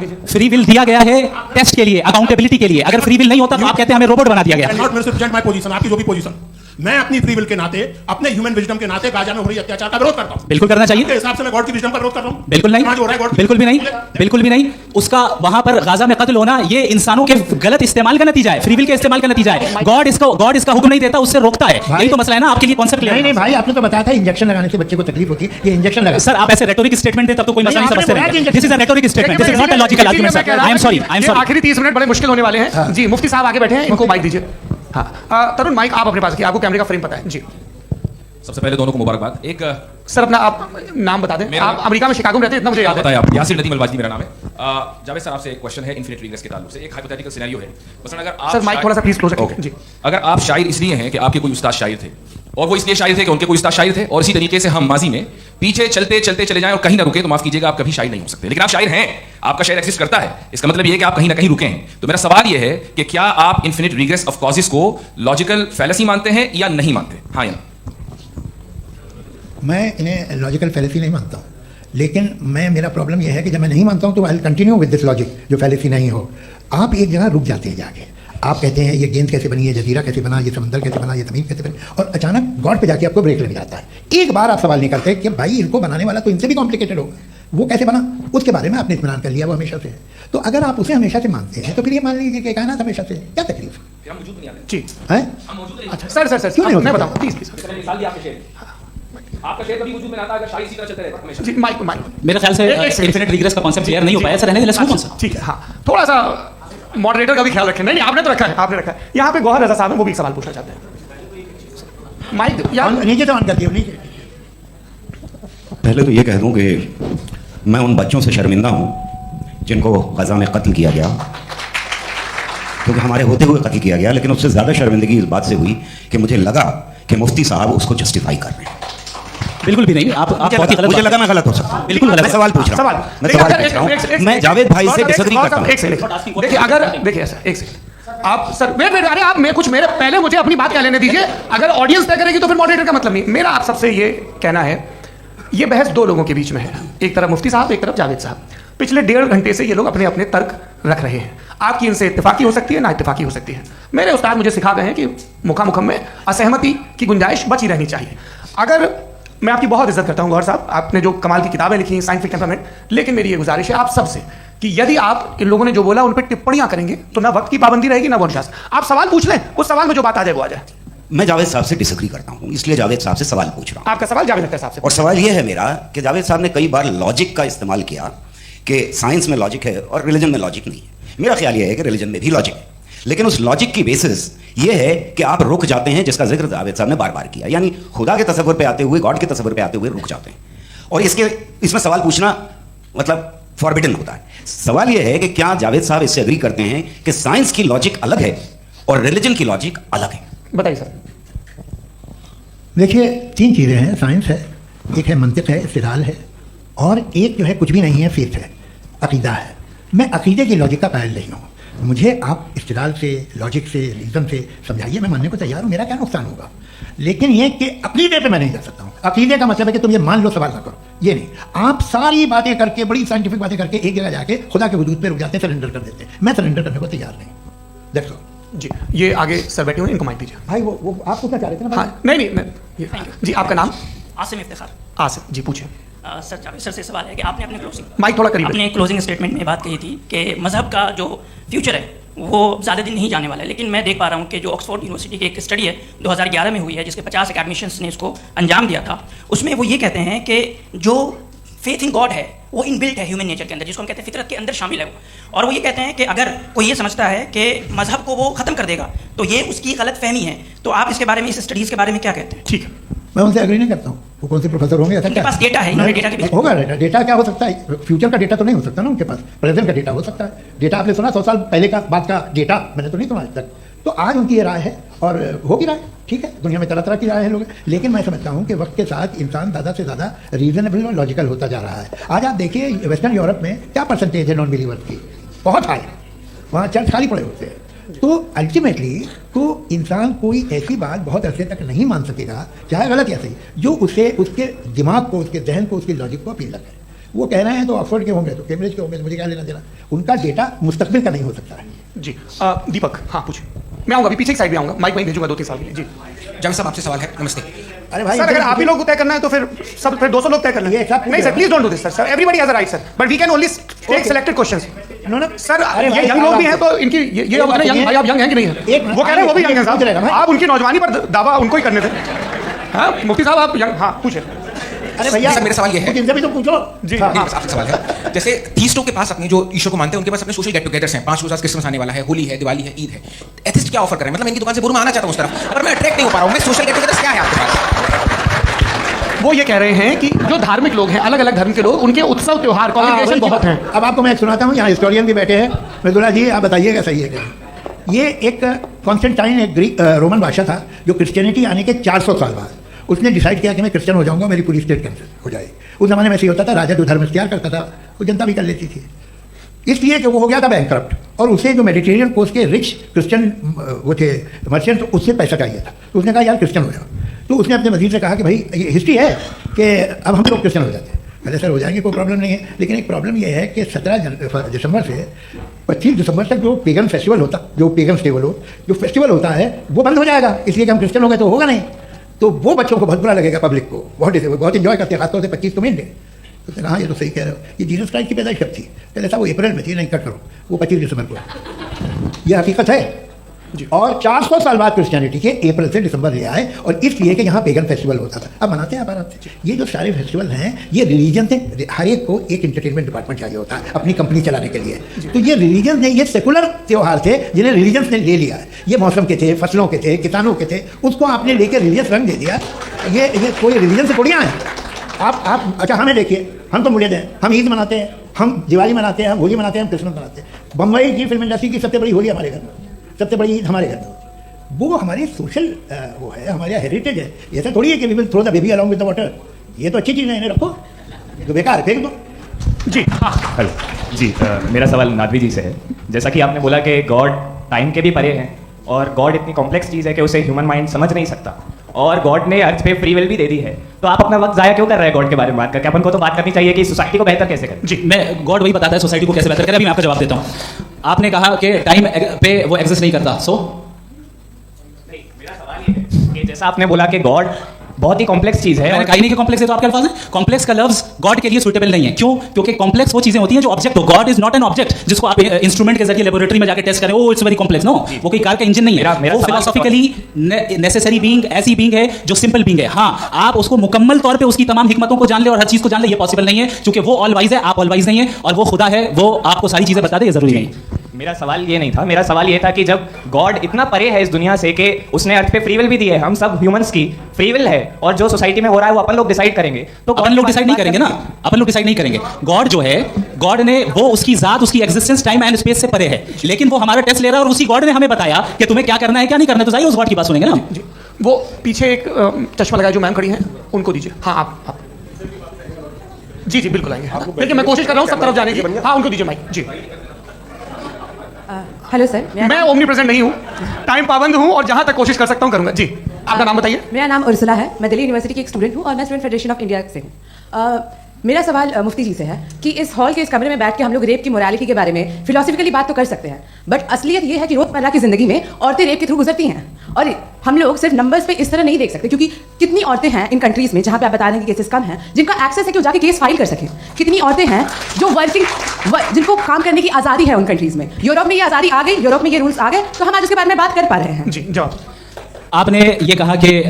दीजिए। फ्री विल दिया गया है टेस्ट के लिए, अकाउंटेबिलिटी के लिए। अगर फ्री विल नहीं होता तो आप कहते हैं हमें रोबोट बना दिया गया। नॉट मिसरिप्रेजेंट माय पोजीशन, आपकी जो भी पोजीशन, मैं अपनी फ्री विल के नाते, अपने ह्यूमन विजडम के नाते गाजा में हो रही अत्याचार का विरोध करता हूं। बिल्कुल करना चाहिए। के हिसाब से मैं गॉड की विजडम का विरोध कर रहा हूं। बिल्कुल नहीं, बिल्कुल भी नहीं, बिल्कुल भी नहीं। उसका वहां पर गाजा में कत्ल होना ये इंसानों के गलत इस्तेमाल का नतीजा है, फ्री विल के इस्तेमाल का नतीजा है। गॉड इसका हुक्म नहीं देता, उससे रोकता है। यही तो मसला है ना, आपके लिए कॉन्सेप्ट नहीं नहीं भाई, आपने तो बताया था इंजेक्शन लगाने से बच्चे को तकलीफ होती है, ये इंजेक्शन लगा। सर आप ऐसे रेटोरिक स्टेटमेंट दें तब तो कोई मसला नहीं समझते हैं। This is a rhetoric statement, this is not a logical argument sir. I am sorry. आखिरी 30 मिनट बड़े मुश्किल होने वाले हैं जी। मुफ्ती साहब आगे बैठे हैं, इनको माइक दीजिए। हाँ तरुण, माइक आप अपने पास रखिए, आपको कैमरे का फ्रेम पता है जी। सबसे पहले दोनों को मुबारकबाद। एक सर अपना आप नाम बता दें। आप अमेरिका में शिकागो में रहते हैं, इतना मुझे याद है। आप यासिर नदीम अलवाजदी मेरा नाम है। जावेद सर आपसे एक क्वेश्चन है इन्फिनिट रिंग्स के ताल्लुक से। एक हाइपोथेटिकल सिनेरियो है, मसलन अगर आप सर माइक थोड़ा सा प्लीज क्लोज रखें जी। अगर आप शायर इसलिए हैं कि आपके कोई उस्ताद शायर थे और वो इसलिए शायर थे कि उनके कोई उस्ताद शायर थे, और इसी तरीके से हम माजी में पीछे चलते चलते चले जाएं और कहीं ना रुके तो माफ कीजिएगा, आप कभी शायर नहीं हो सकते। लेकिन आप शायर हैं, आपका शायर एग्जिस्ट करता है, इसका मतलब ये है कि आप कहीं ना कहीं रुके हैं। तो मेरा सवाल ये है कि क्या आप इन्फिनिट रिग्रेस ऑफ कॉजेस को लॉजिकल फैलेसी मानते हैं या नहीं मानते? हाँ या ना? मैं इन्हें लॉजिकल फैलेसी नहीं मानता हूँ, लेकिन मेरा प्रॉब्लम यह है कि जब मैं नहीं मानता हूँ तो I will continue with this logic जो फैलेसी नहीं हो। आप एक जगह रुक जाते हैं जाके, आप कहते हैं ये गेंद कैसे बनी, ये जजीरा कैसे बना, ये समंदर कैसे बना, ये ज़मीन कैसे बनी, और अचानक गॉड पे जाके आपको ब्रेक लग जाता है। एक बार आप सवाल नहीं करते कि भाई इनको बनाने वाला तो इनसे भी कॉम्प्लिकेटेड होगा, वो कैसे बना, उसके बारे में आपने इत्मीनान कर लिया, वो हमेशा से है। तो अगर आप उसे हमेशा से मानते हैं तो फिर ये मान लीजिए कि कायनात हमेशा से, क्या तकलीफ जी है? अच्छा सर क्यों नहीं हो मैं सकता? बताऊँ प्लीज आपका शेर कभी वजूद में ना आता अगर शायर इसी तरह चलते रहता हमेशा। जी माइक मेरे ख्याल से इन्फिनिट रिग्रेस का कॉन्सेप्ट क्लियर नहीं हो पाया सर, रहने लेट्स मूव ऑन सर। ठीक है, हाँ थोड़ा सा मॉडरेटर का भी ख्याल रखें। नहीं आपने तो रखा है, आपने रखा है। यहाँ पे गौहर रजा साहब हैं, वो भी एक सवाल पूछना चाहते हैं। माइक यार नीचे तो ऑन कर दिया नीचे। पहले तो ये कह दूं कि मैं उन बच्चों से शर्मिंदा हूं जिनको गजा में कत्ल किया गया, क्योंकि हमारे होते हुए कत्ल किया गया। लेकिन उससे ज़्यादा शर्मिंदगी इस बात से हुई कि मुझे लगा कि मुफ्ती साहब उसको जस्टिफाई कर रहे हैं। बिल्कुल भी नहीं, आप बहुत ही गलत मुझे लगा मैं गलत हो सकता हूं। बिल्कुल गलत मैं सवाल पूछ रहा हूं, मैं सवाल पूछ रहा हूं। मैं जावेद भाई से डिसएग्री करता हूं। एक सेकंड देखिए, अगर देखिए सर एक सेकंड आप सर वेट अरे आप मैं कुछ मेरे पहले मुझे अपनी बात कह लेने दीजिए। अगर ऑडियंस तय करेगी तो फिर मॉडरेटर का मतलब नहीं। मेरा आप सबसे ये कहना है, ये बहस दो लोगों के बीच में है, एक तरफ मुफ्ती साहब, एक तरफ जावेद साहब। पिछले 1.5 घंटे से ये लोग अपने अपने तर्क रख रहे हैं। आपकी इनसे इत्तेफाकी हो सकती है, ना इत्तेफाकी हो सकती है। मेरे उस्ताद मुझे सिखा गए हैं कि मुखामुखम में असहमति की गुंजाइश बची रहनी चाहिए। अगर मैं आपकी बहुत इज्जत करता हूं गौर साहब, आपने जो कमाल की किताबें लिखी हैं साइंटिफिक टेम्परामेंट, लेकिन मेरी ये गुजारिश है आप सबसे कि यदि आप इन लोगों ने जो बोला उन पर टिप्पणियां करेंगे तो ना वक्त की पाबंदी रहेगी ना वो अनुशासन। आप सवाल पूछ लें, उस सवाल में जो बात आ जाए वो आ जाए। मैं जावेद साहब से डिसएग्री करता हूं, इसलिए जावेद साहब से सवाल पूछ रहा हूं। आपका सवाल जावेद अख्तर साहब से। और सवाल यह है मेरा कि जावेद साहब ने कई बार लॉजिक का इस्तेमाल किया कि साइंस में लॉजिक है और रिलीजन में लॉजिक नहीं है। मेरा ख्याल यह है कि रिलीजन में भी लॉजिक है, लेकिन उस लॉजिक की बेसिस ये है कि आप रुक जाते हैं, जिसका जिक्र जावेद साहब ने बार बार किया, यानी खुदा के तसव्वुर पे आते हुए, गॉड के तसव्वुर पे आते हुए रुक जाते हैं। और इसमें सवाल पूछना मतलब फॉरबिडन होता है। सवाल यह है कि क्या जावेद साहब इससे एग्री करते हैं कि साइंस की लॉजिक अलग है और रिलीजन की लॉजिक अलग है? बताइए सर। देखिए 3 चीज़ें हैं, साइंस है, एक है मंतिक है, इस्तिदलाल है, और एक जो है कुछ भी नहीं है, फेथ है, अकीदा है। मैं अकीदे की लॉजिक का कायल नहीं हूँ। मुझे आप इस्तिदलाल से, लॉजिक से, रीज़न से समझाइए, मैं मानने को तैयार हूँ, मेरा क्या नुकसान होगा। लेकिन ये कि अकीदे पे मैं नहीं जा सकता हूँ। अकीदे का मतलब है कि तुम ये मान लो, सवाल ना करो, ये नहीं। आप सारी बातें करके, बड़ी साइंटिफिक बातें करके एक जगह जाके खुदा के वजूद पे रुक जाते हैं, सरेंडर कर देते हैं। मैं सरेंडर करने को तैयार नहीं। That's all. जी ये आगे सर बैठे हुए, इनको माइक दीजिए। भाई वो आप पूछना चाह रहे थे ना भाई? हाँ नहीं जी आपका नाम? आसिम इफ्तिखार। आसिफ जी पूछिए। सर जावेद सर से सवाल है कि आपने अपने माइक थोड़ा करीब है। अपने क्लोजिंग स्टेटमेंट में बात कही थी कि मजहब का जो फ्यूचर है वो ज़्यादा दिन नहीं जाने वाला है, लेकिन मैं देख पा रहा हूँ कि जो ऑक्सफोर्ड यूनिवर्सिटी की एक स्टडी है 2011 में हुई है, जिसके 50 एकेडमिशियंस ने इसको अंजाम दिया था, उसमें वो ये कहते हैं कि जो फेथ इन गॉड है वो इनबिल्ट है ह्यूमन नेचर के अंदर, जिसको हम कहते हैं फितरत के अंदर शामिल है वो। और वो ये कहते हैं कि अगर कोई ये समझता है कि मजहब को वो ख़त्म कर देगा तो ये उसकी गलत फहमी है। तो आप इसके बारे में, इस स्टडीज़ के बारे में क्या कहते हैं? ठीक है, मैं उनसे एग्री नहीं करता हूँ। वो कौन से प्रोफेसर होंगे? ऐसा उनके पास डेटा है, इन्होंने डेटा की होगा। डेटा क्या हो सकता है? फ्यूचर का डेटा तो नहीं हो सकता ना उनके पास, प्रेजेंट का डेटा हो सकता है। डेटा आपने सुना 100 साल पहले का बाद का डेटा? मैंने तो नहीं सुना आज तक। तो आज उनकी ये राय है और होगी राय, ठीक है। दुनिया में तरह तरह की राय है लोग, लेकिन मैं समझता हूँ कि वक्त के साथ इंसान ज़्यादा से ज़्यादा रीजनेबल और लॉजिकल होता जा रहा है। आज आप देखिए वेस्टर्न यूरोप में क्या परसेंटेज है नॉन बिलीवर्स की, बहुत हाई। वहाँ चर्च खाली पड़े होते हैं। तो अल्टीमेटली तो इंसान कोई ऐसी बात बहुत अरसे तक नहीं मान सकेगा, चाहे गलत या सही, जो उसे, उसके दिमाग को, उसके जहन को, उसकी लॉजिक को अपील लगे। वो कह रहे हैं तो ऑक्सफोर्ड के होंगे, तो कैम्ब्रिज के होंगे, तो मुझे क्या लेना देना। उनका डेटा मुस्तकबिल का नहीं हो सकता है। जी दीपक हाँ पूछिए। मैं आऊँगा अभी पीछे की साइड में आऊँगा, माइक वहीं भेजूंगा 2-3 साल के लिए। जी जावेद साहब आपसे सवाल है। नमस्ते। अरे भाई सर अगर आप ही लोग को तय करना है तो फिर 200 लोग तय कर लेंगे। नहीं sir please don't do this sir, everybody has a right sir, but we can only take selected questions. Sir ये यंग लोग भी हैं तो इनकी ये यंग भाई, आप यंग हैं कि नहीं है? वो कह रहे हैं वो भी यंग हैं साहब, आप उनकी नौजवानी पर दावा उनको ही करने थे। हाँ मुफ्ती साहब आप यंग, हाँ पूछे। अरे भैया सर मेरा सवाल ये है, इनसे भी तो पूछो जी। हाँ, मेरे पास आपसे सवाल है। जैसे थीस्टों के पास अपने जो ईश्वर को मानते हैं उनके पास अपने सोशल गेट टुगेदर्स हैं, 5 रोज़ा क्रिसमस आने वाला है, होली है, दिवाली है, ईद है। एथिस्ट क्या ऑफर करें? मतलब इनकी दुकान से बुरा आना चाहता हूँ उस तरफ, पर मैं अट्रैक्ट नहीं हो पा रहा हूँ। मैं सोशल गेट टुगेदर्स क्या है आपके पास? वो ये कह रहे हैं कि जो धार्मिक लोग हैं, अलग अलग धर्म के लोग, उनके उत्सव त्योहार कॉन्ग्रेगेशन बहुत हैं। अब आपको मैं एक सुनाता हूँ, यहाँ हिस्टोरियन भी बैठे हैं। मृदुला जी आप बताइएगा सही है क्या? ये एक कॉन्स्टेंटाइन, एक ग्रीक रोमन बादशाह था जो क्रिश्चियनिटी आने के 400 साल बाद उसने डिसाइड किया कि मैं क्रिश्चियन हो जाऊंगा, मेरी पूरी स्टेट कैंसिल हो जाएगी। उस ज़माने में ऐसे ही होता था, राजा जो धर्म इख्तियार करता था वो जनता भी कर लेती थी, इसलिए कि वो हो गया था बैंकक्रप्ट, और उसे जो मेडिटेरियन कोस्ट के रिच क्रिश्चियन वो थे मर्चेंट, तो उससे पैसा चाहिए था। तो उसने कहा यार क्रिश्चियन हो जाओ। तो उसने अपने वजीर से कहा कि भाई ये हिस्ट्री है कि अब हम लोग क्रिश्चियन हो जाते हैं। पहले सर हो जाएंगे, कोई प्रॉब्लम नहीं है, लेकिन एक प्रॉब्लम ये है कि 17 दिसंबर से 25 दिसंबर तक जो पेगन फेस्टिवल होता, जो पेगन जो फेस्टिवल होता है वो बंद हो जाएगा, इसलिए कि हम क्रिश्चियन हो गए तो होगा नहीं। तो वो बच्चों को बहुत बुरा लगेगा, पब्लिक को बहुत इंजॉय करते हैं, खासतौर से 25 को मेन डे। तो हाँ ये तो सही कह रहे हो, ये जीसस क्राइस्ट की पैदाइश कब थी? पहले था वो अप्रैल में थी, नहीं कट करो, वो 25 दिसंबर को। ये हकीकत है। और 400 साल बाद क्रिश्चियनिटी के अप्रैल से दिसंबर ले आए, और इसलिए कि यहाँ पेगन फेस्टिवल होता था। अब मनाते हैं आप आराम से। ये जो सारे फेस्टिवल हैं ये रिलीजन से, हर एक को एक इंटरटेनमेंट डिपार्टमेंट चाहिए होता है अपनी कंपनी चलाने के लिए। तो ये रिलीजन ने, ये सेकुलर त्यौहार थे जिन्हें रिलीजन ने ले लिया है। ये मौसम के थे, फसलों के थे, किसानों के थे, उसको आपने लेकर रिलीजियस रंग दे दिया। ये कोई रिलीजन से थोड़ी आए आप। अच्छा हमें देखिए, हम तो मुरीद हैं, हम ईद मनाते हैं, हम दिवाली मनाते हैं, हम होली मनाते हैं, हम क्रिसमस मनाते हैं। बम्बई की फिल्म इंडस्ट्री की सबसे बड़ी होली हमारे घर में, सबसे बड़ी ईद हमारे घर में। वो हमारी सोशल वो है, हमारा हेरिटेज है। ऐसा थोड़ी है कि we will throw the baby along with the water. ये तो अच्छी चीज़ है, इन्हें रखो, तो बेकार फेंक दो। जी हाँ हेलो जी, मेरा सवाल नादवी जी से है। जैसा कि आपने बोला कि गॉड टाइम के भी परे हैं, और गॉड इतनी कॉम्प्लेक्स चीज़ है कि उसे ह्यूमन माइंड समझ नहीं सकता, और गॉड ने अर्थ पे फ्री विल भी दे दी है। तो आप अपना वक्त ज़ाया क्यों कर रहे हैं गॉड के बारे में बात करके? अपन को तो बात करनी चाहिए कि सोसाइटी को बेहतर कैसे करें। जी, मैं गॉड वही बताता है सोसाइटी को कैसे बेहतर करें। अभी मैं आपका जवाब देता हूँ। आपने कहा कि टाइम पे वो एग्जिस्ट नहीं करता, सो नहीं, मेरा सवाल ये है कि जैसा आपने बोला कि गॉड बहुत ही कॉम्प्लेक्स चीज़ है, मैंने कहा ही नहीं कि कॉम्प्लेक्स है, तो आपके अल्फाज हैं। कॉम्प्लेक्स का लफ्ज गॉड के लिए सुटेबल नहीं है। क्यों? क्योंकि कॉम्प्लेक्स वो चीजें होती हैं जो ऑब्जेक्ट हो। God is not an object जिसको आप इंस्ट्रूमेंट के जरिए लेबोरेटरी में जाकर टेस्ट करें, oh it's very complex. No, वो कोई कार का इंजन नहीं है। वो फिलोसॉफिकली नेसेसरी बीइंग, ऐसी बीइंग है जो सिंपल बीइंग है। हाँ, आप उसको मुकम्मल तौर पे उसकी तमाम हिकमतों को जान ले और हर चीज को जान ले, ये पॉसिबल नहीं है, क्योंकि वो ऑल वाइज है, आप ऑल वाइज नहीं है, और वो खुदा है, वो आपको सारी चीजें बता दे, ये जरूरी नहीं। मेरा सवाल ये नहीं था, मेरा सवाल ये था कि जब गॉड इतना परे है इस दुनिया से कि उसने अर्थ पे फ्री विल भी दी है, हम सब ह्यूमंस की फ्री विल है, और जो सोसाइटी में हो रहा है वो अपन लोग डिसाइड करेंगे, तो अपन लोग डिसाइड नहीं करेंगे ना, अपन लोग डिसाइड नहीं करेंगे। गॉड जो है, गॉड ने वो उसकी जात, उसकी एग्जिस्टेंस टाइम एंड स्पेस से परे है, लेकिन वो हमारा टेस्ट ले रहा है, और उसी गॉड ने हमें बताया कि तुम्हें क्या करना है क्या नहीं करना है, तो जाइए उस गॉड की बात सुनेंगे ना। वो पीछे एक चश्मा लगाए जो मैम खड़ी हैं, उनको दीजिए। हाँ आप जी जी बिल्कुल आएंगे। देखिए मैं कोशिश कर रहा हूँ सब तरफ जाने की। हाँ उनको दीजिए माइक। जी हेलो सर, मैं ओमनी प्रेजेंट नहीं हूँ, टाइम पाबंद हूँ, और जहाँ तक कोशिश कर सकता हूँ करूँगा। जी आपका नाम बताइए। मेरा नाम उर्सुला है, मैं दिल्ली यूनिवर्सिटी की एक स्टूडेंट हूँ, और मैं स्टूडेंट फेडरेशन ऑफ इंडिया से हूँ। मेरा सवाल मुफ्ती जी से है कि इस हॉल के इस कमरे में बैठ के हम लोग रेप की मोरालिटी के बारे में फिलोसफिकली बात तो कर सकते हैं, बट असलियत ये है कि रोजमर्रा की जिंदगी में औरतें रेप के थ्रू गुजरती हैं, और हम लोग सिर्फ नंबर्स पे इस तरह नहीं देख सकते, क्योंकि कितनी औरतें हैं इन कंट्रीज में जहाँ पे आप बता रहे हैं कि केसेस कम हैं, जिनका एक्सेस है कि वो जाके केस फाइल कर सकें। कितनी औरतें हैं जो जिनको काम करने की आज़ादी है उन कंट्रीज में। यूरोप में ये आज़ादी आ गई, यूरोप में ये रूल्स आ गए, तो हम आज उसके बारे में बात कर पा रहे हैं। जी जवाब। आपने ये कहा कि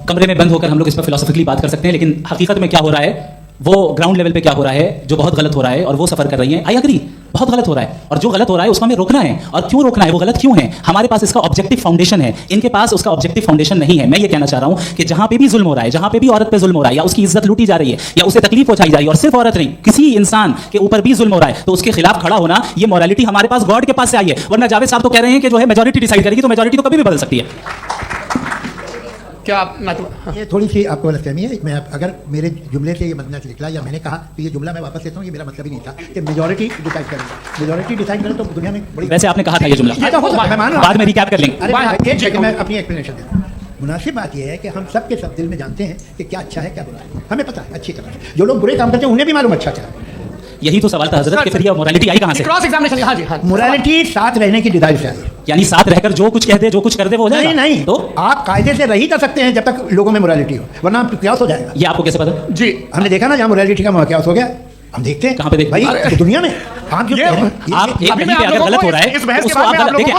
कमरे में बंद होकर हम लोग इस पर फिलोसफिकली बात कर सकते हैं, लेकिन हकीकत में क्या हो रहा है, वो ग्राउंड लेवल पे क्या हो रहा है जो बहुत गलत हो रहा है, और वो सफर कर रही है। आई एग्री, बहुत गलत हो रहा है, और जो गलत हो रहा है उसको हमें रोकना है। और क्यों रोकना है, वो गलत क्यों है, हमारे पास इसका ऑब्जेक्टिव फाउंडेशन है, इनके पास उसका ऑब्जेक्टिव फाउंडेशन नहीं है। मैं ये कहना चाह रहा हूं कि जहां पे भी जुल्म हो रहा है, जहां पे भी औरत पे जुल्म हो रहा है, या उसकी इज्जत लूटी जा रही है, या उसे तकलीफ पहुंचाई जा रही है, और सिर्फ औरत नहीं, किसी इंसान के ऊपर भी जुल्म हो रहा है, तो उसके खिलाफ खड़ा होना, ये मोरालिटी हमारे पास गॉड के पास से आई है। वरना जावेद साहब तो कह रहे हैं कि जो है मेजॉरिटी डिसाइड करेगी, तो मेजॉरिटी तो कभी भी बदल सकती है। क्या आप ना तो ये थोड़ी सी आपको गलतफहमी है। मैं अगर मेरे जुमले से ये मतलब निकला या मैंने कहा तो ये जुमला मैं वापस लेता हूँ, ये मेरा मतलब ही नहीं था कि मेजॉरिटी डिसाइड करेगी। मेजॉरिटी डिसाइड करें तो दुनिया में बड़ी, वैसे आपने कहा था ये जुमला, बाद में रिकैप कर लेंगे। अरे मैं अपनी एक्सप्लेनेशन देता हूँ। मुनासिब बात यह है कि हम सब के सब दिल में जानते हैं कि क्या अच्छा है क्या बुरा है, हमें पता है अच्छी तरह। जो लोग बुरे काम करते हैं उन्हें भी मालूम अच्छा क्या है। यही तो सवाल था हजरत कि फिर ये मोरालिटी आई कहां से? Cross examination. हाँ जी हाँ, मोरालिटी साथ रहने की डिजाइन से आई, यानी साथ रहकर जो कुछ कह दे, जो कुछ कर दे वो हो जाएगा। नहीं तो आप कायदे से रह कर सकते हैं जब तक लोगों में मोरालिटी हो, वरना आप क्या हो जाएगा। ये आपको कैसे पता? जी हमने देखा ना जहाँ मोरालिटी का क्या हो गया, हम देखते हैं कहाँ पे देखते भाई हैं? दुनिया में। आप जो आप एक कहीं पे अगर गलत हो रहा है उसको आप देखिए,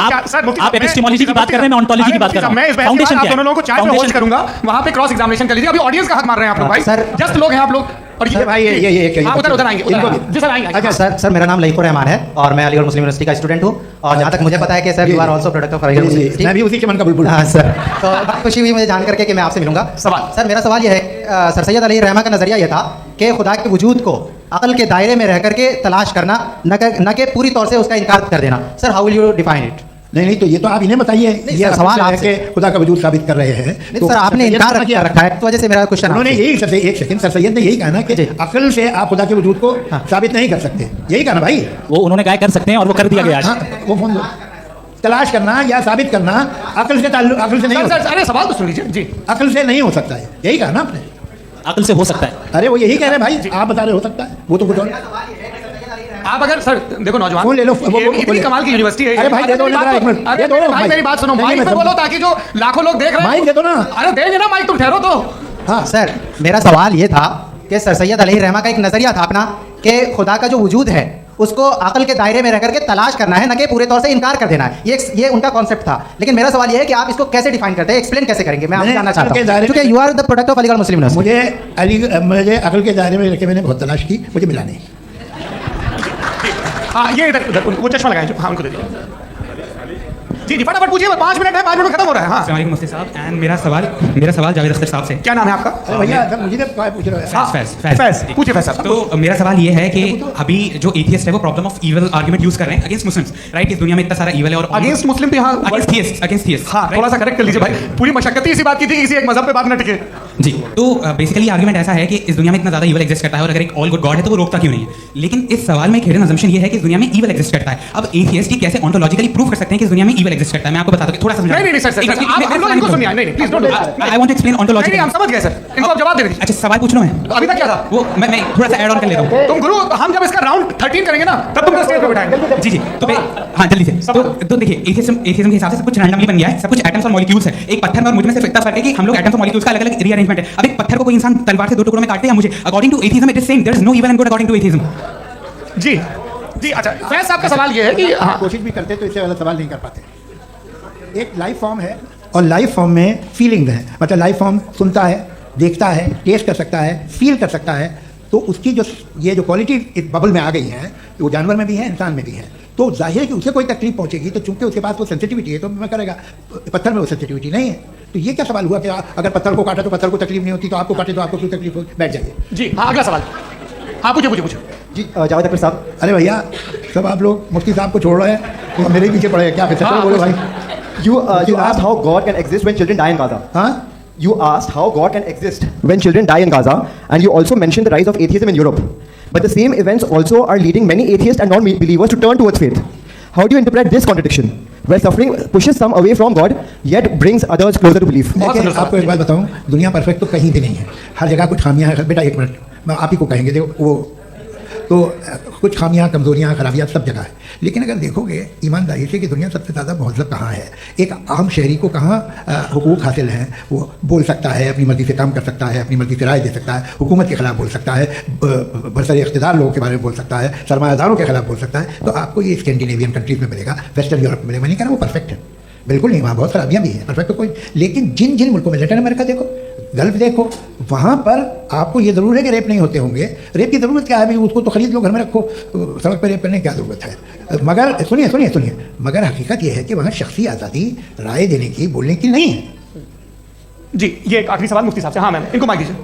आप एपिस्टेमोलॉजी की बात कर रहे हैं, मैं ऑन्टोलॉजी की बात कर रहा हूं। मैं इस फाउंडेशन क्या है, दोनों लोगों को चाय पे होस्ट करूंगा, वहां पे क्रॉस एग्जामिनेशन कर लीजिए। अभी ऑडियंस का हक मार रहे हैं आप लोग भाई, सर जस्ट लोग हैं आप लोग, और ये भाई ये उधर आएंगे जी सर आएंगे। अच्छा सर मेरा नाम लईकुर रहमान है, और मैं अलीगढ़ मुस्लिम यूनिवर्सिटी का स्टूडेंट हूँ, और जहाँ तक मुझे पता है कि sir you are also product of Aligarh Muslim University. मैं भी उसी चमन का बुलबुल। हाँ सर, तो बड़ी खुशी हुई मुझे जान करके कि मैं आपसे मिलूंगा। सवाल सर मेरा सवाल यह है, सर सैयद अली रहमा का नज़रिया यह था कि खुदा के वजूद को अक़ल के दायरे में रह करके तलाश करना, न कि पूरी तौर से उसका इनकार कर देना। Sir how will you define it? नहीं तो ये तो आप इन्हें बताइए। ये सर, सवाल आपसे खुदा का वजूद साबित कर रहे हैं। तो सर आपने इनकार रखा है, तो वजह से मेरा क्वेश्चन उन्होंने यही सर एक सेकंड सर सैयद ने यही कहा ना कि अकल से आप खुदा के वजूद को साबित नहीं कर सकते, यही कहा ना भाई। वो उन्होंने कहा कर सकते हैं और वो कर दिया गया आज। वो फोन तलाश करना या साबित करना अकल से नहीं हो सकता। अरे सवाल तो सुन लीजिए जी। अकल से नहीं हो सकता है, यही कहा ना आपने। अकल से हो सकता है। अरे वो यही कह रहे हैं भाई, आप बता रहे हो सकता है, वो तो कुछ और। आप अगर सर देखो नौजवान फोन ले लो, वो इतनी कमाल की यूनिवर्सिटी है। अरे भाई दे दो ना, एक मिनट अरे दे दो भाई मेरी बात सुनो, माइक पे बोलो ताकि जो लाखों लोग देख रहे हैं। माइक दे दो ना। अरे देंगे ना माइक, तुम ठहरो तो। हाँ सर, मेरा सवाल ये था कि सर सैयद अलैहि रहमा का एक नजरिया था अपना कि खुदा का जो वजूद है उसको अकल के दायरे में रह करके तलाश करना है, न कि पूरे तौर से इनकार कर देना है। ये उनका कॉन्सेप्ट था। लेकिन मेरा सवाल ये है कि आप इसको कैसे डिफाइन करते हैं, एक्सप्लेन कैसे करेंगे, मैं आपसे जानना चाहता हूं, क्योंकि you are the product of Aligarh Muslim University. मुझे अकल के दायरे में रखे मैंने बहुत तलाश की, मुझे मिला नहीं। हाँ ये इधर उधर वो चश्मा लगाएं जो, हाँ उनको दे दीजिए। जी जी फटाफट पूछिए, 5 मिनट है, 5 मिनट में खत्म हो रहा है। हाँ अस्सलाम वालेकुम मुफ्ती साहब, एंड मेरा सवाल जावेद अख्तर साहब से। क्या नाम है आपका? अरे भैया मुझे क्या पूछ रहे हो? फैज पूछिए फैज साहब। तो मेरा सवाल ये है कि अभी जो एथियस्ट है वो problem of evil argument use कर रहे हैं अगेंस्ट मुस्लिम्स, राइट? इस दुनिया में इतना सारा इविल है और अगेंस्ट मुस्लिम तो यहाँ अगेंस्ट थियस्ट। हाँ थोड़ा सा करेक्ट कर लीजिए भाई, पूरी मशक्कत ही इसी बात की थी, किसी एक मजहब पे बात न टिके। जी, तो बेसिकली आर्गुमेंट ऐसा है कि इस दुनिया में इतना ज्यादा इविल एग्जिस्ट करता है और अगर एक ऑल गुड गॉड है तो वो रोकता क्यों नहीं है? लेकिन इस सवाल में एक हिडन असम्पशन ये है कि इस दुनिया में इविल एग्जिस्ट करता है। अब एथियस्ट कैसे ऑन्टोलॉजिकली प्रूव कर सकते हैं कि इस दुनिया में इविल एग्जिस्ट करता है? मैं आपको बताता हूं, थोड़ा सा नहीं सर आप हम लोग इनको सुनिए, नहीं please don't. I want to explain ontologically. हम समझ गए सर, इनको आप जवाब दे दीजिए। अच्छा सवाल पूछ रहा हूं मैं, अभी तक क्या था वो मैं थोड़ा सा ऐड ऑन कर ले रहा हूं। तुम गुरु, हम जब इसका राउंड 13 करेंगे ना तब तुमको स्टेज पे बिठाएंगे। जी तो हाँ जल्दी से। तो देखिए एथियज्म के हिसाब से सब कुछ रैंडमली बन गया है, सब कुछ एटम्स और मॉलिक्यूल्स है। एक पत्थर में और मुझ में सिर्फ इतना फर्क है कि हम लोग एटम्स और मॉलिक्यूल्स का अलग-अलग रीअरेंजमेंट है। अब एक पत्थर को कोई इंसान तलवार से 2 टुकड़ों में काटते या मुझे, according to atheism it is same, there is no evil and good according to atheism. जी जी अच्छा फैज साहब का सवाल ये है कि हाँ कोशिश भी करते तो इससे वाला सवाल नहीं कर पाते। एक लाइफ फॉर्म है और लाइफ फॉर्म में फीलिंग है, मतलब लाइफ फॉर्म सुनता है, देखता है, टेस्ट कर सकता है, फील कर सकता है। तो उसकी जो ये जो क्वालिटी इस बबल में आ गई है वो जानवर में भी है, इंसान में भी है। तो जाहिर है कि उसे कोई तकलीफ पहुंचेगी, तो चूंकि उसके पास वो सेंसिटिविटी है तो मैं करेगा। पत्थर में वो सेंसिटिविटी नहीं है। तो ये क्या सवाल हुआ कि अगर पत्थर को काटा तो पत्थर को तकलीफ नहीं होती, तो आपको काटे तो आपको क्यों तकलीफ होगी? बैठ जाइए। जी हाँ अगला सवाल। हाँ पूछो जी जावेद अख्तर साहब। अरे भैया सब आप लोग मुफ्ती साहब को छोड़ रहे हैं तो मेरे पीछे पड़े हैं क्या? फिर चलो बोलो भाई। You asked how God can exist when children die in Gaza. हाँ You asked how God can exist when children die in Gaza, and you also mentioned the rise of atheism in Europe. But the same events also are leading many atheists and non-believers to turn towards faith. How do you interpret this contradiction, where suffering pushes some away from God, yet brings others closer to belief? देखिए आपको एक बात बताऊं, दुनिया परफेक्ट तो कहीं भी नहीं है, हर जगह कुछ खामियां हैं। बेटा एक मिनट, मैं आप ही को कहेंगे देखो वो तो कुछ खामियां, कमजोरियां, खराबियां सब जगह है। लेकिन अगर देखोगे ईमानदारी से कि दुनिया सबसे ज़्यादा महज़ब कहाँ है, एक आम शहरी को कहाँ हुकूक हासिल हैं, वो बोल सकता है, अपनी मर्ज़ी से काम कर सकता है, अपनी मर्ज़ी से राय दे सकता है, हुकूमत के खिलाफ बोल सकता है, बरसर इख्तिदार लोगों के बारे में बोल सकता है, सरमायादारों के खिलाफ बोल सकता है। तो आपको ये स्कैंडिनेवियन कंट्रीज़ में मिलेगा, वेस्टर्न यूरोप में मिलेगा। मैं नहीं कह रहा वो परफेक्ट है, बिल्कुल नहीं, वहाँ बहुत खराबियाँ भी हैं, परफेक्ट तो कोई। लेकिन जिन जिन मुल्कों में, लैटिन अमेरिका देखो, गल्फ देखो, वहाँ पर आपको ये ज़रूर है कि रेप नहीं होते होंगे। रेप की ज़रूरत क्या है भाई? उसको तो खरीद लो, घर में रखो, सड़क पर रेप करने की क्या ज़रूरत है? मगर सुनिए, मगर हकीकत ये है कि वहाँ शख्सी आज़ादी राय देने की, बोलने की नहीं है। जी ये एक आखिरी सवाल मुफ्ती साहब से। हाँ मैम इनको माइक दीजिए।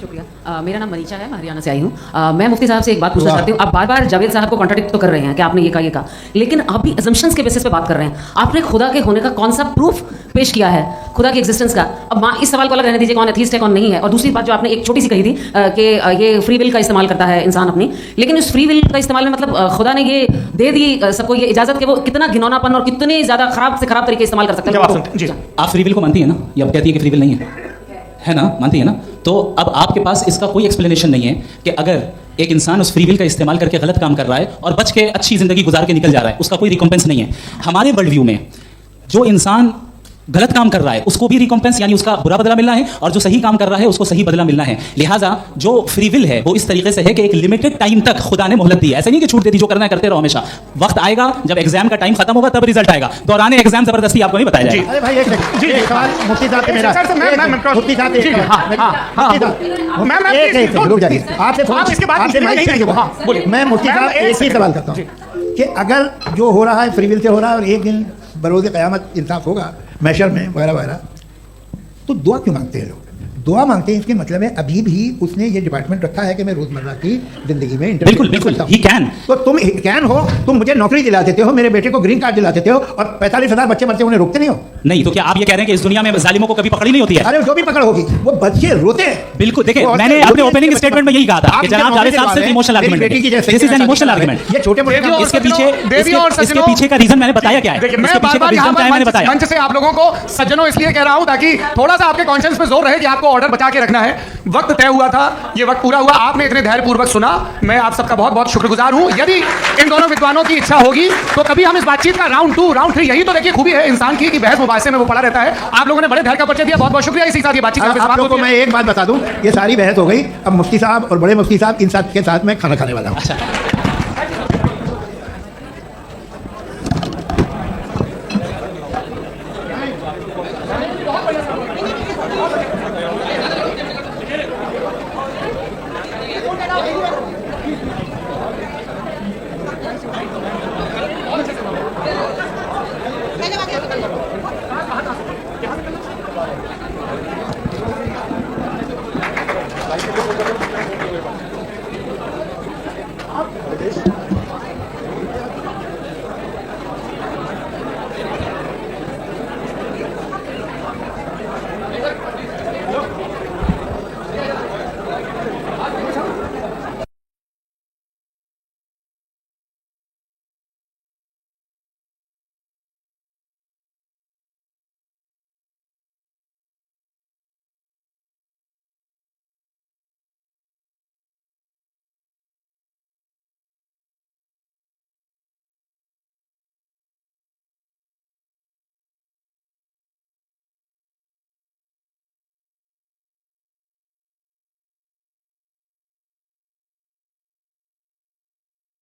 शुक्रिया। मेरा नाम मनीषा है, मैं हरियाणा से आई हूँ। मैं मुफ्ती साहब से एक बात पूछना चाहती हूँ। आप बार बार जावेद साहब को कॉन्ट्रडिक्ट तो कर रहे हैं कि आपने ये कहा, लेकिन आप भी असम्पशंस के बेसिस पे बात कर रहे हैं। आपने खुदा के होने का कौन सा प्रूफ पेश किया है, खुदा की एग्जिस्टेंस का? अब इस सवाल को अलग रहने दीजिए, कौन एथीस्ट है कौन नहीं है। और दूसरी बात जो आपने एक छोटी सी कही थी कि ये फ्री विल का इस्तेमाल करता है इंसान अपनी, लेकिन उस फ्री विल का इस्तेमाल में मतलब खुदा ने ये दे दी सबको ये इजाजत कि वो कितना घिनौनापन और कितने ज्यादा खराब से खराब तरीके इस्तेमाल कर सकते हैं। आप फ्री विल को मानती है ना? ये अब कहती है कि फ्री विल नहीं है ना? मानती है ना? तो अब आपके पास इसका कोई एक्सप्लेनेशन नहीं है कि अगर एक इंसान उस फ्री विल का इस्तेमाल करके गलत काम कर रहा है और बच के अच्छी जिंदगी गुजार के निकल जा रहा है, उसका कोई रिकॉम्पेंस नहीं है। हमारे वर्ल्ड व्यू में जो इंसान गलत काम कर रहा है उसको भी रिकॉम्पेंस यानी उसका बुरा बदला मिलना है, और जो सही काम कर रहा है उसको सही बदला मिलना है। लिहाजा जो फ्री विल है वो इस तरीके से है कि एक लिमिटेड टाइम तक खुदा ने मोहलत दी है। ऐसा नहीं कि छूट दे दी, जो करना है करते रहो हमेशा। वक्त आएगा जब एग्जाम का टाइम खत्म होगा तब रिजल्ट आएगा। दौरान एग्जाम जबरदस्ती आपको नहीं बताया जाएगा। अरे भाई एक सेकंड, जी सवाल मुफ्ती साहब से मेरा, मुफ्ती साहब एक रुक जाइए, आपसे मैं मुफ्ती साहब एक ही सवाल करता हूँ कि अगर जो हो रहा है फ्री विल से हो रहा है और एक दिन बरोज़ क़यामत इंसाफ होगा मैशर में वगैरह वगैरह, तो दुआ क्यों मांगते हैं लोग? दुआ मांगते हैं इसके मतलब है अभी भी उसने ये डिपार्टमेंट रखा है कि मैं रोजमर्रा की जिंदगी में बिल्कुल बिल्कुल ही कैन। तो तुम कैन हो, तुम मुझे नौकरी दिला देते हो, मेरे बेटे को ग्रीन कार्ड दिला देते हो और 45,000 बच्चे मरते उन्हें रोकते नहीं हो। नहीं तो क्या आप ये कह रहे हैं कि इस दुनिया में जालिमों को कभी पकड़ी नहीं होती है? अरे जो भी पकड़ होगी वो बच्चे रोते हैं। बिल्कुल देखिए, मैंने अपने ओपनिंग स्टेटमेंट में यही कहा था कि जनाब जावेद साहब सिर्फ इमोशनल आर्गुमेंट है। This is an emotional argument. ये छोटे मोटे इसके पीछे का रीजन मैंने बताया क्या है, इसके पीछे का रीजन क्या है मैंने बताया। मंच से आप लोगों को सज्जनों इसलिए कह रहा हूं ताकि थोड़ा सा आपके कॉन्शियस पे जोर रहे कि आपको ऑर्डर बचा के रखना है। वक्त तय हुआ था, ये वक्त पूरा हुआ, आपने इतने धैर्यपूर्वक सुना, मैं आप सबका बहुत बहुत शुक्रगुजार हूं। यदि इन दोनों विद्वानों की इच्छा होगी तो कभी हम इस बातचीत का राउंड 2 राउंड 3, यही तो देखिए खूबी है इंसान की कि बहस मुबाहिसे में वो पड़ा रहता है। आप लोगों ने बड़े धैर्य का परिचय दिया, बहुत बहुत शुक्रिया। इसी के साथ ये बातचीत आप लोगों को मैं एक बात बता दूं, ये सारी बहस हो गई, अब मुफ्ती साहब और बड़े मुफ्ती साहब इन साथ के साथ मैं खाना खाने वाला हूं।